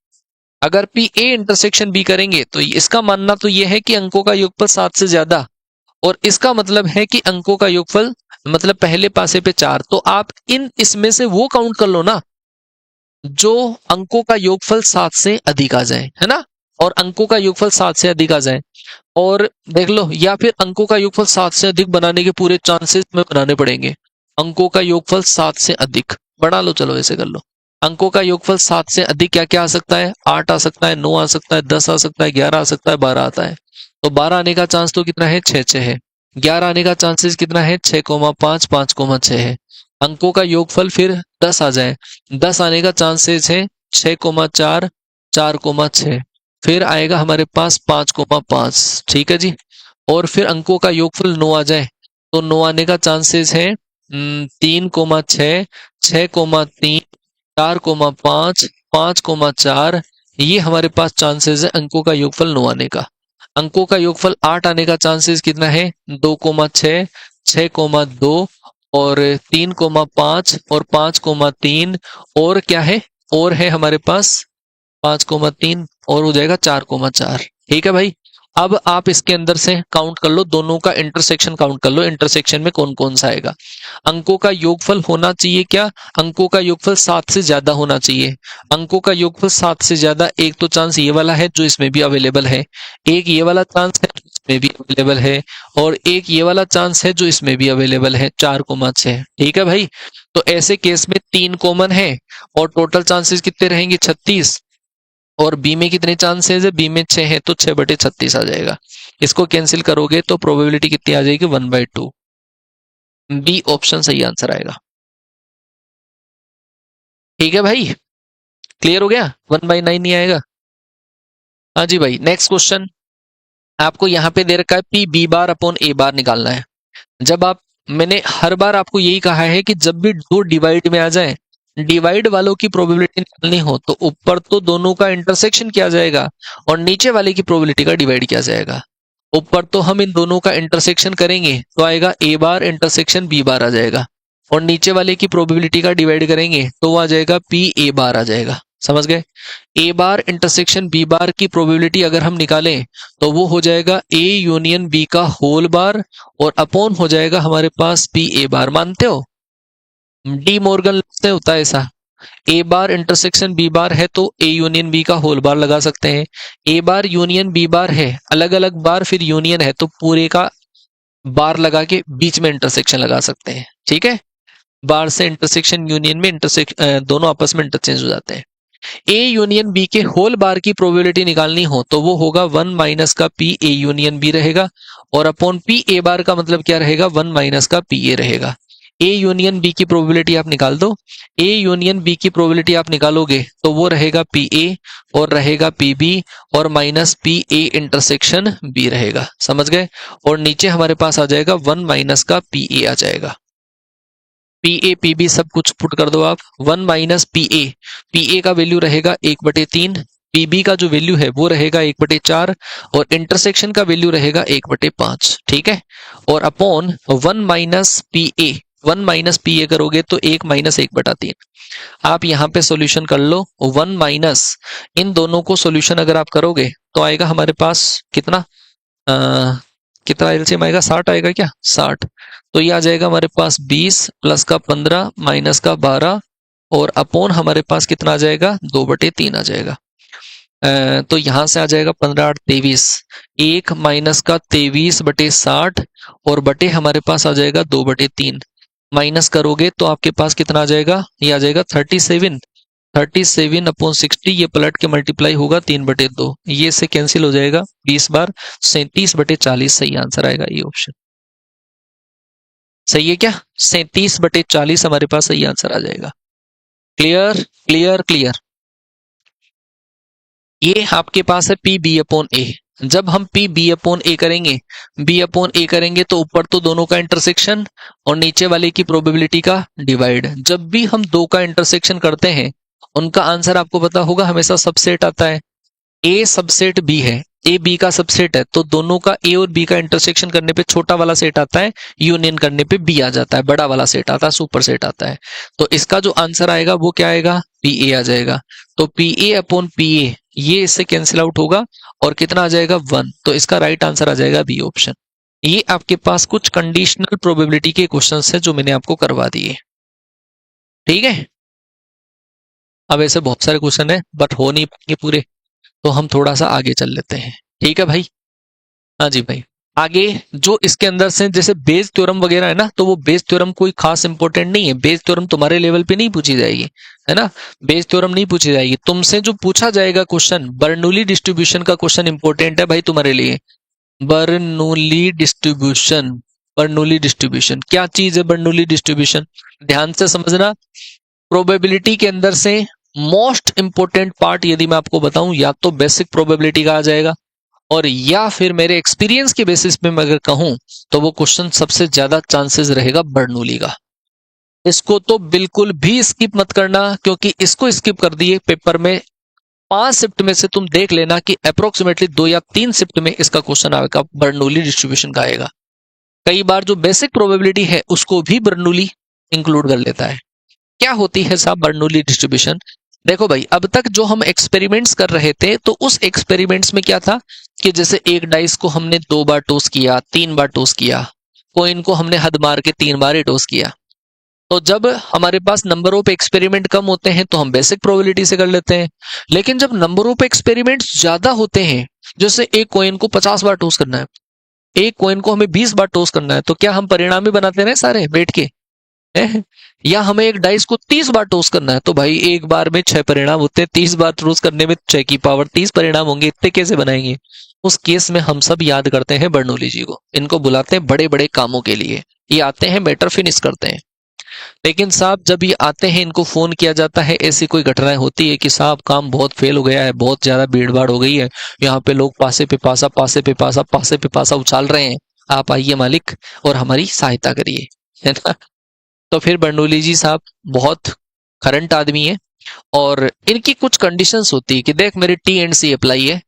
अगर पी ए इंटरसेक्शन बी करेंगे तो इसका मानना तो यह है कि अंकों का योगफल 7 से ज्यादा, और इसका मतलब है कि अंकों का योगफल मतलब पहले पासे पे 4। तो आप इसमें से वो काउंट कर लो ना जो अंकों का योगफल 7 से अधिक आ जाए, है ना, और अंकों का योगफल 7 से अधिक आ जाए। और देख लो, या फिर अंकों का योगफल 7 से अधिक बनाने के पूरे चांसेस में बनाने पड़ेंगे। अंकों का योगफल 7 से अधिक बना लो, चलो ऐसे कर लो। अंकों का योगफल 7 से अधिक क्या क्या आ सकता है? 8 आ सकता है, 9 आ सकता है, 10 आ सकता है, 11 आ सकता है, 12 आता है। तो 12 आने का चांस तो कितना है? 6 है। 11 आने का चांसेस कितना है? 6,5, 5,6 है। अंकों का योगफल फिर 10 आ जाए, 10 आने का चांसेस है 6,4, 4,6। फिर आएगा हमारे पास 5,5। ठीक है जी, और फिर अंकों का योगफल 9 आ जाए तो 9 आने का चांसेस है 3,6, 6,3, 4,5, 5,4। ये हमारे पास चांसेस है अंकों का योगफल 9 आने का। अंकों का योगफल 8 आने का चांसेस कितना है? 2,6, 6,2 और 3,5 और 5,3, और क्या है? और है हमारे पास 5,3 और हो जाएगा 4,4। ठीक है भाई, अब आप इसके अंदर से काउंट कर लो, दोनों का इंटरसेक्शन काउंट कर लो, इंटरसेक्शन में कौन कौन सा आएगा। अंकों का योगफल होना चाहिए क्या? अंकों का योगफल 7 से ज्यादा होना चाहिए। अंकों का योगफल 7 से ज्यादा, एक तो चांस ये वाला है जो इसमें भी अवेलेबल है, एक ये वाला चांस है जो इसमें भी अवेलेबल है, और एक ये वाला चांस है जो इसमें भी अवेलेबल है, 4,6। ठीक है भाई, तो ऐसे केस में 3 कॉमन है और टोटल चांसेस कितने रहेंगे? 36। और बी में कितने चांसेस है? बी में 6 है तो 6/36 आ जाएगा। इसको कैंसिल करोगे तो प्रोबेबिलिटी कितनी आ जाएगी? 1/2। बी ऑप्शन सही आंसर आएगा। ठीक है भाई, क्लियर हो गया? 1/9 नहीं आएगा। हाँ जी भाई, नेक्स्ट क्वेश्चन आपको यहाँ पे दे रखा है पी बी बार अपॉन ए बार निकालना है। जब आप मैंने हर बार आपको यही कहा है कि जब भी दो डिवाइड में आ जाए, डिवाइड वालों की प्रोबेबिलिटी निकालनी हो तो ऊपर तो दोनों का इंटरसेक्शन किया जाएगा और नीचे वाले की प्रोबेबिलिटी का डिवाइड किया जाएगा। ऊपर तो हम इन दोनों का इंटरसेक्शन करेंगे तो आएगा ए बार इंटरसेक्शन बी बार आ जाएगा, और नीचे वाले की प्रोबेबिलिटी का डिवाइड करेंगे तो वो आ जाएगा पी ए बार आ जाएगा। समझ गए? ए बार इंटरसेक्शन बी बार की प्रोबेबिलिटी अगर हम निकालें तो वो हो जाएगा ए यूनियन बी का होल बार, और अपॉन हो जाएगा हमारे पास पी ए बार। मानते हो? डी मॉर्गन से होता है ऐसा। ए बार इंटरसेक्शन बी बार है तो ए यूनियन बी का होल बार लगा सकते हैं। ए बार यूनियन बी बार है, अलग अलग बार फिर यूनियन है तो पूरे का बार लगा के बीच में इंटरसेक्शन लगा सकते हैं। ठीक है? बार से इंटरसेक्शन यूनियन में दोनों आपस में इंटरचेंज हो जाते हैं। ए यूनियन बी के होल बार की प्रोबेबिलिटी निकालनी हो तो वो होगा 1 माइनस का पी ए यूनियन बी रहेगा, और अपॉन पी ए बार का मतलब क्या रहेगा? 1 माइनस का पी ए रहेगा। ए यूनियन बी की प्रोबेबिलिटी आप निकाल दो। ए यूनियन बी की प्रोबेबिलिटी आप निकालोगे तो वो रहेगा पी ए और रहेगा पी बी और minus P A intersection B रहेगा। समझ गए? और नीचे हमारे पास आ जाएगा 1 माइनस का पी ए आ जाएगा। पी ए पी बी सब कुछ पुट कर दो आप। 1 माइनस पी ए का वैल्यू रहेगा 1/3, पी बी का जो वैल्यू है वो रहेगा 1/4, और इंटरसेक्शन का वैल्यू रहेगा 1/5। ठीक है? और अपॉन 1 माइनस पी ए, 1 माइनस पी ए करोगे तो 1 माइनस 1/3। आप यहाँ पे सॉल्यूशन कर लो। 1 माइनस इन दोनों को सॉल्यूशन अगर आप करोगे तो आएगा हमारे पास कितना, कितना एलसीएम आएगा? 60 आएगा क्या? 60। तो ये आ जाएगा हमारे पास 20 प्लस का 15 माइनस का 12, और अपॉन हमारे पास कितना आ जाएगा? 2/3 आ जाएगा। तो यहां से आ जाएगा 15 8 23, 1 माइनस का 23/60, और बटे हमारे पास आ जाएगा 2/3। माइनस करोगे तो आपके पास कितना आ जाएगा? ये आ जाएगा 37। 37/60, ये पलट के मल्टीप्लाई होगा 3/2, ये से कैंसिल हो जाएगा 20 बार। 37/40 सही आंसर आएगा, ये ऑप्शन सही है क्या? 37/40 हमारे पास सही आंसर आ जाएगा। Clear clear clear. ये आपके पास है पी बी अपॉन ए। जब हम पी बी अपॉन ए करेंगे, बी अपॉन ए करेंगे तो ऊपर तो दोनों का इंटरसेक्शन और नीचे वाले की प्रोबेबिलिटी का डिवाइड। जब भी हम दो का इंटरसेक्शन करते हैं उनका आंसर आपको पता होगा हमेशा सबसेट आता है। ए सबसेट बी है, ए बी का सबसेट है, तो दोनों का ए और बी का इंटरसेक्शन करने पे छोटा वाला सेट आता है, यूनियन करने पे बी आ जाता है, बड़ा वाला सेट आता है, सुपर सेट आता है। तो इसका जो आंसर आएगा वो क्या आएगा? पी ए आ जाएगा। तो P A upon P A ये इससे कैंसिल आउट होगा और कितना आ जाएगा? 1। तो इसका राइट आंसर आ जाएगा बी ऑप्शन। ये आपके पास कुछ कंडीशनल प्रोबेबिलिटी के क्वेश्चंस है जो मैंने आपको करवा दिए। ठीक है? अब ऐसे बहुत सारे क्वेश्चन है बट हो नहीं पाएंगे पूरे, तो हम थोड़ा सा आगे चल लेते हैं। ठीक है भाई? हाँ जी भाई। आगे जो इसके अंदर से जैसे बेस थ्योरम वगैरह है ना, तो वो बेस थ्योरम कोई खास इंपॉर्टेंट नहीं है। बेस थ्योरम तुम्हारे लेवल पे नहीं पूछी जाएगी, है ना? बेस थ्योरम नहीं पूछी जाएगी। तुमसे जो पूछा जाएगा क्वेश्चन, बर्नौली डिस्ट्रीब्यूशन का क्वेश्चन इंपॉर्टेंट है भाई तुम्हारे लिए। बर्नौली डिस्ट्रीब्यूशन, बर्नौली डिस्ट्रीब्यूशन क्या चीज है? बर्नौली डिस्ट्रीब्यूशन ध्यान से समझना। प्रोबेबिलिटी के अंदर से मोस्ट इंपोर्टेंट पार्ट यदि मैं आपको बताऊं, या तो बेसिक प्रोबेबिलिटी का आ जाएगा, और या फिर मेरे एक्सपीरियंस के बेसिस पे मैं अगर कहूं तो वो क्वेश्चन सबसे ज्यादा चांसेस रहेगा बर्नौली का। इसको तो बिल्कुल भी स्किप मत करना, क्योंकि इसको स्किप कर दिए पेपर में 5 शिफ्ट में से तुम देख लेना कि अप्रोक्सीमेटली 2 या 3 शिफ्ट में इसका क्वेश्चन आएगा, बर्नौली डिस्ट्रीब्यूशन का आएगा। कई बार जो बेसिक प्रोबेबिलिटी है उसको भी बर्नौली इंक्लूड कर लेता है। क्या होती है साहब बर्नौली डिस्ट्रीब्यूशन? देखो भाई, अब तक जो हम एक्सपेरिमेंट्स कर रहे थे तो उस एक्सपेरिमेंट्स में क्या था कि जैसे एक डाइस को हमने 2 बार टॉस किया, 3 बार टॉस किया, कॉइन को हमने हद मार के 3 बार ही टॉस किया। तो जब हमारे पास नंबर ऑफ एक्सपेरिमेंट कम होते हैं तो हम बेसिक प्रोबेबिलिटी से कर लेते हैं, लेकिन जब नंबर ऑफ एक्सपेरिमेंट्स ज्यादा होते हैं, जैसे एक कॉइन को 50 बार टॉस करना है, एक कॉइन को हमें 20 बार टॉस करना है, तो क्या हम परिणाम ही बनाते रहे सारे बैठ के? या हमें एक डाइस को 30 बार टॉस करना है, तो भाई एक बार में 6 परिणाम होते हैं, 30 बार टॉस करने में 6 की पावर 30 परिणाम होंगे, इतने कैसे बनाएंगे? उस केस में हम सब याद करते हैं बर्नौली जी को। इनको बुलाते हैं बड़े बड़े कामों के लिए, ये आते हैं मैटर फिनिश करते हैं। लेकिन साहब जब ये आते हैं इनको फोन किया जाता है, ऐसी कोई घटनाएं होती है कि साहब काम बहुत फेल हो गया है, बहुत ज्यादा भीड़ भाड़ हो गई है, यहाँ पे लोग पासे पे पासा पासे पे पासा पासे पे पासा उछाल रहे हैं, आप आइए मालिक और हमारी सहायता करिए, है ना। तो फिर बर्नौली जी साहब बहुत करंट आदमी है और इनकी कुछ कंडीशंस होती है कि देख मेरी टी एंड सी अप्लाई है,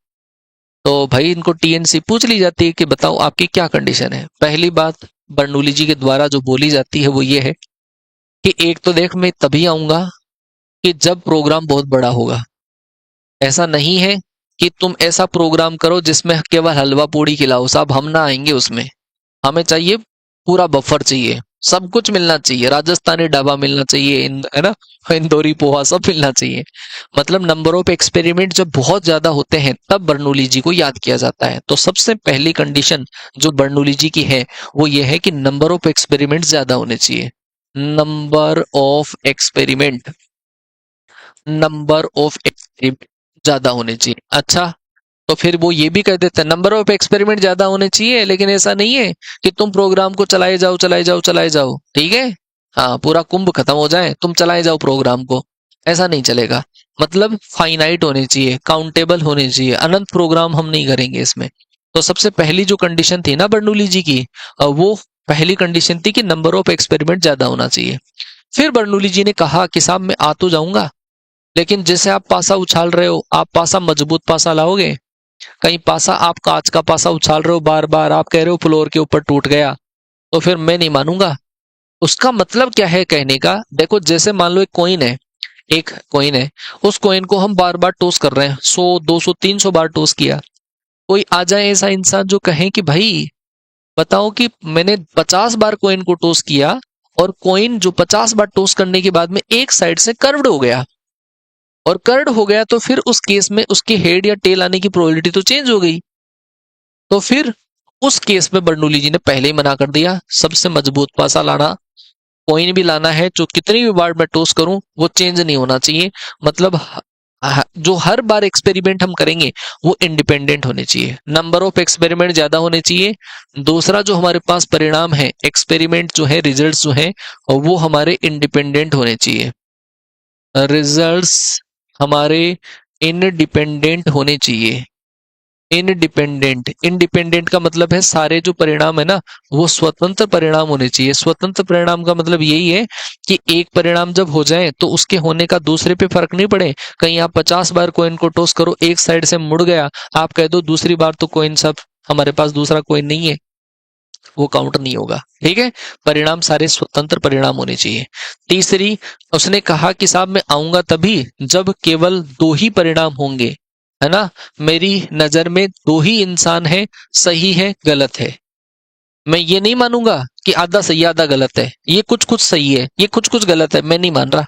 तो भाई इनको टी एंड सी पूछ ली जाती है कि बताओ आपकी क्या कंडीशन है। पहली बात बर्नौली जी के द्वारा जो बोली जाती है वो ये है कि एक तो देख मैं तभी आऊंगा कि जब प्रोग्राम बहुत बड़ा होगा। ऐसा नहीं है कि तुम ऐसा प्रोग्राम करो जिसमें केवल हलवा पूड़ी खिलाओ, साहब हम ना आएंगे उसमें। हमें चाहिए पूरा बफर चाहिए, सब कुछ मिलना चाहिए, राजस्थानी ढाबा मिलना चाहिए, है ना, इंदौरी पोहा सब मिलना चाहिए। मतलब नंबर ऑफ एक्सपेरिमेंट जब बहुत ज्यादा होते हैं तब बर्नौली जी को याद किया जाता है। तो सबसे पहली कंडीशन जो बर्नौली जी की है वो ये है कि नंबर ऑफ एक्सपेरिमेंट ज्यादा होने चाहिए। Number of experiment, number of experiment ज्यादा होने चाहिए। अच्छा, तो फिर वो ये भी कह देते हैं नंबर ऑफ एक्सपेरिमेंट ज्यादा होने चाहिए, लेकिन ऐसा नहीं है कि तुम प्रोग्राम को चलाए जाओ चलाए जाओ चलाए जाओ, ठीक है। हाँ, पूरा कुंभ खत्म हो जाए तुम चलाए जाओ प्रोग्राम को, ऐसा नहीं चलेगा। मतलब फाइनाइट होने चाहिए, काउंटेबल होने चाहिए, अनंत प्रोग्राम हम नहीं करेंगे इसमें। तो सबसे पहली जो कंडीशन थी ना बर्नौली जी की, वो पहली कंडीशन थी कि नंबर ऑफ एक्सपेरिमेंट ज्यादा होना चाहिए। फिर बर्नौली जी ने कहा कि साहब मैं आ तो जाऊंगा, लेकिन जैसे आप पासा उछाल रहे हो, आप पासा मजबूत पासा लाओगे, कहीं पासा आप कांच का पासा उछाल रहे हो बार बार, आप कह रहे हो फ्लोर के ऊपर टूट गया, तो फिर मैं नहीं मानूंगा। उसका मतलब क्या है कहने का, देखो जैसे मान लो एक कॉइन है, एक कॉइन है, उस कॉइन को हम बार बार टॉस कर रहे हैं, 100 200 300 बार टॉस किया। कोई आ जाए ऐसा इंसान जो कहे कि भाई बताओ कि मैंने 50 बार कॉइन को टॉस किया और कॉइन जो 50 बार टॉस करने के बाद में एक साइड से कर्व्ड हो गया, और कर्ड हो गया, तो फिर उस केस में उसकी हेड या टेल आने की प्रोबेबिलिटी तो चेंज हो गई। तो फिर उस केस में बर्नौली जी ने पहले ही मना कर दिया, सबसे मजबूत पासा लाना, कोइन भी लाना है जो कितनी भी बार मैं टॉस करूं वो चेंज नहीं होना चाहिए। मतलब जो हर बार एक्सपेरिमेंट हम करेंगे वो इंडिपेंडेंट होने चाहिए, नंबर ऑफ एक्सपेरिमेंट ज्यादा होने चाहिए। दूसरा जो हमारे पास परिणाम है, एक्सपेरिमेंट जो है, रिजल्ट्स जो है, वो हमारे इंडिपेंडेंट होने चाहिए। रिजल्ट्स हमारे इंडिपेंडेंट होने चाहिए। इंडिपेंडेंट, इंडिपेंडेंट का मतलब है सारे जो परिणाम है ना वो स्वतंत्र परिणाम होने चाहिए। स्वतंत्र परिणाम का मतलब यही है कि एक परिणाम जब हो जाए तो उसके होने का दूसरे पे फर्क नहीं पड़े। कहीं आप 50 बार कोइन को टॉस करो, एक साइड से मुड़ गया, आप कह दो दूसरी बार तो कोइन सब हमारे पास दूसरा कोइन नहीं है, वो काउंट नहीं होगा, ठीक है। परिणाम सारे स्वतंत्र परिणाम होने चाहिए। तीसरी, उसने कहा कि साहब मैं आऊंगा तभी जब केवल दो ही परिणाम होंगे, है ना। मेरी नजर में दो ही इंसान है, सही है गलत है। मैं ये नहीं मानूंगा कि आधा सही आधा गलत है, ये कुछ कुछ सही है ये कुछ कुछ गलत है, मैं नहीं मान रहा।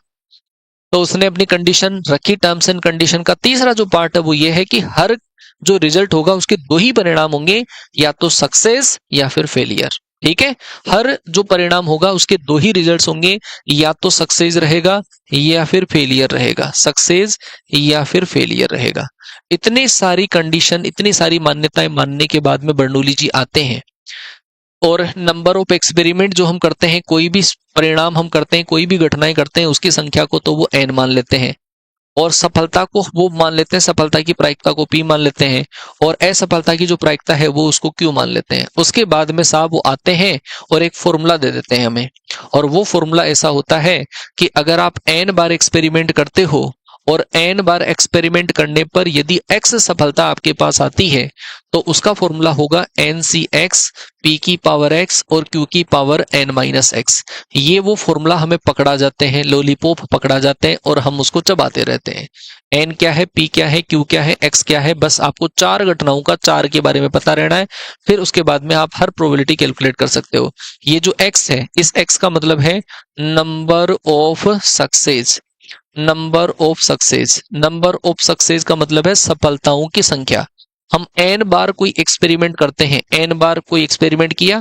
तो उसने अपनी कंडीशन रखी, टर्म्स एंड कंडीशन का तीसरा जो पार्ट है वो ये है कि हर जो रिजल्ट होगा उसके दो ही परिणाम होंगे, या तो सक्सेस या फिर फेलियर, ठीक है। हर जो परिणाम होगा उसके दो ही रिजल्ट्स होंगे, या तो सक्सेस रहेगा या फिर फेलियर रहेगा, सक्सेस या फिर फेलियर रहेगा। इतनी सारी कंडीशन, इतनी सारी मान्यताएं मानने के बाद में बर्नौली जी आते हैं और नंबर ऑफ एक्सपेरिमेंट जो हम करते हैं, कोई भी परिणाम हम करते हैं, कोई भी घटनाएं करते हैं, उसकी संख्या को तो वो n मान लेते हैं, और सफलता को वो मान लेते हैं, सफलता की प्रायिकता को p मान लेते हैं, और असफलता की जो प्रायिकता है वो उसको q मान लेते हैं। उसके बाद में साहब वो आते हैं और एक फॉर्मूला दे देते हैं हमें, और वो फॉर्मूला ऐसा होता है कि अगर आप n बार एक्सपेरिमेंट करते हो और n बार एक्सपेरिमेंट करने पर यदि x सफलता आपके पास आती है तो उसका फॉर्मूला होगा NCx, p की पावर x और q की पावर n-x। ये वो फॉर्मूला हमें पकड़ा जाते हैं, लॉलीपॉप पकड़ा जाते हैं और हम उसको चबाते रहते हैं। n क्या है, p क्या है, q क्या है, x क्या है, बस आपको चार घटनाओं का चार के बारे में पता रहना है। फिर उसके बाद में आप हर प्रोबेबिलिटी कैलकुलेट कर सकते हो। ये जो x है, इस x का मतलब है number of success. Number of success, number of success का मतलब है सफलताओं की संख्या। हम n बार कोई एक्सपेरिमेंट करते हैं, n बार कोई एक्सपेरिमेंट किया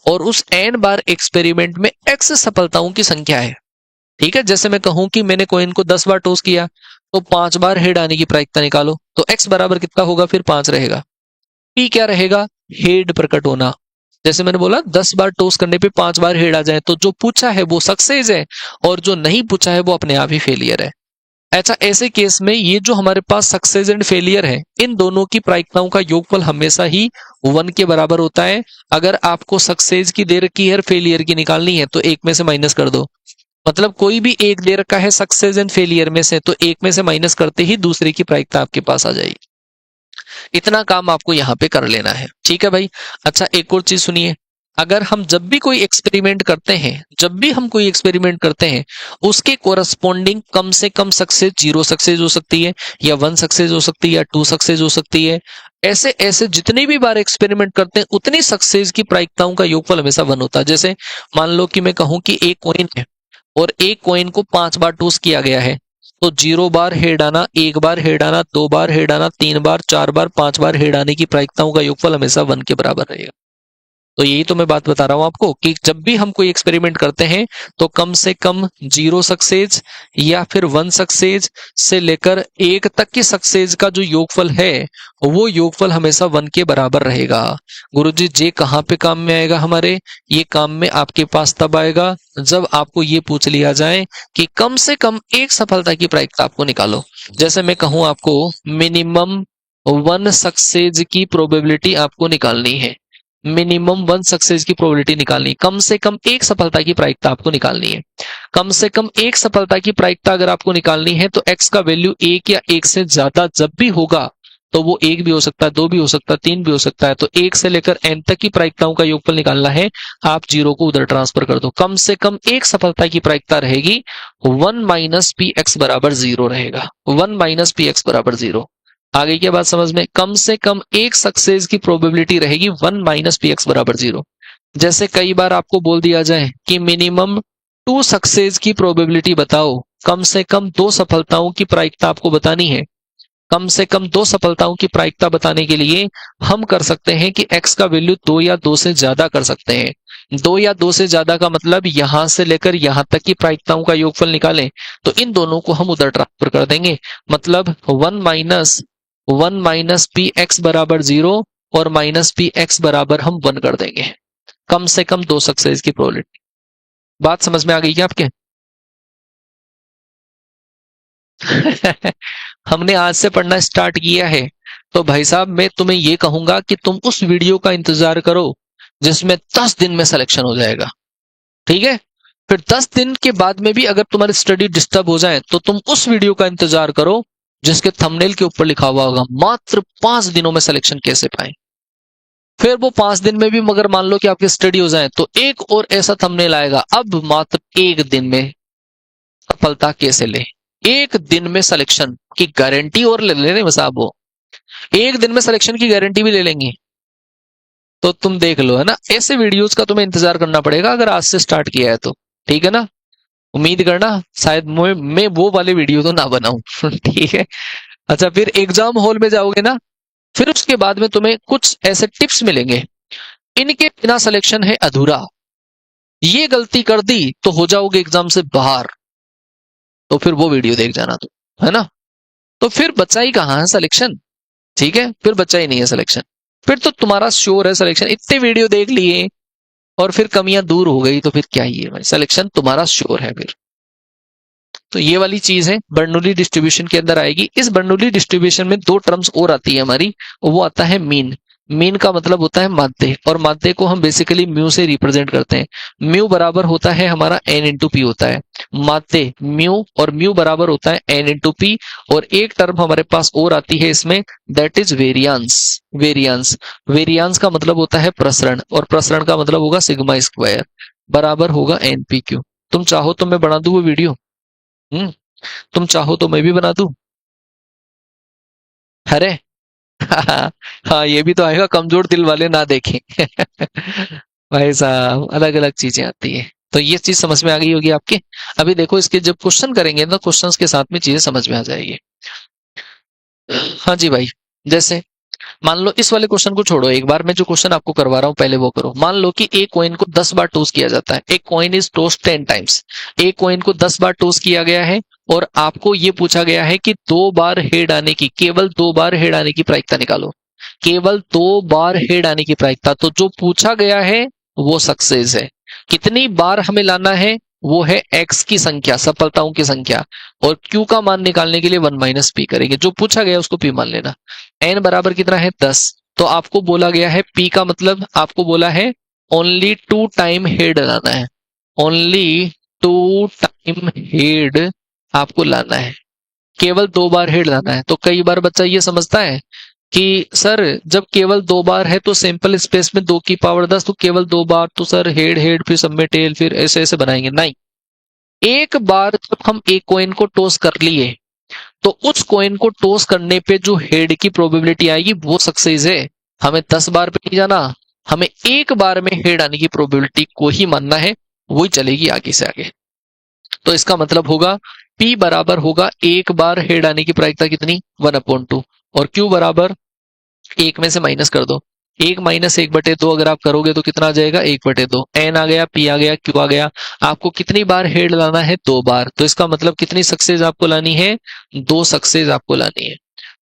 और उस n बार एक्सपेरिमेंट में x सफलताओं की संख्या है, ठीक है। जैसे मैं कहूं कि मैंने कोइन को 10 बार टॉस किया तो 5 बार हेड आने की प्रायिकता निकालो, तो x बराबर कितना होगा, फिर 5 रहेगा। p क्या रहेगा, हेड प्रकट होना। जैसे मैंने बोला 10 बार टॉस करने पे 5 बार हेड आ जाए तो जो पूछा है वो सक्सेस है और जो नहीं पूछा है वो अपने आप ही फेलियर है। अच्छा, ऐसे केस में ये जो हमारे पास सक्सेस एंड फेलियर है, इन दोनों की प्रायिकताओं का योगफल हमेशा ही 1 के बराबर होता है। अगर आपको सक्सेस की दे रखी है, फेलियर की निकालनी है, तो एक में से माइनस कर दो। मतलब कोई भी एक दे रखा है सक्सेस एंड फेलियर में से, तो एक में से माइनस करते ही दूसरे की प्रायिकता आपके पास आ जाएगी। इतना काम आपको यहाँ पे कर लेना है, ठीक है भाई। अच्छा, एक और चीज सुनिए, अगर हम जब भी कोई एक्सपेरिमेंट करते हैं, जब भी हम कोई एक्सपेरिमेंट करते हैं, उसके कोरस्पॉन्डिंग कम से कम सक्सेस 0 सक्सेस हो सकती है, या 1 सक्सेस हो सकती है, या 2 सक्सेस हो सकती है। ऐसे ऐसे जितनी भी बार एक्सपेरिमेंट करते हैं, उतनी सक्सेस की प्रायिकताओं का योगफल हमेशा 1 होता है। जैसे मान लो कि मैं कहूं कि एक कॉइन है और एक कॉइन को 5 बार टॉस किया गया है, तो 0 बार हेड आना, 1 बार हेड आना, 2 बार हेड आना, 3 बार, 4 बार, 5 बार हेड आने की प्रायिकताओं का योगफल हमेशा 1 के बराबर रहेगा। तो यही तो मैं बात बता रहा हूं आपको कि जब भी हम कोई एक्सपेरिमेंट करते हैं, तो कम से कम 0 सक्सेस या फिर 1 सक्सेस से लेकर 1 तक की सक्सेस का जो योगफल है, वो योगफल हमेशा 1 के बराबर रहेगा। गुरुजी, जे कहां पे काम में आएगा हमारे? ये काम में आपके पास तब आएगा जब आपको ये पूछ लिया जाए कि कम से कम एक सफलता की प्रायिकता आपको निकालो। जैसे मैं कहूं आपको मिनिमम 1 सक्सेस की प्रोबेबिलिटी आपको निकालनी है, मिनिमम 1 सक्सेस की प्रोबेबिलिटी निकालनी, कम से कम एक सफलता की प्रायिकता आपको निकालनी है। कम से कम एक सफलता की प्रायिकता अगर आपको निकालनी है, तो x का वैल्यू 1 या 1 से ज्यादा जब भी होगा, तो वो 1 भी हो सकता है, 2 भी हो सकता है, 3 भी हो सकता है। तो 1 से लेकर n तक की प्रायिकताओं का योगफल निकालना है, आप 0 को उधर ट्रांसफर कर दो। कम से कम एक सफलता की प्रायिकता रहेगी 1 माइनस पी एक्स बराबर 0 रहेगा, 1 माइनस पी एक्स बराबर 0। आगे की बात समझ में? कम से कम एक सक्सेस की प्रोबेबिलिटी रहेगी 1 माइनस पी एक्स बराबर 0। जैसे कई बार आपको बोल दिया जाए कि मिनिमम 2 सक्सेस की प्रोबेबिलिटी बताओ, कम से कम 2 सफलताओं की प्रायिकता आपको बतानी है। कम से कम 2 सफलताओं की प्रायिकता बताने के लिए हम कर सकते हैं कि x का वैल्यू 2 या 2 से ज्यादा कर सकते हैं। 2 या 2 से ज्यादा का मतलब यहां से लेकर यहां तक की प्रायिकताओं का योगफल निकालें, तो इन दोनों को हम उधर ट्रांसफर कर देंगे। मतलब 1 माइनस पी एक्स बराबर 0 और माइनस पी एक्स बराबर हम 1 कर देंगे। कम से कम 2 सक्सेस की प्रोबेबिलिटी। बात समझ में आ गई क्या आपके? हमने आज से पढ़ना स्टार्ट किया है, तो भाई साहब मैं तुम्हें यह कहूंगा कि तुम उस वीडियो का इंतजार करो जिसमें 10 दिन में सिलेक्शन हो जाएगा, ठीक है? फिर 10 दिन के बाद में भी अगर तुम्हारी स्टडी डिस्टर्ब हो जाए, तो तुम उस वीडियो का इंतजार करो जिसके थंबनेल के ऊपर लिखा हुआ होगा मात्र 5 दिनों में सिलेक्शन कैसे पाए। फिर वो 5 दिन में भी मगर मान लो कि आपकी स्टडी हो जाए, तो एक और ऐसा थंबनेल आएगा, अब मात्र 1 दिन में सफलता कैसे ले। 1 दिन में सिलेक्शन की गारंटी और ले लेने बस आप, वो 1 दिन में सिलेक्शन की गारंटी भी ले लेंगे। तो तुम देख लो, है ना? ऐसे वीडियोस का तुम्हें इंतजार करना पड़ेगा अगर आज से स्टार्ट किया है तो, ठीक है ना? उम्मीद करना शायद मैं वो वाले वीडियो तो ना बनाऊं। ठीक है। अच्छा, फिर एग्जाम हॉल में जाओगे ना, फिर उसके बाद में तुम्हें कुछ ऐसे टिप्स मिलेंगे, इनके बिना सिलेक्शन है अधूरा, ये गलती कर दी तो हो जाओगे एग्जाम से बाहर, तो फिर वो वीडियो देख जाना तुम, है ना? तो फिर बच्चा ही कहाँ है सिलेक्शन, ठीक है? फिर बच्चा ही नहीं है सिलेक्शन, फिर तो तुम्हारा श्योर है सिलेक्शन। इतने वीडियो देख लिए और फिर कमियां दूर हो गई, तो फिर क्या ही है भाई, सिलेक्शन तुम्हारा श्योर है फिर। तो ये वाली चीज है, बर्नौली डिस्ट्रीब्यूशन के अंदर आएगी। इस बर्नौली डिस्ट्रीब्यूशन में 2 टर्म्स और आती है हमारी, वो आता है मीन। मीन का मतलब होता है माध्य, और माध्य को हम बेसिकली म्यू से रिप्रेजेंट करते हैं। म्यू बराबर होता है हमारा एन इंटू पी होता है माध्य म्यू, और म्यू बराबर होता है एन इंटू पी। और एक टर्म हमारे पास और आती है इसमें, that is variance. Variance, variance का मतलब होता है प्रसरण, और प्रसरण का मतलब होगा सिग्मा स्क्वायर, बराबर होगा एन पी क्यू। तुम चाहो तो मैं बना दूं वो वीडियो, तुम चाहो तो मैं भी बना दूं। अरे हाँ, ये भी तो आएगा, कमजोर दिल वाले ना देखें। भाई साहब, अलग अलग चीजें आती है, तो ये चीज समझ में आ गई होगी आपके। अभी देखो, इसके जब क्वेश्चन करेंगे ना, क्वेश्चंस के साथ में चीजें समझ में आ जाएगी। हाँ जी भाई, जैसे मान लो इस वाले क्वेश्चन को छोड़ो, एक बार मैं जो क्वेश्चन आपको करवा रहा हूं पहले वो करो। मान लो कि एक कॉइन को 10 बार टॉस किया जाता है, एक कॉइन इज टॉस्ड 10 टाइम्स। एक कॉइन को 10 बार टॉस किया गया है, और आपको ये पूछा गया है कि 2 बार हेड आने की, केवल 2 बार हेड आने की प्रायिकता निकालो। केवल 2 बार हेड आने की प्रायिकता, तो जो पूछा गया है वो सक्सेस है। कितनी बार हमें लाना है? वो है x की संख्या, सफलताओं की संख्या, और q का मान निकालने के लिए 1 माइनस p करेंगे, जो पूछा गया उसको p मान लेना। n बराबर कितना है 10, तो आपको बोला गया है p का मतलब आपको बोला है ओनली 2 टाइम हेड लाना है, ओनली 2 टाइम हेड आपको लाना है, केवल 2 बार हेड लाना है। तो कई बार बच्चा ये समझता है कि सर जब केवल 2 बार है तो सैंपल स्पेस में 2 की पावर 10, तो केवल 2 बार तो सर हेड हेड फिर सब में टेल फिर ऐसे ऐसे बनाएंगे, नहीं। एक बार जब हम एक कॉइन को टॉस कर लिए तो उस कॉइन को टॉस करने पे जो हेड की प्रोबेबिलिटी आएगी वो सक्सेस है। हमें 10 बार पे नहीं जाना, हमें एक बार में हेड आने की प्रोबेबिलिटी को ही मानना है, वही चलेगी आगे से आगे। तो इसका मतलब होगा P बराबर होगा एक बार हेड आने की प्रायिकता कितनी 1/2, और Q बराबर एक में से माइनस कर दो, 1 माइनस 1/2 अगर आप करोगे तो कितना आ जाएगा 1/2। N आ गया, P आ गया, Q आ गया। आपको कितनी बार हेड लाना है 2 बार, तो इसका मतलब कितनी सक्सेस आपको लानी है 2 सक्सेस आपको लानी है।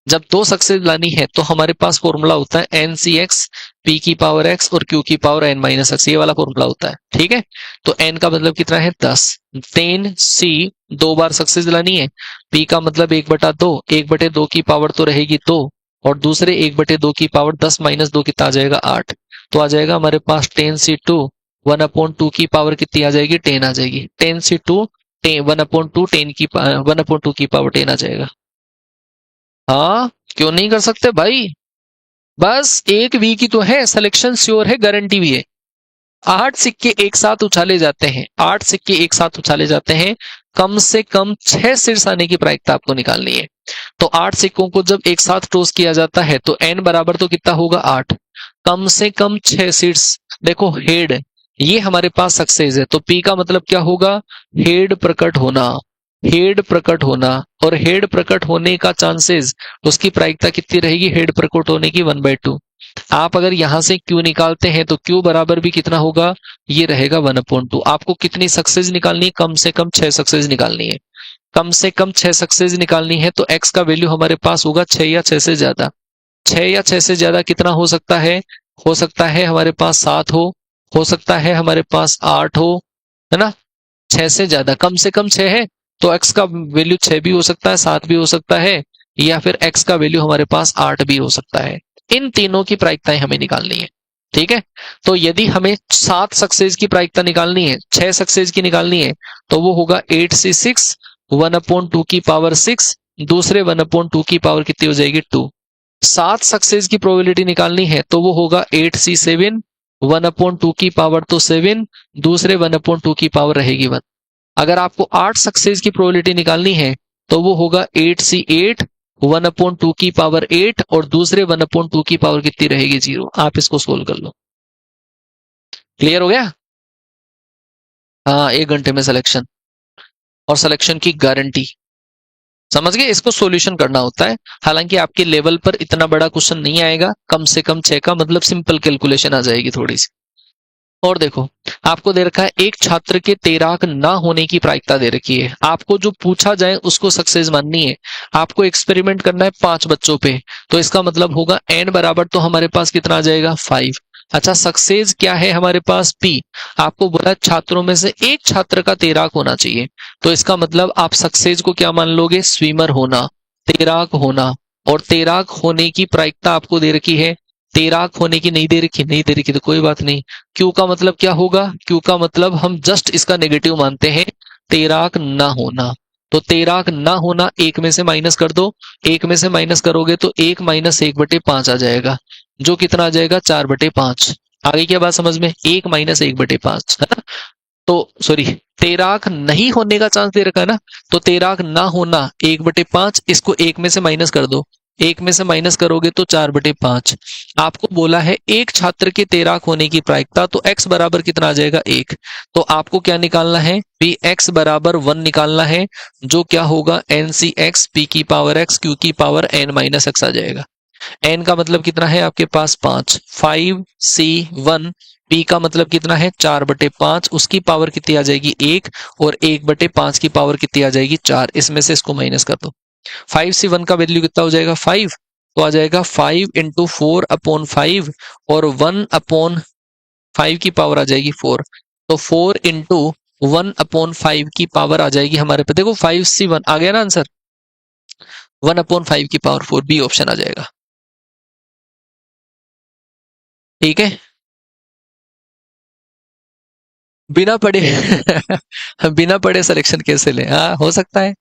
जब 2 सक्सेस लानी है तो हमारे पास फॉर्मूला होता है NCX P की पावर x और Q की पावर n माइनस x, ये वाला फॉर्मूला होता है, ठीक है। तो n का मतलब कितना है 10, 10C 2 बार सक्सेस लानी है, P का मतलब 1/2, 1/2 की पावर तो रहेगी 2, और दूसरे 1/2 की पावर 10 माइनस 2 कितना आ जाएगा 8, तो आ जाएगा हमारे पास 10C2 1/2 की पावर कितनी आ जाएगी 10 आ जाएगी, 10C2 1/2 1/2 की पावर 10 आ जाएगा। हाँ क्यों नहीं कर सकते भाई, बस एक वी की तो है, सिलेक्शन श्योर है, गारंटी भी है। 8 सिक्के एक साथ उछाले जाते हैं, 8 सिक्के एक साथ उछाले जाते हैं, कम से कम 6 शीर्ष आने की प्रायिकता आपको निकालनी है। तो 8 सिक्कों को जब एक साथ टॉस किया जाता है तो n बराबर तो कितना होगा 8, कम से कम 6 शीर्ष। देखो हेड ये हमारे पास सक्सेस है, तो P का मतलब क्या होगा हेड प्रकट होना, हेड प्रकट होना, और हेड प्रकट होने का चांसेस उसकी प्रायिकता कितनी रहेगी हेड प्रकट होने की 1/2। आप अगर यहां से Q निकालते हैं तो Q बराबर भी कितना होगा, ये रहेगा 1/2। आपको कितनी सक्सेस निकालनी है, कम से कम 6 सक्सेस निकालनी है, कम से कम 6 सक्सेस निकालनी है। तो x का वैल्यू हमारे पास होगा 6 या 6 से ज्यादा, 6 या 6 से ज्यादा कितना हो सकता है हमारे पास 7 हो सकता है हमारे पास 8 हो, है ना। 6 से ज्यादा, कम से कम 6 है तो x का वैल्यू 6 भी हो सकता है, 7 भी हो सकता है, या फिर x का वैल्यू हमारे पास 8 भी हो सकता है। इन तीनों की प्रायिकताएं हमें निकालनी है, ठीक है। तो यदि हमें 7 सक्सेस की प्रायिकता निकालनी है, 6 सक्सेस की निकालनी है, तो वो होगा 8C6 1/2 की पावर 6, दूसरे 1/2 की पावर कितनी हो जाएगी 2। 7 सक्सेस की प्रोबेबिलिटी निकालनी है तो वो होगा 8C7 1/2 की पावर तो 7, दूसरे 1/2 की पावर रहेगी 1। अगर आपको 8 सक्सेस की प्रोबेबिलिटी निकालनी है तो वो होगा 8C8 1/2 की पावर 8, और दूसरे 1/2 की पावर कितनी रहेगी 0। आप इसको सोल्व कर लो, क्लियर हो गया। हाँ 1 घंटे में सिलेक्शन, और सिलेक्शन की गारंटी, समझ गए। इसको सॉल्यूशन करना होता है, हालांकि आपके लेवल पर इतना बड़ा क्वेश्चन नहीं आएगा, कम से कम 6 का मतलब सिंपल कैलकुलेशन आ जाएगी थोड़ी सी। और देखो आपको दे रखा है एक छात्र के तैराक ना होने की प्रायिकता दे रखी है, आपको जो पूछा जाए उसको सक्सेस माननी है, आपको एक्सपेरिमेंट करना है 5 बच्चों पे, तो इसका मतलब होगा n बराबर तो हमारे पास कितना आ जाएगा 5। अच्छा सक्सेस क्या है हमारे पास P, आपको बोला छात्रों में से एक छात्र का तैराक होना चाहिए, तो इसका मतलब आप सक्सेस को क्या मान लोगे स्विमर होना, तैराक होना, और तैराक होने की प्रायिकता आपको दे रखी है, तैराक होने की नहीं दे रखी तो कोई बात नहीं। क्यू का मतलब क्या होगा, क्यू का मतलब हम जस्ट इसका नेगेटिव मानते हैं, तैराक ना होना। तो तैराक ना होना 1 में से माइनस कर दो, 1 में से माइनस करोगे तो 1 माइनस 1/5 आ जाएगा, जो कितना आ जाएगा 4/5। आगे क्या बात समझ में, 1 माइनस 1/5 है ना। तो सॉरी तैराक नहीं होने का चांस दे रखा है ना, तो तैराक ना होना 1/5, इसको 1 में से माइनस कर दो, 1 में से माइनस करोगे तो 4/5। आपको बोला है एक छात्र के तैराक होने की प्रायिकता, तो x बराबर कितना आ जाएगा 1, तो आपको क्या निकालना है p x बराबर 1 निकालना है, जो क्या होगा NCX p की पावर x q की पावर n माइनस x आ जाएगा। n का मतलब कितना है आपके पास 5, 5C1 p का मतलब कितना है 4/5, उसकी पावर कितनी आ जाएगी 1, और 1/5 की पावर कितनी आ जाएगी 4, इसमें से इसको माइनस कर दो। 5C1 का वैल्यू कितना हो जाएगा 5, तो आ जाएगा 5 इंटू 4/5, और 1/5 की पावर आ जाएगी 4, तो 4 इंटू 1/5 की पावर आ जाएगी हमारे पे। देखो 5c1 आ गया ना आंसर, 1/5 की पावर 4, बी ऑप्शन आ जाएगा। ठीक है, बिना पढ़े बिना पढ़े सिलेक्शन कैसे ले? हाँ हो सकता है,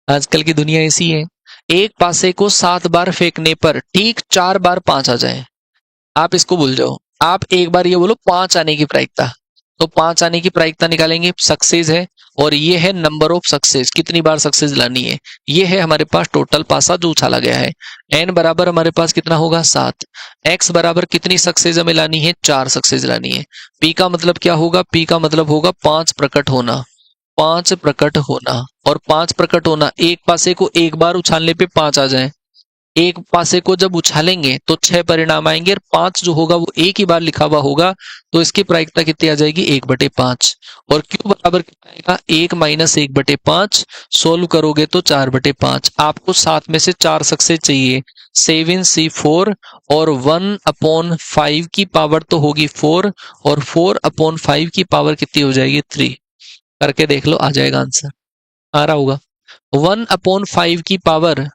आजकल की दुनिया ऐसी है। एक पासे को 7 बार फेंकने पर ठीक 4 बार 5 आ जाए, आप इसको भूल जाओ। आप एक बार ये बोलो 5 आने की प्रायिकता, तो 5 आने की प्रायिकता निकालेंगे, सक्सेस है। और ये है नंबर ऑफ सक्सेस, कितनी बार सक्सेस लानी है। ये है हमारे पास टोटल पासा जो उछाला गया है। एन बराबर हमारे पास कितना होगा 7। एक्स बराबर कितनी सक्सेस हमें लानी है, 4 सक्सेस लानी है। पी का मतलब क्या होगा, पी का मतलब होगा 5 प्रकट होना, 5 प्रकट होना। और 5 प्रकट होना, एक पासे को एक बार उछालने पे 5 आ जाए, एक पासे को जब उछालेंगे तो 6 परिणाम आएंगे, और 5 जो होगा वो एक ही बार लिखा हुआ होगा, तो इसकी प्रायिकता कितनी आ जाएगी 1/5। और क्यू बराबर कितना आएगा, 1 माइनस 1/5। सोल्व करोगे तो 4/5। आपको 7 में से 4 सक्सेस चाहिए, 7c4, और 1/5 की पावर तो होगी 4, और 4/5 की पावर कितनी हो जाएगी 3। करके देख लो, आ जाएगा आंसर, आ रहा होगा। 1/5 की पावर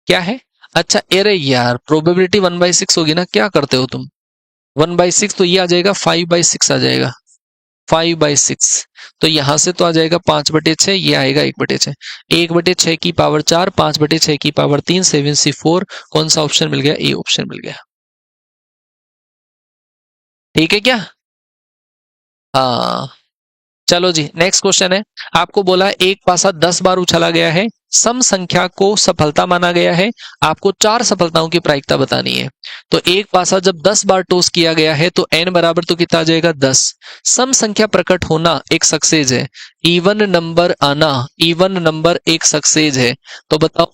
क्या है? अच्छा, अरे यार प्रोबेबिलिटी 1/6 होगी ना, क्या करते हो तुम? 1/6 तो ये आ जाएगा, 5/6 आ जाएगा, 5/6। तो यहां से तो आ जाएगा 5/6, ये आएगा 1/6। 1/6 की पावर 4, 5/6 की पावर 3, 7c4। कौन सा ऑप्शन मिल गया? ए ऑप्शन मिल गया। ठीक है क्या? हाँ, चलो जी, नेक्स्ट क्वेश्चन है। आपको बोला है एक पासा 10 बार उछाला गया है, सम संख्या को सफलता माना गया है, आपको 4 सफलताओं की प्रायिकता बतानी है। तो एक पासा जब 10 बार टॉस किया गया है तो n बराबर तो कितना आ जाएगा 10। सम संख्या प्रकट होना एक सक्सेस है, इवन नंबर आना, इवन नंबर एक सक्सेस है। तो बताओ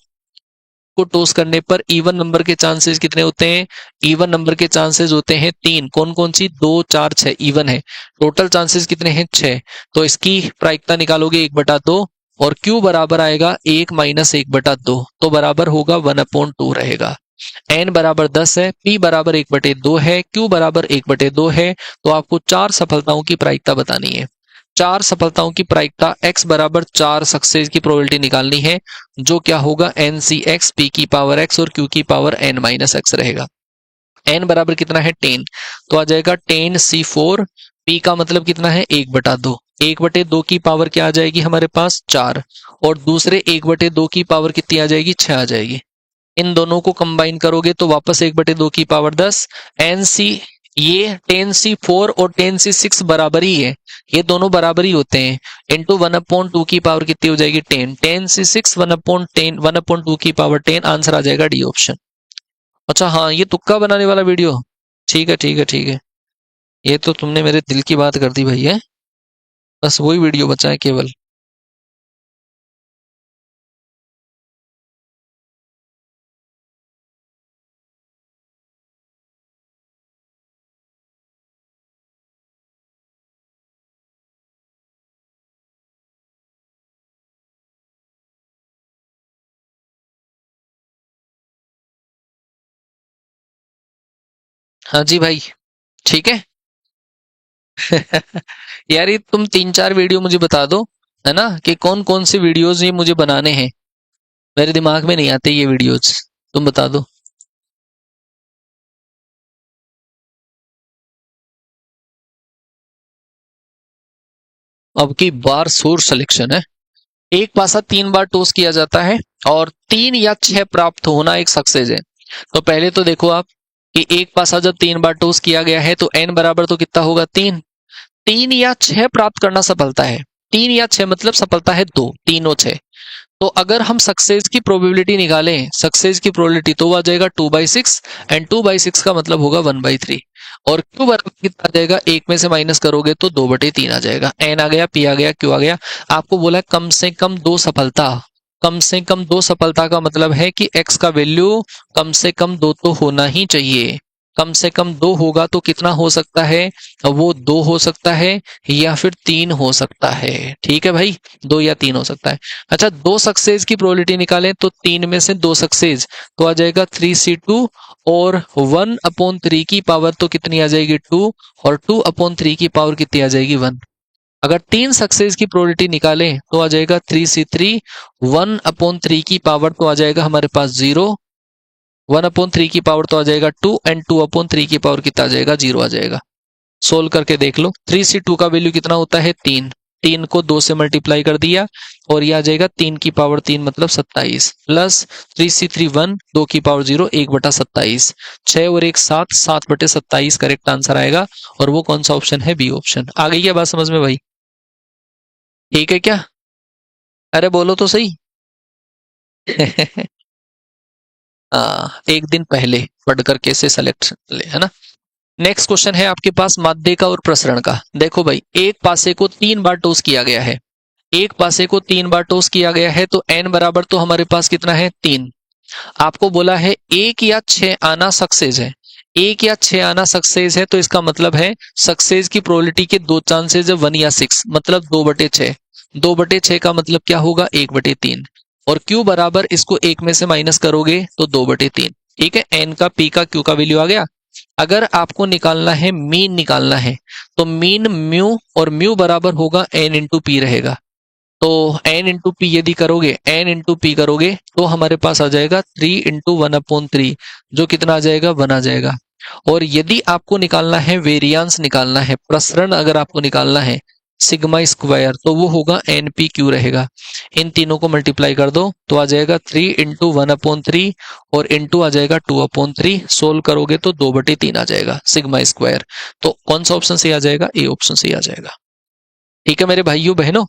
को टॉस करने पर इवन नंबर के चांसेस कितने होते हैं? इवन नंबर के चांसेस होते हैं 3। कौन कौन सी? 2, 4, 6 इवन है। टोटल चांसेस कितने हैं? 6। तो इसकी प्रायिकता निकालोगे 1/2, और Q बराबर आएगा 1 माइनस 1/2, तो बराबर होगा 1/2 रहेगा। n बराबर 10 है, p बराबर 1/2 है, q बराबर 1/2 है। तो आपको 4 सफलताओं की प्रायिकता बतानी है। 4 सफलताओं की प्रायिकता x बराबर 4 सक्सेस की प्रोबेबिलिटी निकालनी है, जो क्या होगा NCX, p की पावर x और q की पावर n माइनस x रहेगा। n बराबर कितना है 10, तो आ जाएगा 10c4। p का मतलब कितना है 1/2, 1/2 की पावर क्या आ जाएगी हमारे पास 4, और दूसरे 1/2 की पावर कितनी आ जाएगी 6 आ जाएगी। इन दोनों को कंबाइन करोगे तो वापस 1/2 की पावर 10। NC, ये 10c4 और 10c6 बराबर ही है, ये दोनों बराबर ही होते हैं। इंटू 1/2 की पावर कितनी हो जाएगी 10, 10c6 1/10, 1/2 की पावर 10। आंसर आ जाएगा डी ऑप्शन। अच्छा हाँ, ये तुक्का बनाने वाला वीडियो, ठीक है ठीक है ठीक है, ये तो तुमने मेरे दिल की बात कर दी भाई है। बस वही वीडियो बचा है केवल। हाँ जी भाई, ठीक है। यार ये तुम 3-4 वीडियो मुझे बता दो, है ना, कि कौन कौन से वीडियोस ये मुझे बनाने हैं। मेरे दिमाग में नहीं आते ये वीडियोस, तुम बता दो। अब की बार सोर्स सिलेक्शन है। एक पासा 3 बार टॉस किया जाता है और 3 या 6 प्राप्त होना एक सक्सेस है। तो पहले तो देखो आप कि एक पासा जब 3 बार टॉस किया गया है तो n बराबर तो कितना होगा 3। 3 या 6 प्राप्त करना सफलता है, 3 या 6 मतलब सफलता है 2, 3 और 6। तो अगर हम सक्सेस की प्रोबेबिलिटी निकालें, सक्सेस की प्रोबेबिलिटी, तो आ जाएगा 2/6, एंड 2/6 का मतलब होगा 1/3। और क्यू बराबर कितना आ जाएगा, एक में से माइनस करोगे तो 2/3 आ जाएगा। एन आ गया, पी आ गया, क्यू आ गया। आपको बोला है कम से कम 2 सफलता, कम से कम 2 सफलता का मतलब है कि एक्स का वैल्यू कम से कम 2 तो होना ही चाहिए। कम से कम 2 होगा तो कितना हो सकता है, वो 2 हो सकता है या फिर 3 हो सकता है। ठीक है भाई, 2 या 3 हो सकता है। अच्छा, 2 सक्सेस की प्रोबेबिलिटी निकालें तो 3 में से 2 सक्सेस तो आ जाएगा 3c2, और 1/3 की पावर तो कितनी आ जाएगी 2, और 2/3 की पावर कितनी आ जाएगी 1। अगर 3 सक्सेस की प्रोबेबिलिटी निकालें तो आ जाएगा 3C3, 1/3 की पावर तो आ जाएगा हमारे पास 0, 1/3 की पावर तो आ जाएगा 2 एंड 2/3 की पावर कितना आ जाएगा, 0 आ जाएगा। सोल्व करके देख लो। 3C2 का वैल्यू कितना होता है, 3, 3 को 2 से मल्टीप्लाई कर दिया और ये आ जाएगा 3 की पावर 3 मतलब 27, प्लस 3C3 1, 2 की पावर 0, 1/27, 6 और 1 7, 7/27 करेक्ट आंसर आएगा। और वो कौन सा ऑप्शन है, बी ऑप्शन। आ गई क्या बात समझ में भाई? ठीक है क्या? अरे बोलो तो सही। एक दिन पहले पढ़ कर कैसे सेलेक्ट ले, है ना। नेक्स्ट क्वेश्चन है आपके पास माध्यिका और प्रसरण का। देखो भाई, एक पासे को 3 बार टॉस किया गया है, एक पासे को 3 बार टॉस किया गया है तो n बराबर तो हमारे पास कितना है, 3। आपको बोला है 1 या 6 आना सक्सेस है, 1 या 6 आना सक्सेस है, तो इसका मतलब है सक्सेस की प्रोबेबिलिटी के 2 चांसेस है, 1 या 6, मतलब 2/6। 2/6 का मतलब क्या होगा, 1/3। और Q बराबर इसको 1 में से माइनस करोगे तो 2/3। ठीक है, n का, p का, q का वैल्यू आ गया। अगर आपको निकालना है, मीन निकालना है, तो मीन म्यू, और म्यू बराबर होगा n इंटू पी रहेगा। तो n इंटू पी यदि करोगे, n इंटू पी करोगे तो हमारे पास आ जाएगा 3 इंटू 1/3, जो कितना आ जाएगा, 1 आ जाएगा। और यदि आपको निकालना है वेरियांस, निकालना है प्रसरण, अगर आपको निकालना है सिग्मा स्क्वायर, तो वो होगा NPQ रहेगा। इन तीनों को मल्टीप्लाई कर दो तो आ जाएगा 3 इंटू 1/3 और इंटू आ जाएगा 2/3। सोल्व करोगे तो 2/3 आ जाएगा सिग्मा स्क्वायर। तो कौन सा ऑप्शन सही आ जाएगा, ए ऑप्शन सही आ जाएगा। ठीक है मेरे भाइयों बहनों।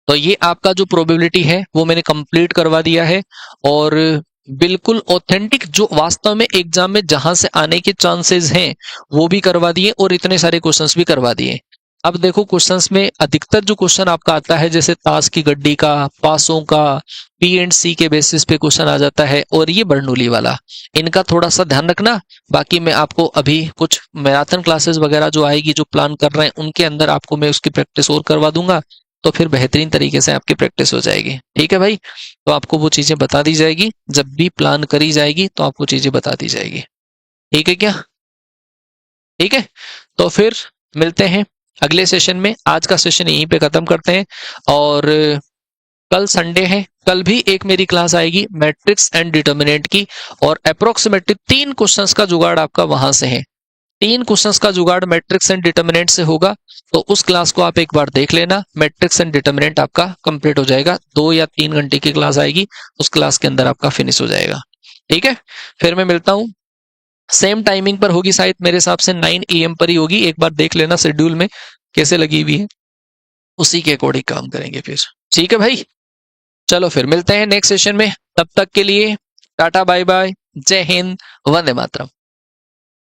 तो ये आपका जो प्रोबेबिलिटी है वो मैंने कंप्लीट करवा दिया है, और बिल्कुल ऑथेंटिक जो वास्तव में एग्जाम में जहां से आने के चांसेस हैं वो भी करवा दिए, और इतने सारे क्वेश्चंस भी करवा दिए। अब देखो क्वेश्चंस में अधिकतर जो क्वेश्चन आपका आता है, जैसे ताश की गड्डी का, पासों का, P&C के बेसिस पे क्वेश्चन आ जाता है, और ये बर्नौली वाला, इनका थोड़ा सा ध्यान रखना। बाकी मैं आपको अभी कुछ मैराथन क्लासेस वगैरह जो आएगी, जो प्लान कर रहे हैं, उनके अंदर आपको मैं उसकी प्रैक्टिस और करवा दूंगा, तो फिर बेहतरीन तरीके से आपकी प्रैक्टिस हो जाएगी। ठीक है भाई, तो आपको वो चीजें बता दी जाएगी, जब भी प्लान करी जाएगी तो आपको चीजें बता दी जाएगी। ठीक है क्या? ठीक है, तो फिर मिलते हैं अगले सेशन में। आज का सेशन यहीं पे खत्म करते हैं, और कल संडे है, कल भी एक मेरी क्लास आएगी मैट्रिक्स एंड डिटर्मिनेंट की, और अप्रोक्सीमेटली 3 क्वेश्चंस का जुगाड़ आपका वहां से है। 3 क्वेश्चंस का जुगाड़ मैट्रिक्स एंड डिटर्मिनेंट से होगा, तो उस क्लास को आप एक बार देख लेना। मैट्रिक्स एंड डिटर्मिनेंट आपका कंप्लीट हो जाएगा, 2 या 3 घंटे की क्लास आएगी, उस क्लास के अंदर आपका फिनिश हो जाएगा। ठीक है, फिर मैं मिलता हूं, सेम टाइमिंग पर होगी, शायद मेरे हिसाब से 9 AM पर ही होगी। एक बार देख लेना शेड्यूल में कैसे लगी हुई है, उसी के अकॉर्डिंग काम करेंगे फिर। ठीक है भाई, चलो फिर मिलते हैं नेक्स्ट सेशन में। तब तक के लिए टाटा बाय बाय, जय हिंद, वंदे मातरम।